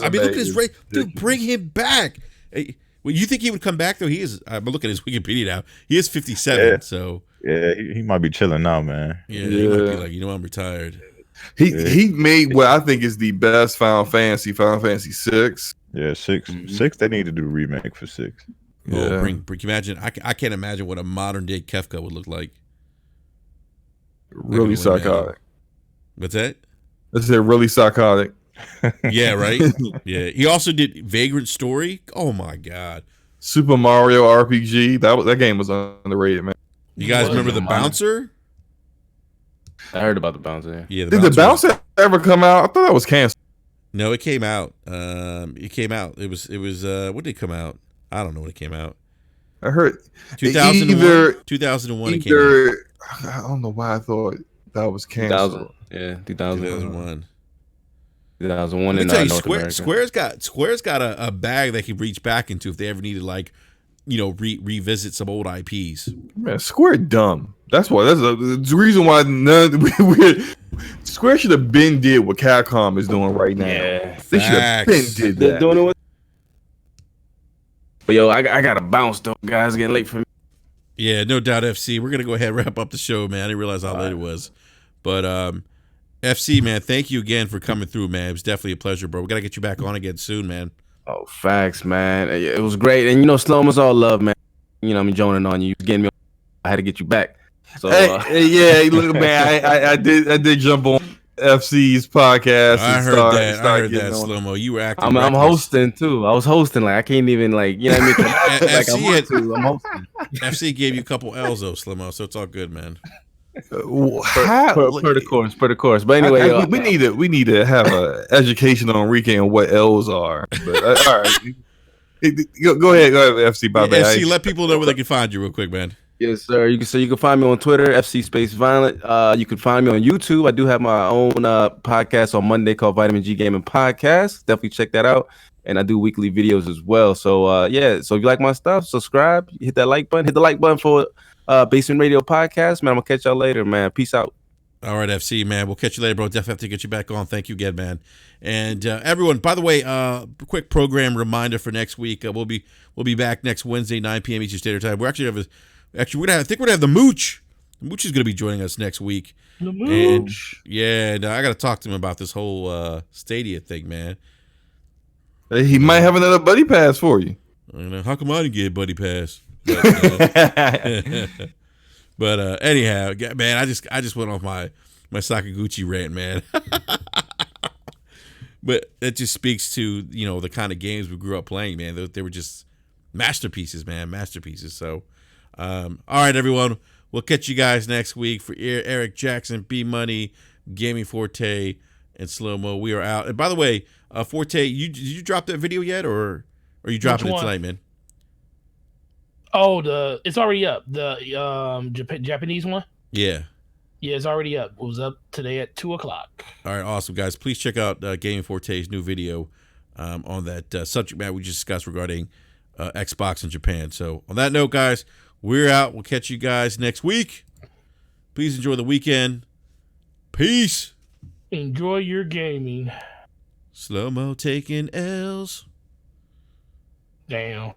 mean, look at his rate. Dude, bring him back. Hey, well, you think he would come back though? He is. I'm looking at his Wikipedia now. He is 57. Yeah. So yeah, he might be chilling now, man. Yeah, he might be like, I'm retired. He made what I think is the best Final Fantasy 6. Yeah, 6. Mm-hmm. 6. They need to do a remake for 6. Yeah. Bring. Imagine. I can't imagine what a modern day Kefka would look like. Really psychotic. What's that? I said really psychotic. Yeah, right? Yeah. He also did Vagrant Story. Oh my God. Super Mario RPG. That game was underrated, man. You guys remember the Bouncer? I heard about the Bouncer. Yeah. Did the Bouncer ever come out? I thought that was canceled. No, it came out. It was when did it come out? I don't know when it came out. I heard 2001. 2001 it came out. I don't know why I thought that was canceled. 2001. 2001 in North America. Square's got a bag they can reach back into if they ever needed revisit some old IPs. Man, Square dumb. That's why. That's the reason why Square should have been did what Capcom is doing right now. Yeah, they should have been did that. They're doing it with But yo, I gotta bounce though, guys. Getting late for me. Yeah, no doubt, FC. We're gonna go ahead and wrap up the show, man. I didn't realize how late it was, but FC, man, thank you again for coming through, man. It was definitely a pleasure, bro. We gotta get you back on again soon, man. Oh, facts, man. It was great, and Slow-mo's all love, man. I'm joining on you. Getting me. I had to get you back. So yeah, look, man, I did jump on FC's podcast. I heard that, Slow-mo. You were acting. I'm hosting too. I was hosting. Like I can't even like you know what I mean. I'm hosting. FC gave you a couple L's though, Slow-mo. So it's all good, man. Per the course. But anyway, we need to have a education on Enrique and what L's are. But all right, go ahead, FC. Bye, FC, let people know where they can find you real quick, man. Yes, sir. You can find me on Twitter, FC Space Violent. You can find me on YouTube. I do have my own podcast on Monday called Vitamin G Gaming Podcast. Definitely check that out. And I do weekly videos as well. So yeah. So if you like my stuff, subscribe, hit that like button. Hit the like button for Basement Radio Podcast. Man, I'm gonna catch y'all later, man. Peace out. All right, FC, man. We'll catch you later, bro. Definitely have to get you back on. Thank you again, man. And everyone, by the way, quick program reminder for next week. We'll be back next Wednesday, 9 p.m. Eastern Standard Time. We're actually we're gonna have the Mooch. The Mooch is gonna be joining us next week. The Mooch. And I gotta talk to him about this whole Stadia thing, man. He might have another buddy pass for you. How come I didn't get a buddy pass? But anyhow, man, I just went off my Sakaguchi rant, man. But it just speaks to the kind of games we grew up playing, man. They were just masterpieces, man, masterpieces. So, all right, everyone, we'll catch you guys next week. For Eric Jackson, B Money, Gaming Forte, and Slow-mo, we are out. And by the way, Forte, did you drop that video yet, or are you dropping it tonight, man? Oh, it's already up. The Japanese one. Yeah, it's already up. It was up today at 2:00. All right, awesome, guys. Please check out Gaming Forte's new video on that subject matter we just discussed regarding Xbox in Japan. So on that note, guys, we're out. We'll catch you guys next week. Please enjoy the weekend. Peace. Enjoy your gaming. Slow-mo taking L's. Damn.